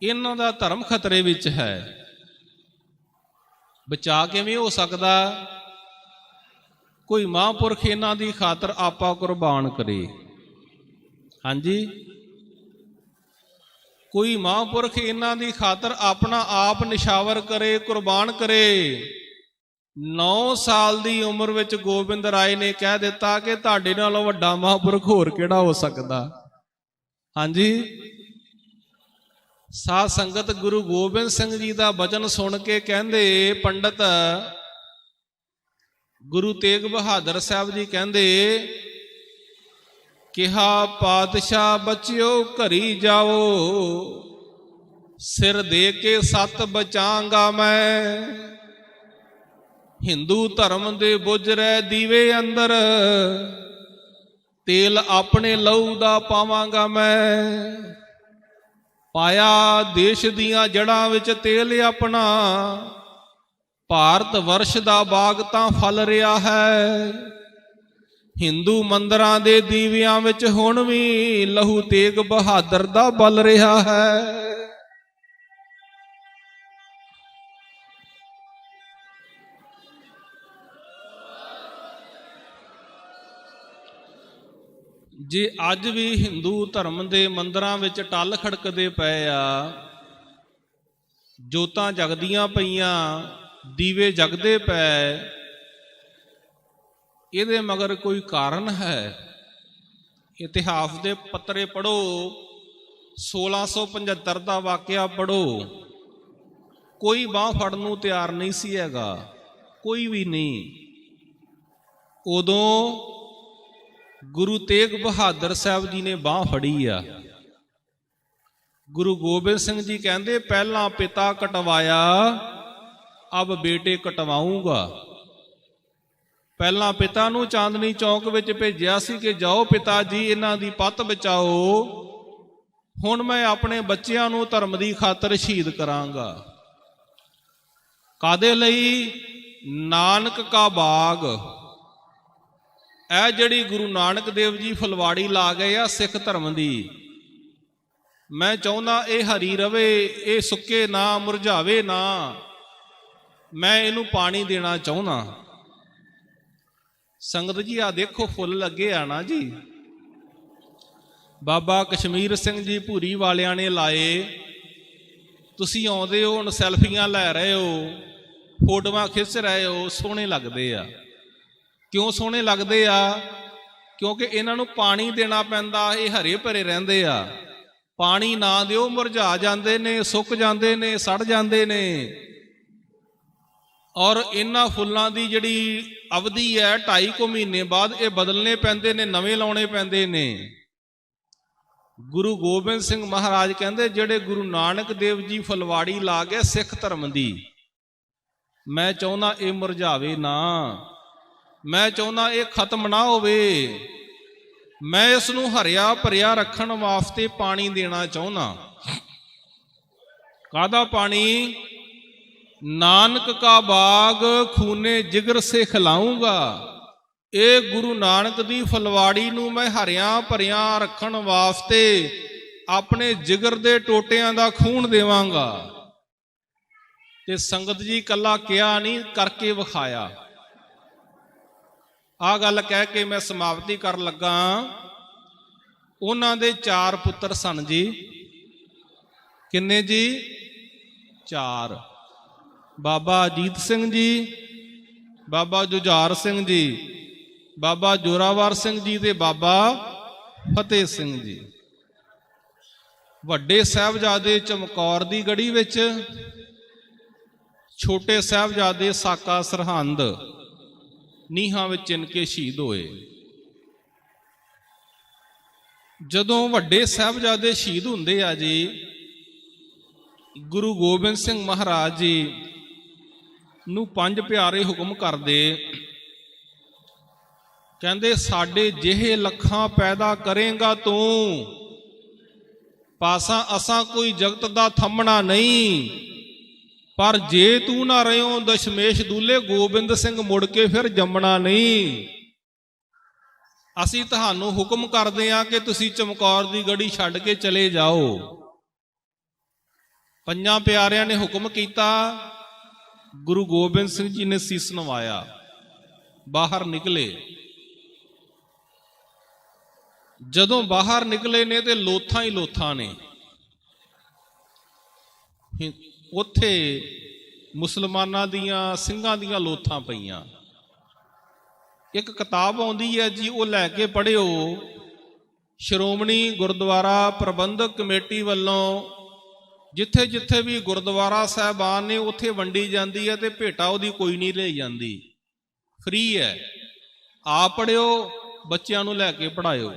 ਇਹਨਾਂ ਦਾ ਧਰਮ ਖਤਰੇ ਵਿੱਚ ਹੈ। ਬਚਾ ਕਿਵੇਂ ਹੋ ਸਕਦਾ? ਕੋਈ ਮਹਾਂਪੁਰਖ ਇਹਨਾਂ ਦੀ ਖਾਤਰ ਆਪਾ ਕੁਰਬਾਨ ਕਰੇ। ਹਾਂਜੀ, ਕੋਈ ਮਹਾਂਪੁਰਖ ਇਹਨਾਂ ਦੀ ਖਾਤਰ ਆਪਣਾ ਆਪ ਨਿਸ਼ਾਵਰ ਕਰੇ, ਕੁਰਬਾਨ ਕਰੇ। 9 ਸਾਲ ਦੀ ਉਮਰ ਵਿੱਚ ਗੋਬਿੰਦ ਰਾਏ ਨੇ ਕਹਿ ਦਿੱਤਾ ਕਿ ਤੁਹਾਡੇ ਨਾਲੋਂ ਵੱਡਾ ਮਹਾਂਪੁਰਖ ਹੋਰ ਕਿਹੜਾ ਹੋ ਸਕਦਾ। ਹਾਂਜੀ, ਸਾਧ ਸੰਗਤ ਗੁਰੂ ਗੋਬਿੰਦ ਸਿੰਘ ਜੀ ਦਾ ਬਚਨ ਸੁਣ ਕੇ ਕਹਿੰਦੇ ਪੰਡਤ ਗੁਰੂ ਤੇਗ ਬਹਾਦਰ ਸਾਹਿਬ ਜੀ ਕਹਿੰਦੇ, ਕਿਹਾ ਪਾਤਸ਼ਾਹ ਬੱਚਿਓ ਘਰੀ ਜਾਓ, ਸਿਰ ਦੇ ਕੇ ਸੱਤ ਬਚਾਂਗਾ ਮੈਂ। ਹਿੰਦੂ ਧਰਮ ਦੇ ਬੁਝ ਰਹੇ ਦੀਵੇ ਅੰਦਰ, ਤੇਲ ਆਪਣੇ ਲਹੂ ਦਾ ਪਾਵਾਂਗਾ ਮੈਂ। ਪਾਇਆ ਦੇਸ਼ ਦੀਆਂ ਜੜ੍ਹਾਂ ਵਿੱਚ ਤੇਲ ਆਪਣਾ, ਭਾਰਤ ਵਰਸ਼ ਦਾ ਬਾਗ ਤਾਂ ਫਲ ਰਿਹਾ ਹੈ। ਹਿੰਦੂ ਮੰਦਰਾਂ ਦੇ ਦੀਵਿਆਂ ਵਿੱਚ ਹੁਣ ਵੀ ਲਹੂ ਤੇਗ ਬਹਾਦਰ ਦਾ ਬਲ ਰਿਹਾ ਹੈ। ਜੇ ਅੱਜ ਵੀ ਹਿੰਦੂ ਧਰਮ ਦੇ ਮੰਦਰਾਂ ਵਿੱਚ ਟੱਲ ਖੜਕਦੇ ਪਏ ਆ, ਜੋਤਾਂ ਜਗਦੀਆਂ ਪਈਆਂ, ਦੀਵੇ ਜਗਦੇ ਪਏ, ਇਹਦੇ ਮਗਰ ਕੋਈ ਕਾਰਨ ਹੈ। ਇਤਿਹਾਸ ਦੇ ਪੱਤਰੇ ਪੜ੍ਹੋ, 1675 ਦਾ ਵਾਕਿਆ ਪੜ੍ਹੋ। ਕੋਈ ਬਾਂਹ ਫੜਨ ਨੂੰ ਤਿਆਰ ਨਹੀਂ ਸੀ ਹੈਗਾ, ਕੋਈ ਵੀ ਨਹੀਂ। ਉਦੋਂ ਗੁਰੂ ਤੇਗ ਬਹਾਦਰ ਸਾਹਿਬ ਜੀ ਨੇ ਬਾਂਹ ਫੜੀ ਆ। ਗੁਰੂ ਗੋਬਿੰਦ ਸਿੰਘ ਜੀ ਕਹਿੰਦੇ, ਪਹਿਲਾਂ ਪਿਤਾ ਕਟਵਾਇਆ, ਅਬ ਬੇਟੇ ਕਟਵਾਊਂਗਾ। ਪਹਿਲਾਂ ਪਿਤਾ ਨੂੰ ਚਾਂਦਨੀ ਚੌਕ ਵਿੱਚ ਭੇਜਿਆ ਸੀ ਕਿ ਜਾਓ ਪਿਤਾ ਜੀ ਇਹਨਾਂ ਦੀ ਪੱਤ ਬਚਾਓ, ਹੁਣ ਮੈਂ ਆਪਣੇ ਬੱਚਿਆਂ ਨੂੰ ਧਰਮ ਦੀ ਖਾਤਰ ਸ਼ਹੀਦ ਕਰਾਂਗਾ। ਕਾਦੇ ਲਈ? ਨਾਨਕ ਕਾ ਬਾਗ। ਇਹ ਜਿਹੜੀ ਗੁਰੂ ਨਾਨਕ ਦੇਵ ਜੀ ਫੁਲਵਾੜੀ ਲਾ ਗਏ ਆ ਸਿੱਖ ਧਰਮ ਦੀ, ਮੈਂ ਚਾਹੁੰਦਾ ਇਹ ਹਰੀ ਰਵੇ, ਇਹ ਸੁੱਕੇ ਨਾ, ਮੁਰਝਾਵੇ ਨਾ। ਮੈਂ ਇਹਨੂੰ ਪਾਣੀ ਦੇਣਾ ਚਾਹੁੰਦਾ। ਸੰਗਤ ਜੀ ਆ ਦੇਖੋ ਫੁੱਲ ਲੱਗੇ ਆ ਨਾ ਜੀ, ਬਾਬਾ ਕਸ਼ਮੀਰ ਸਿੰਘ ਜੀ ਭੂਰੀ ਵਾਲਿਆਂ ਨੇ ਲਾਏ। ਤੁਸੀਂ ਆਉਂਦੇ ਹੋ, ਹੁਣ ਸੈਲਫੀਆਂ ਲੈ ਰਹੇ ਹੋ, ਫੋਟੋਆਂ ਖਿੱਚ ਰਹੇ ਹੋ, ਸੋਹਣੇ ਲੱਗਦੇ ਆ। ਕਿਉਂ ਸੋਹਣੇ ਲੱਗਦੇ ਆ? ਕਿਉਂਕਿ ਇਹਨਾਂ ਨੂੰ ਪਾਣੀ ਦੇਣਾ ਪੈਂਦਾ, ਇਹ ਹਰੇ ਭਰੇ ਰਹਿੰਦੇ ਆ। ਪਾਣੀ ਨਾ ਦਿਓ ਮੁਰਝਾ ਜਾਂਦੇ ਨੇ, ਸੁੱਕ ਜਾਂਦੇ ਨੇ, ਸੜ ਜਾਂਦੇ ਨੇ। ਔਰ ਇਹਨਾਂ ਫੁੱਲਾਂ ਦੀ ਜਿਹੜੀ ਅਵਧੀ ਹੈ 2.5 ਮਹੀਨੇ ਬਾਅਦ ਇਹ ਬਦਲਣੇ ਪੈਂਦੇ ਨੇ, ਨਵੇਂ ਲਾਉਣੇ ਪੈਂਦੇ ਨੇ। ਗੁਰੂ ਗੋਬਿੰਦ ਸਿੰਘ ਮਹਾਰਾਜ ਕਹਿੰਦੇ, ਜਿਹੜੇ ਗੁਰੂ ਨਾਨਕ ਦੇਵ ਜੀ ਫੁਲਵਾੜੀ ਲਾ ਗਏ ਸਿੱਖ ਧਰਮ ਦੀ, ਮੈਂ ਚਾਹੁੰਦਾ ਇਹ ਮੁਰਝਾਵੇ ਨਾ, ਮੈਂ ਚਾਹੁੰਦਾ ਇਹ ਖਤਮ ਨਾ ਹੋਵੇ। ਮੈਂ ਇਸ ਨੂੰ ਹਰਿਆ ਭਰਿਆ ਰੱਖਣ ਵਾਸਤੇ ਪਾਣੀ ਦੇਣਾ ਚਾਹੁੰਦਾ। ਕਾਹਦਾ ਪਾਣੀ? ਨਾਨਕ ਕਾ ਬਾਗ ਖੂਨੇ ਜਿਗਰ ਸੇ ਖਿਲਾਊਂਗਾ। ਇਹ ਗੁਰੂ ਨਾਨਕ ਦੀ ਫੁਲਵਾੜੀ ਨੂੰ ਮੈਂ ਹਰਿਆ ਭਰਿਆ ਰੱਖਣ ਵਾਸਤੇ ਆਪਣੇ ਜਿਗਰ ਦੇ ਟੋਟਿਆਂ ਦਾ ਖੂਨ ਦੇਵਾਂਗਾ। ਤੇ ਸੰਗਤ ਜੀ ਕੱਲਾ ਕਿਹਾ ਨਹੀਂ, ਕਰਕੇ ਵਿਖਾਇਆ। ਆ ਗੱਲ ਕਹਿ ਕੇ ਮੈਂ ਸਮਾਪਤੀ ਕਰਨ ਲੱਗਾ। ਉਹਨਾਂ ਦੇ 4 ਪੁੱਤਰ ਸਨ ਜੀ। ਕਿੰਨੇ ਜੀ? 4। ਬਾਬਾ ਅਜੀਤ ਸਿੰਘ ਜੀ, ਬਾਬਾ ਜੁਝਾਰ ਸਿੰਘ ਜੀ, ਬਾਬਾ ਜੋਰਾਵਰ ਸਿੰਘ ਜੀ ਤੇ ਬਾਬਾ ਫਤਿਹ ਸਿੰਘ ਜੀ। ਵੱਡੇ ਸਾਹਿਬਜ਼ਾਦੇ ਚਮਕੌਰ ਦੀ ਗੜੀ ਵਿੱਚ, ਛੋਟੇ ਸਾਹਿਬਜ਼ਾਦੇ ਸਾਕਾ ਸਰਹੰਦ ਨੀਹਾਂ ਵਿੱਚ ਚਿਣ ਕੇ ਸ਼ਹੀਦ ਹੋਏ। ਜਦੋਂ ਵੱਡੇ ਸਾਹਿਬਜ਼ਾਦੇ ਸ਼ਹੀਦ ਹੁੰਦੇ ਆ ਜੀ, ਗੁਰੂ ਗੋਬਿੰਦ ਸਿੰਘ ਮਹਾਰਾਜ ਜੀ ਨੂੰ 5 ਪਿਆਰੇ ਹੁਕਮ ਕਰਦੇ। ਕਹਿੰਦੇ, ਸਾਡੇ ਜਿਹੇ ਲੱਖਾਂ ਪੈਦਾ ਕਰੇਗਾ ਤੂੰ, ਪਾਸਾਂ ਅਸਾਂ ਕੋਈ ਜਗਤ ਦਾ ਥੰਮਣਾ ਨਹੀਂ। ਪਰ ਜੇ ਤੂੰ ਨਾ ਰਹਿਓ ਦਸ਼ਮੇਸ਼ ਦੂਲੇ, ਗੋਬਿੰਦ ਸਿੰਘ ਮੁੜ ਕੇ ਫਿਰ ਜੰਮਣਾ ਨਹੀਂ। ਅਸੀਂ ਤੁਹਾਨੂੰ ਹੁਕਮ ਕਰਦੇ ਹਾਂ ਕਿ ਤੁਸੀਂ ਚਮਕੌਰ ਦੀ ਗੜੀ ਛੱਡ ਕੇ ਚਲੇ ਜਾਓ। ਪੰਜਾਂ ਪਿਆਰਿਆਂ ਨੇ ਹੁਕਮ ਕੀਤਾ, ਗੁਰੂ ਗੋਬਿੰਦ ਸਿੰਘ ਜੀ ਨੇ ਸੀਸ ਨਵਾਇਆ, ਬਾਹਰ ਨਿਕਲੇ। ਜਦੋਂ ਬਾਹਰ ਨਿਕਲੇ ਨੇ ਤੇ ਲੋਥਾਂ ਹੀ ਲੋਥਾਂ ਨੇ। ਉੱਥੇ ਮੁਸਲਮਾਨਾਂ ਦੀਆਂ ਸਿੰਘਾਂ ਦੀਆਂ ਲੋਥਾਂ ਪਈਆਂ। ਇੱਕ ਕਿਤਾਬ ਆਉਂਦੀ ਹੈ ਜੀ, ਉਹ ਲੈ ਕੇ ਪੜ੍ਹਿਓ। ਸ਼੍ਰੋਮਣੀ ਗੁਰਦੁਆਰਾ ਪ੍ਰਬੰਧਕ ਕਮੇਟੀ ਵੱਲੋਂ ਜਿੱਥੇ ਜਿੱਥੇ ਵੀ ਗੁਰਦੁਆਰਾ ਸਾਹਿਬਾਨ ਨੇ ਉੱਥੇ ਵੰਡੀ ਜਾਂਦੀ ਹੈ ਤੇ ਭੇਟਾ ਉਹਦੀ ਕੋਈ ਨਹੀਂ ਲਈ ਜਾਂਦੀ, ਫ੍ਰੀ ਹੈ। ਆਪ ਪੜ੍ਹਿਓ, ਬੱਚਿਆਂ ਨੂੰ ਲੈ ਕੇ ਪੜ੍ਹਾਇਓ।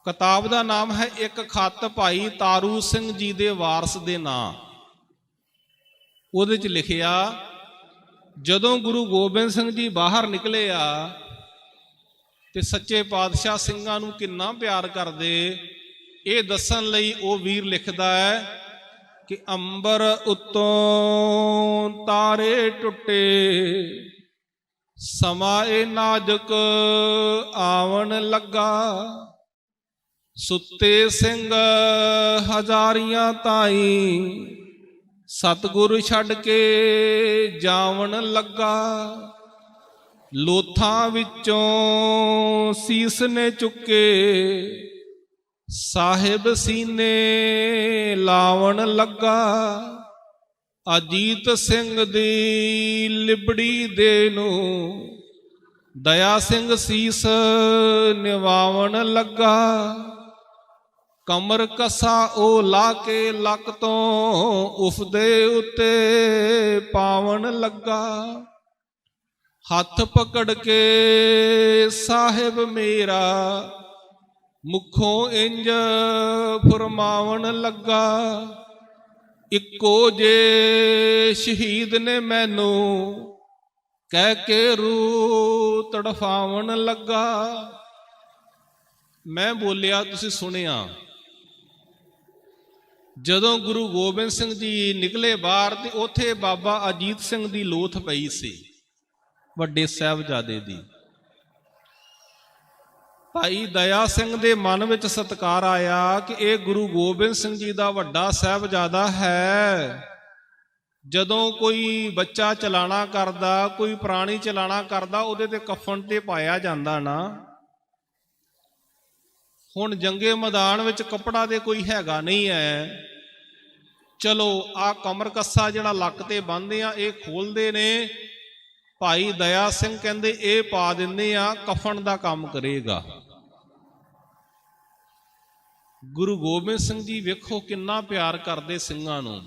ਕਿਤਾਬ ਦਾ ਨਾਮ ਹੈ ਇੱਕ ਖੱਤ ਭਾਈ ਤਾਰੂ ਸਿੰਘ ਜੀ ਦੇ ਵਾਰਸ ਦੇ ਨਾਂ। ਉਹਦੇ 'ਚ ਲਿਖਿਆ, ਜਦੋਂ ਗੁਰੂ ਗੋਬਿੰਦ ਸਿੰਘ ਜੀ ਬਾਹਰ ਨਿਕਲੇ ਆ ਤੇ ਸੱਚੇ ਪਾਤਸ਼ਾਹ ਸਿੰਘਾਂ ਨੂੰ ਕਿੰਨਾ ਪਿਆਰ ਕਰਦੇ, ਇਹ ਦੱਸਣ ਲਈ ਉਹ ਵੀਰ ਲਿਖਦਾ ਹੈ ਕਿ ਅੰਬਰ ਉੱਤੋਂ ਤਾਰੇ ਟੁੱਟੇ, ਸਮਾਂ ਏ ਨਾਜ਼ੁਕ ਆਵਣ ਲੱਗਾ, ਸੁੱਤੇ ਸਿੰਘ ਹਜ਼ਾਰੀਆਂ ਤਾਈਂ, ਸਤਿਗੁਰ ਛੱਡ ਕੇ ਜਾਵਣ ਲੱਗਾ, ਲੋਥਾਂ ਵਿੱਚੋਂ ਸੀਸ ਨੇ ਚੁੱਕੇ, ਸਾਹਿਬ ਸੀਨੇ ਲਾਵਣ ਲੱਗਾ, ਅਜੀਤ ਸਿੰਘ ਦੀ ਲਿਬੜੀ ਦੇ ਨੂੰ, ਦਇਆ ਸਿੰਘ ਸੀਸ ਨਿਵਾਵਣ ਲੱਗਾ, ਕਮਰ ਕਸਾ ਉਹ ਲਾ ਕੇ ਲੱਕ ਤੋਂ ਉਫਦੇ ਉੱਤੇ ਪਾਵਣ ਲੱਗਾ, ਹੱਥ ਪਕੜ ਕੇ ਸਾਹਿਬ ਮੇਰਾ ਮੁਖੋਂ ਇੰਜ ਫਰਮਾਵਣ ਲੱਗਾ, ਇੱਕੋ ਜੇ ਸ਼ਹੀਦ ਨੇ ਮੈਨੂੰ ਕਹਿ ਕੇ ਰੂਹ ਤੜਫਾਵਣ ਲੱਗਾ। ਮੈਂ ਬੋਲਿਆ, ਤੁਸੀਂ ਸੁਣਿਆ। ਜਦੋਂ ਗੁਰੂ ਗੋਬਿੰਦ ਸਿੰਘ ਜੀ ਨਿਕਲੇ ਬਾਹਰ ਤੇ ਉੱਥੇ ਬਾਬਾ ਅਜੀਤ ਸਿੰਘ ਦੀ ਲੋਥ ਪਈ ਸੀ, ਵੱਡੇ ਸਾਹਿਬਜ਼ਾਦੇ ਦੀ। ਭਾਈ ਦਇਆ ਸਿੰਘ ਦੇ ਮਨ ਵਿੱਚ ਸਤਿਕਾਰ ਆਇਆ ਕਿ ਇਹ ਗੁਰੂ ਗੋਬਿੰਦ ਸਿੰਘ ਜੀ ਦਾ ਵੱਡਾ ਸਾਹਿਬਜ਼ਾਦਾ ਹੈ। ਜਦੋਂ ਕੋਈ ਬੱਚਾ ਚਲਾਣਾ ਕਰਦਾ, ਕੋਈ ਪ੍ਰਾਣੀ ਚਲਾਣਾ ਕਰਦਾ, ਉਹਦੇ ਤੇ ਕਫਨ ਤੇ ਪਾਇਆ ਜਾਂਦਾ ਨਾ। ਹੁਣ ਜੰਗੇ ਮੈਦਾਨ ਵਿੱਚ ਕੱਪੜਾ ਦੇ ਕੋਈ ਹੈਗਾ ਨਹੀਂ ਹੈ, ਚਲੋ ਆ ਕਮਰ ਕੱਸਾ ਜਿਹੜਾ ਲੱਕ ਤੇ ਬੰਨ੍ਹਦੇ ਆ ਇਹ ਖੋਲਦੇ ਨੇ। ਭਾਈ ਦਇਆ ਸਿੰਘ ਕਹਿੰਦੇ ਇਹ ਪਾ ਦਿੰਦੇ ਆ, ਕਫਨ ਦਾ ਕੰਮ ਕਰੇਗਾ। ਗੁਰੂ ਗੋਬਿੰਦ ਸਿੰਘ ਜੀ ਵੇਖੋ ਕਿੰਨਾ ਪਿਆਰ ਕਰਦੇ ਸਿੰਘਾਂ ਨੂੰ।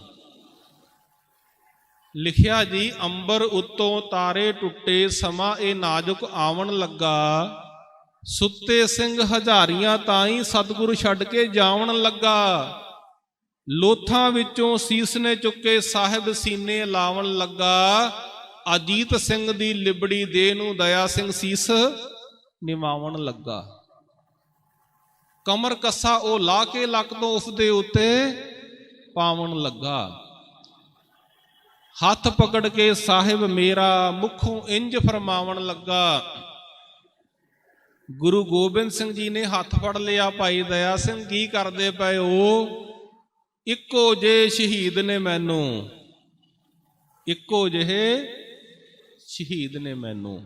ਲਿਖਿਆ ਜੀ, ਅੰਬਰ ਉੱਤੋਂ ਤਾਰੇ ਟੁੱਟੇ, ਸਮਾਂ ਇਹ ਨਾਜ਼ੁਕ ਆਵਣ ਲੱਗਾ, ਸੁੱਤੇ ਸਿੰਘ ਹਜ਼ਾਰੀਆਂ ਤਾਈਂ, ਸਤਿਗੁਰੂ ਛੱਡ ਕੇ ਜਾਵਣ ਲੱਗਾ, ਲੋਥਾਂ ਵਿੱਚੋਂ ਸੀਸ ਨੇ ਚੁੱਕੇ, ਸਾਹਿਬ ਸੀਨੇ ਲਾਵਣ ਲੱਗਾ, ਅਜੀਤ ਸਿੰਘ ਦੀ ਲਿਬੜੀ ਦੇ ਨੂੰ ਦਇਆ ਸਿੰਘ ਸੀਸ ਨਿਵਾਵਣ ਲੱਗਾ, ਕਮਰ ਕੱਸਾ ਉਹ ਲਾ ਕੇ ਲੱਕ ਤੋਂ ਉਸਦੇ ਉੱਤੇ ਪਾਵਣ ਲੱਗਾ, ਹੱਥ ਪਕੜ ਕੇ ਸਾਹਿਬ ਮੇਰਾ ਮੁਖੋਂ ਇੰਜ ਫਰਮਾਵਣ ਲੱਗਾ। ਗੁਰੂ ਗੋਬਿੰਦ ਸਿੰਘ ਜੀ ਨੇ ਹੱਥ ਫੜ ਲਿਆ। ਭਾਈ ਦਇਆ ਸਿੰਘ ਕੀ ਕਰਦੇ ਪਏ ਹੋ? ਇੱਕੋ ਜਿਹੇ ਸ਼ਹੀਦ ਨੇ ਮੈਨੂੰ, ਇੱਕੋ ਜਿਹੇ ਸ਼ਹੀਦ ਨੇ ਮੈਨੂੰ।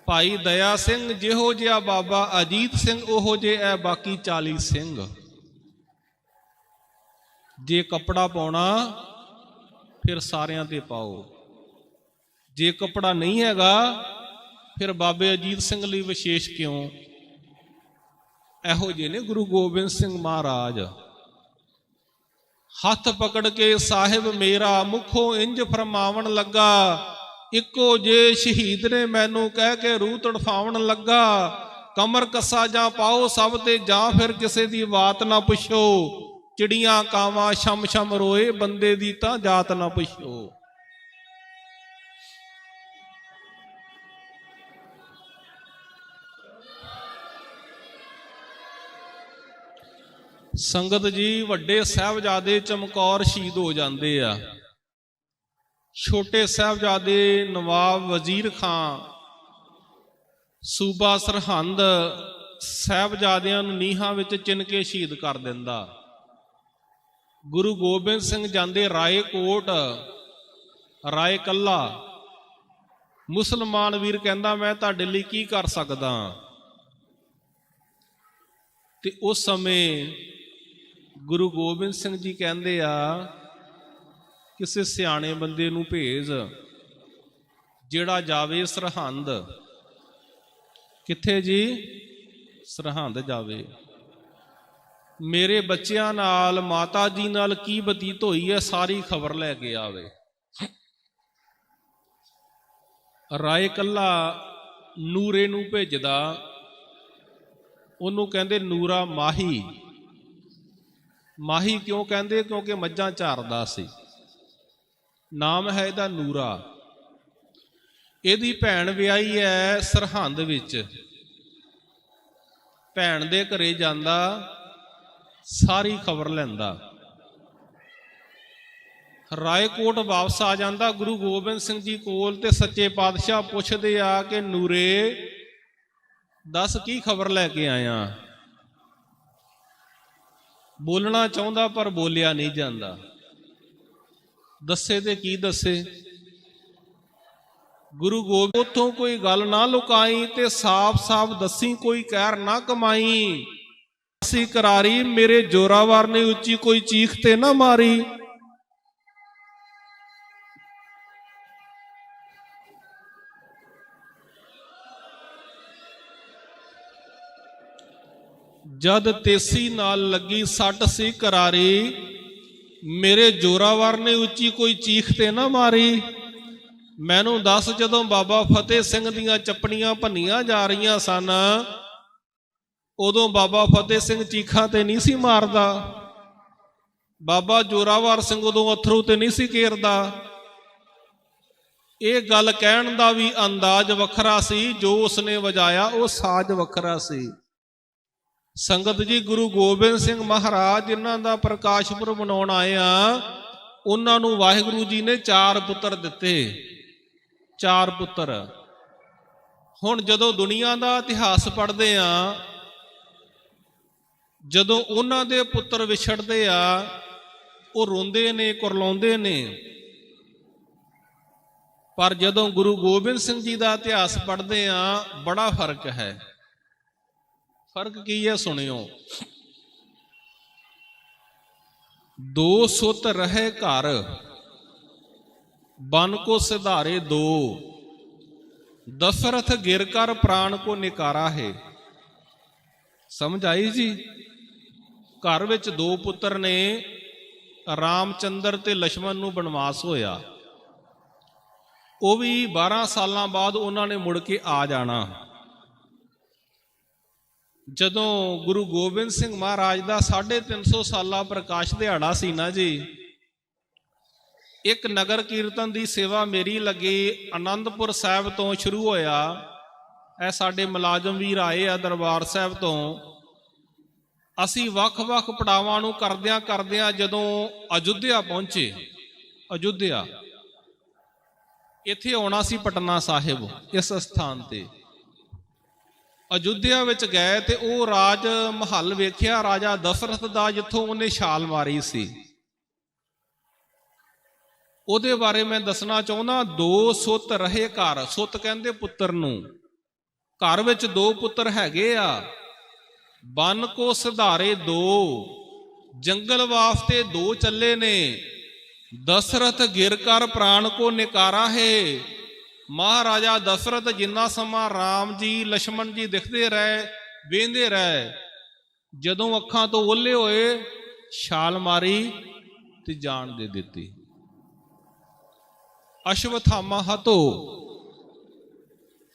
ਭਾਈ ਦਇਆ ਸਿੰਘ ਜਿਹੋ ਜਿਹਾ ਬਾਬਾ ਅਜੀਤ ਸਿੰਘ, ਉਹੋ ਜਿਹੇ ਹੈ ਬਾਕੀ 40 ਸਿੰਘ। ਜੇ ਕੱਪੜਾ ਪਾਉਣਾ ਫਿਰ ਸਾਰਿਆਂ ਤੇ ਪਾਓ, ਜੇ ਕੱਪੜਾ ਨਹੀਂ ਹੈਗਾ ਫਿਰ ਬਾਬੇ ਅਜੀਤ ਸਿੰਘ ਲਈ ਵਿਸ਼ੇਸ਼ ਕਿਉਂ? ਇਹੋ ਜਿਹੇ ਨੇ ਗੁਰੂ ਗੋਬਿੰਦ ਸਿੰਘ ਮਹਾਰਾਜ। ਹੱਥ ਪਕੜ ਕੇ ਸਾਹਿਬ ਮੇਰਾ ਮੁਖੋਂ ਇੰਜ ਫਰਮਾਵਣ ਲੱਗਾ, ਇੱਕੋ ਜੇ ਸ਼ਹੀਦ ਨੇ ਮੈਨੂੰ ਕਹਿ ਕੇ ਰੂਹ ਤੜਫਾਵਣ ਲੱਗਾ, ਕਮਰ ਕੱਸਾ ਜਾਂ ਪਾਓ ਸਭ ਤੇ, ਜਾਂ ਫਿਰ ਕਿਸੇ ਦੀ ਬਾਤ ਨਾ ਪੁੱਛੋ, ਚਿੜੀਆਂ ਕਾਵਾਂ ਸ਼ਮ ਸ਼ਮ ਰੋਏ, ਬੰਦੇ ਦੀ ਤਾਂ ਜਾਤ ਨਾ ਪੁੱਛੋ। ਸੰਗਤ ਜੀ, ਵੱਡੇ ਸਾਹਿਬਜ਼ਾਦੇ ਚਮਕੌਰ ਸ਼ਹੀਦ ਹੋ ਜਾਂਦੇ ਆ। ਛੋਟੇ ਸਾਹਿਬਜ਼ਾਦੇ ਨਵਾਬ ਵਜ਼ੀਰ ਖਾਂ ਸੂਬਾ ਸਰਹੰਦ ਸਾਹਿਬਜ਼ਾਦਿਆਂ ਨੂੰ ਨੀਹਾਂ ਵਿੱਚ ਚਿਣ ਕੇ ਸ਼ਹੀਦ ਕਰ ਦਿੰਦਾ। ਗੁਰੂ ਗੋਬਿੰਦ ਸਿੰਘ ਜਾਂਦੇ ਰਾਏਕੋਟ, ਰਾਏ ਕੱਲਾ। ਮੁਸਲਮਾਨ ਵੀਰ ਕਹਿੰਦਾ ਮੈਂ ਤੁਹਾਡੇ ਲਈ ਕੀ ਕਰ ਸਕਦਾ। ਤੇ ਉਸ ਸਮੇਂ ਗੁਰੂ ਗੋਬਿੰਦ ਸਿੰਘ ਜੀ ਕਹਿੰਦੇ ਆ ਕਿਸੇ ਸਿਆਣੇ ਬੰਦੇ ਨੂੰ ਭੇਜ ਜਿਹੜਾ ਜਾਵੇ ਸਰਹੰਦ। ਕਿੱਥੇ ਜੀ? ਸਰਹੰਦ ਜਾਵੇ। ਮੇਰੇ ਬੱਚਿਆਂ ਨਾਲ, ਮਾਤਾ ਜੀ ਨਾਲ ਕੀ ਬਤੀਤ ਹੋਈ ਹੈ ਸਾਰੀ ਖਬਰ ਲੈ ਕੇ ਆਵੇ। ਰਾਏ ਕੱਲਾ ਨੂਰੇ ਨੂੰ ਭੇਜਦਾ। ਉਹਨੂੰ ਕਹਿੰਦੇ ਨੂਰਾ ਮਾਹੀ। ਮਾਹੀ ਕਿਉਂ ਕਹਿੰਦੇ? ਕਿਉਂਕਿ ਮੱਝਾਂ ਚਾਰਦਾ ਸੀ। ਨਾਮ ਹੈ ਇਹਦਾ ਨੂਰਾ। ਇਹਦੀ ਭੈਣ ਵਿਆਹੀ ਹੈ ਸਰਹੰਦ ਵਿੱਚ। ਭੈਣ ਦੇ ਘਰੇ ਜਾਂਦਾ, ਸਾਰੀ ਖਬਰ ਲੈਂਦਾ। ਰਾਏਕੋਟ ਵਾਪਸ ਆ ਜਾਂਦਾ ਗੁਰੂ ਗੋਬਿੰਦ ਸਿੰਘ ਜੀ ਕੋਲ, ਤੇ ਸੱਚੇ ਪਾਤਸ਼ਾਹ ਪੁੱਛਦੇ ਆ ਕਿ ਨੂਰੇ ਦੱਸ ਕੀ ਖਬਰ ਲੈ ਕੇ ਆਇਆ। ਬੋਲਣਾ ਚਾਹੁੰਦਾ ਪਰ ਬੋਲਿਆ ਨਹੀਂ ਜਾਂਦਾ। ਦੱਸੇ ਤੇ ਕੀ ਦੱਸੇ। ਗੁਰੂ ਗੋਬਿੰਦ ਉਥੋਂ ਕੋਈ ਗੱਲ ਨਾ ਲੁਕਾਈ ਤੇ ਸਾਫ਼-ਸਾਫ਼ ਦੱਸੀ, ਕੋਈ ਕਹਿਰ ਨਾ ਕਮਾਈ। ਅਸੀਂ ਕਰਾਰੀ ਮੇਰੇ ਜੋਰਾਵਰ ਨੇ ਉੱਚੀ ਕੋਈ ਚੀਖ ਤੇ ਨਾ ਮਾਰੀ। ਜਦ ਤੇਸੀ ਨਾਲ ਲੱਗੀ ਸੱਟ ਸੀ ਕਰਾਰੀ, ਮੇਰੇ ਜੋਰਾਵਰ ਨੇ ਉੱਚੀ ਕੋਈ ਚੀਖ ਤੇ ਨਾ ਮਾਰੀ। ਮੈਨੂੰ ਦੱਸ, ਜਦੋਂ ਬਾਬਾ ਫਤਿਹ ਸਿੰਘ ਦੀਆਂ ਚੱਪਣੀਆਂ ਭੰਨੀਆਂ ਜਾ ਰਹੀਆਂ ਸਨ, ਉਦੋਂ ਬਾਬਾ ਫਤਿਹ ਸਿੰਘ ਚੀਖਾਂ ਤੇ ਨਹੀਂ ਸੀ ਮਾਰਦਾ? ਬਾਬਾ ਜੋਰਾਵਰ ਸਿੰਘ ਉਦੋਂ ਅਥਰੂ ਤੇ ਨਹੀਂ ਸੀ ਘੇਰਦਾ? ਇਹ ਗੱਲ ਕਹਿਣ ਦਾ ਵੀ ਅੰਦਾਜ਼ ਵੱਖਰਾ ਸੀ, ਜੋ ਉਸਨੇ ਵਜਾਇਆ ਉਹ ਸਾਜ਼ ਵੱਖਰਾ ਸੀ। ਸੰਗਤ ਜੀ, ਗੁਰੂ ਗੋਬਿੰਦ ਸਿੰਘ ਮਹਾਰਾਜ ਜਿਨ੍ਹਾਂ ਦਾ ਪ੍ਰਕਾਸ਼ ਪੁਰਬ ਮਨਾਉਣ ਆਏ ਆ, ਉਹਨਾਂ ਨੂੰ ਵਾਹਿਗੁਰੂ ਜੀ ਨੇ 4 ਪੁੱਤਰ ਦਿੱਤੇ। 4 ਪੁੱਤਰ। ਹੁਣ ਜਦੋਂ ਦੁਨੀਆ ਦਾ ਇਤਿਹਾਸ ਪੜ੍ਹਦੇ ਆ, ਜਦੋਂ ਉਹਨਾਂ ਦੇ ਪੁੱਤਰ ਵਿਛੜਦੇ ਆ, ਉਹ ਰੋਂਦੇ ਨੇ, ਕੁਰਲਾਉਂਦੇ ਨੇ। ਪਰ ਜਦੋਂ ਗੁਰੂ ਗੋਬਿੰਦ ਸਿੰਘ ਜੀ ਦਾ ਇਤਿਹਾਸ ਪੜ੍ਹਦੇ ਆ, ਬੜਾ ਫਰਕ ਹੈ। ਫਰਕ ਕੀ ਹੈ ਸੁਣਿਓ। 2 ਸੁਤ ਰਹੇ ਘਰ, ਬਨ ਕੋ ਸਿਧਾਰੇ 2, ਦਸ਼ਰਥ ਗਿਰ ਕਰ ਪ੍ਰਾਣ ਕੋ ਨਿਕਾਰਾ ਹੈ। ਸਮਝ ਆਈ ਜੀ? ਘਰ ਵਿੱਚ 2 ਪੁੱਤਰ ਨੇ, ਰਾਮਚੰਦਰ ਤੇ ਲక్ష్మణ ਨੂੰ ਬਨਵਾਸ ਹੋਇਆ। ਉਹ ਵੀ 12 ਸਾਲਾਂ ਬਾਅਦ ਉਹਨਾਂ ਨੇ ਮੁੜ ਕੇ ਆ ਜਾਣਾ। ਜਦੋਂ ਗੁਰੂ ਗੋਬਿੰਦ ਸਿੰਘ ਮਹਾਰਾਜ ਦਾ 350 ਸਾਲਾ ਪ੍ਰਕਾਸ਼ ਦਿਹਾੜਾ ਸੀ ਨਾ ਜੀ, ਇੱਕ ਨਗਰ ਕੀਰਤਨ ਦੀ ਸੇਵਾ ਮੇਰੀ ਲੱਗੀ। ਆਨੰਦਪੁਰ ਸਾਹਿਬ ਤੋਂ ਸ਼ੁਰੂ ਹੋਇਆ। ਇਹ ਸਾਡੇ ਮੁਲਾਜ਼ਮ ਵੀਰ ਆਏ ਆ ਦਰਬਾਰ ਸਾਹਿਬ ਤੋਂ। ਅਸੀਂ ਵੱਖ-ਵੱਖ ਪੜਾਵਾਂ ਨੂੰ ਕਰਦਿਆਂ ਜਦੋਂ ਅਯੁੱਧਿਆ ਪਹੁੰਚੇ, ਅਯੁੱਧਿਆ ਇੱਥੇ ਆਉਣਾ ਸੀ ਪਟਨਾ ਸਾਹਿਬ, ਇਸ ਸਥਾਨ ਤੇ ਅਯੁੱਧਿਆ ਵਿੱਚ ਗਏ ਤੇ ਉਹ ਰਾਜ ਮਹੱਲ ਵੇਖਿਆ ਰਾਜਾ ਦਸ਼ਰਥ ਦਾ, ਜਿੱਥੋਂ ਉਹਨੇ ਛਾਲ ਮਾਰੀ ਸੀ। ਉਹਦੇ ਬਾਰੇ ਮੈਂ ਦੱਸਣਾ ਚਾਹੁੰਦਾ। 2 ਸੁਤ ਰਹੇ ਘਰ। ਸੁਤ ਕਹਿੰਦੇ ਪੁੱਤਰ ਨੂੰ। ਘਰ ਵਿੱਚ 2 ਪੁੱਤਰ ਹੈਗੇ ਆ। ਬਨ ਕੋ ਸਿਧਾਰੇ 2, ਜੰਗਲ ਵਾਸਤੇ 2 ਚੱਲੇ ਨੇ। ਦਸ਼ਰਥ ਗਿਰ ਕਰ ਪ੍ਰਾਣ ਕੋ ਨਿਕਾਰਾ ਹੈ। ਮਹਾਰਾਜਾ ਦਸ਼ਰਥ ਜਿੰਨਾ ਸਮਾਂ ਰਾਮ ਜੀ, ਲక్ష్మణ ਜੀ ਦਿਖਦੇ ਰਹੇ, ਵੇਂਦੇ ਰਹੇ, ਜਦੋਂ ਅੱਖਾਂ ਤੋਂ ਓਹਲੇ ਹੋਏ, ਛਾਲ ਮਾਰੀ ਤੇ ਜਾਨ ਦੇ ਦਿੱਤੀ। ਅਸ਼ਵਥਾਮਾ ਹਤੋ,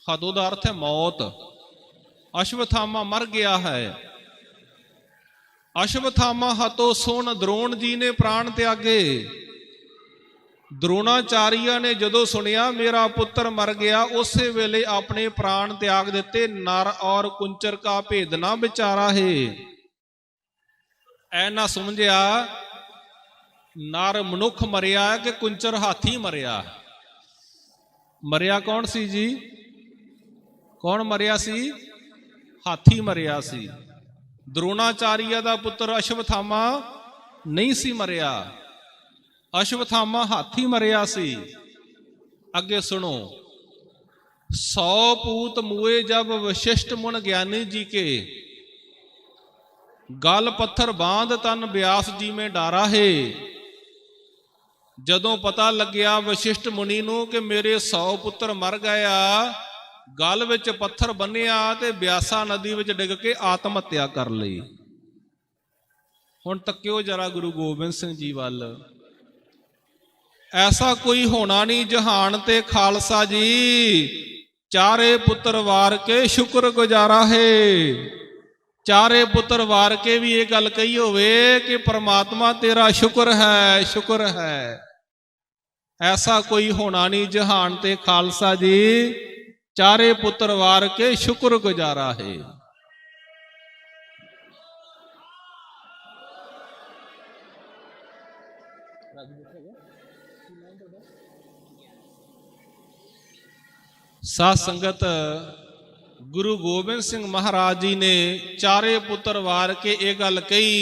ਹਤੋ ਦਾ ਅਰਥ ਹੈ ਮੌਤ। ਅਸ਼ਵਥਾਮਾ ਮਰ ਗਿਆ ਹੈ। ਅਸ਼ਵਥਾਮਾ ਹਤੋ ਸੁਣ ਦਰੋਣ ਜੀ ਨੇ ਪ੍ਰਾਣ ਤਿਆਗੇ। द्रोणाचार्य ने जदों सुनिया मेरा पुत्र मर गया, उसे वेले अपने प्राण त्याग दिते। नर और कुंचर का भेद ना विचारा है। ऐ ना समझिया नर मनुख मरिया कि कुंचर हाथी मरिया। मरिया कौन सी जी? ਕੌਣ ਮਰਿਆ ਸੀ? ਹਾਥੀ ਮਰਿਆ ਸੀ। ਦਰੋਣਾਚਾਰੀਆ ਦਾ ਪੁੱਤਰ ਅਸ਼ਵਥਾਮਾ ਨਹੀਂ ਸੀ ਮਰਿਆ, ਅਸ਼ਵਥਾਮਾ ਹਾਥੀ ਮਰਿਆ ਸੀ। ਅੱਗੇ ਸੁਣੋ, 100 पूत मुए जब वशिष्ठ मुन ज्ञानी जी के, गल पत्थर बांध तन व्यास जी में डारा है। जदों पता लग्या वशिष्ठ मुनि नूं कि मेरे 100 पुत्र मर गया, गल विच पत्थर बन्निया ते ब्यासा नदी विच डिग के आत्म हत्या कर लई। हुण तक्किओ जरा गुरु गोबिंद सिंह जी वल। ऐसा कोई होना नहीं जहान ते खालसा जी, चारे पुत्र वार के शुक्र गुजारा है। चारे पुत्र वार के भी ये गल कही होवे कि परमात्मा तेरा शुक्र है, शुक्र है। ऐसा कोई होना नहीं जहान ते खालसा जी, चारे पुत्र वार के शुक्र गुजारा है। साध संगत, गुरु गोबिंद सिंह महाराज जी ने चारे पुत्र वार के ये गल कही।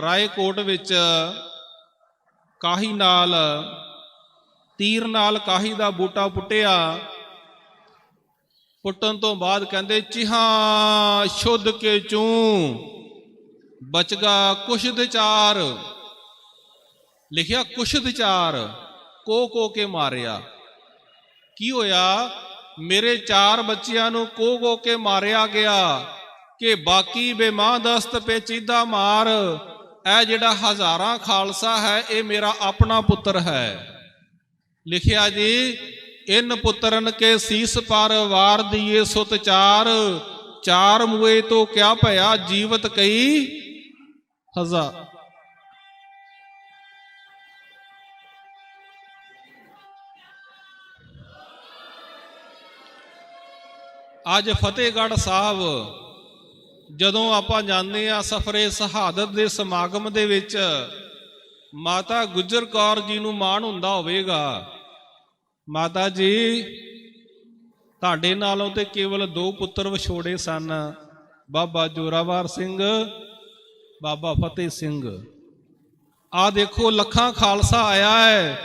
रायकोट विच काही नाल तीर नाल काही दा बूटा पुट्टिया। पुट्टन तो बाद कहंदे चिहा शुद्ध के चूं बचगा कुशद चार। लिखिया कुशद चार, को के मारिया। की होया? मेरे 4 बच्चियां नूं को के मारिया गया कि बाकी बेमादस्त पेचीदा मार। ऐ जिहड़ा हजारां खालसा है ये मेरा अपना पुत्र है। लिखिया जी, इन पुत्रन के सीस पर वार दिए सुत चार। 4 मुए तो क्या भया जीवत कई हजार। ਅੱਜ ਫਤਿਹਗੜ੍ਹ ਸਾਹਿਬ ਜਦੋਂ ਆਪਾਂ ਜਾਂਦੇ ਆ ਸਫਰੇ ਸ਼ਹਾਦਤ ਦੇ ਸਮਾਗਮ ਦੇ ਵਿੱਚ, ਮਾਤਾ ਗੁਜਰ ਕੌਰ ਜੀ ਨੂੰ ਮਾਣ ਹੁੰਦਾ ਹੋਵੇਗਾ। ਮਾਤਾ ਜੀ, ਤੁਹਾਡੇ ਨਾਲੋਂ ਤੇ ਕੇਵਲ 2 ਪੁੱਤਰ ਵਿਛੋੜੇ ਸਨ, ਬਾਬਾ ਜੋਰਾਵਰ ਸਿੰਘ, ਬਾਬਾ ਫਤਿਹ ਸਿੰਘ। ਆ ਦੇਖੋ ਲੱਖਾਂ ਖਾਲਸਾ ਆਇਆ ਹੈ,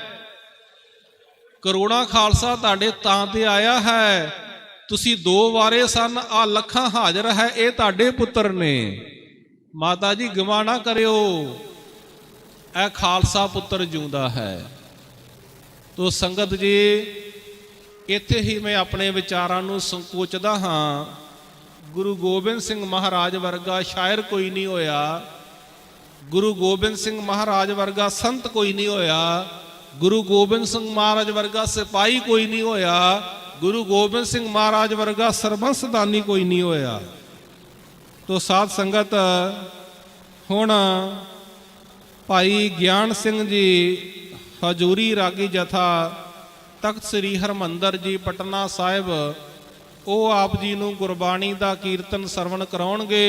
ਕਰੋੜਾਂ ਖਾਲਸਾ ਤੁਹਾਡੇ ਤਾਂ ਤੇ ਆਇਆ ਹੈ। ਤੁਸੀਂ 2 ਵਾਰੇ ਸਨ, ਆ ਲੱਖਾਂ ਹਾਜ਼ਰ ਹੈ, ਇਹ ਤੁਹਾਡੇ ਪੁੱਤਰ ਨੇ। ਮਾਤਾ ਜੀ ਗਵਾ ਨਾ ਕਰਿਓ, ਇਹ ਖਾਲਸਾ ਪੁੱਤਰ ਜਿਉਂਦਾ ਹੈ। ਤੋ ਸੰਗਤ ਜੀ, ਇੱਥੇ ਹੀ ਮੈਂ ਆਪਣੇ ਵਿਚਾਰਾਂ ਨੂੰ ਸੰਕੋਚਦਾ ਹਾਂ। ਗੁਰੂ ਗੋਬਿੰਦ ਸਿੰਘ ਮਹਾਰਾਜ ਵਰਗਾ ਸ਼ਾਇਰ ਕੋਈ ਨਹੀਂ ਹੋਇਆ, ਗੁਰੂ ਗੋਬਿੰਦ ਸਿੰਘ ਮਹਾਰਾਜ ਵਰਗਾ ਸੰਤ ਕੋਈ ਨਹੀਂ ਹੋਇਆ, ਗੁਰੂ ਗੋਬਿੰਦ ਸਿੰਘ ਮਹਾਰਾਜ ਵਰਗਾ ਸਿਪਾਹੀ ਕੋਈ ਨਹੀਂ ਹੋਇਆ, गुरु गोबिंद सिंह महाराज वर्गा सरबंसदानी कोई नहीं होया। तो साध संगत, हुण भाई ज्ञान सिंह जी हजूरी रागी जथा तख्त श्री हरमंदर जी पटना साहिब, वो आप जी नूं गुरबाणी दा कीर्तन सरवण कराउणगे।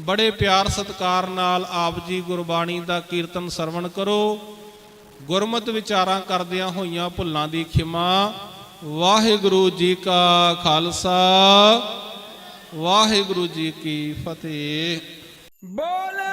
बड़े प्यार सत्कार नाल आप जी गुरबाणी दा कीर्तन सरवण करो। गुरमत विचारां करदियां होइयां भुल्लां दी खिमा। वाहिगुरु जी का खालसा, वाहिगुरु जी की फतेह। बोले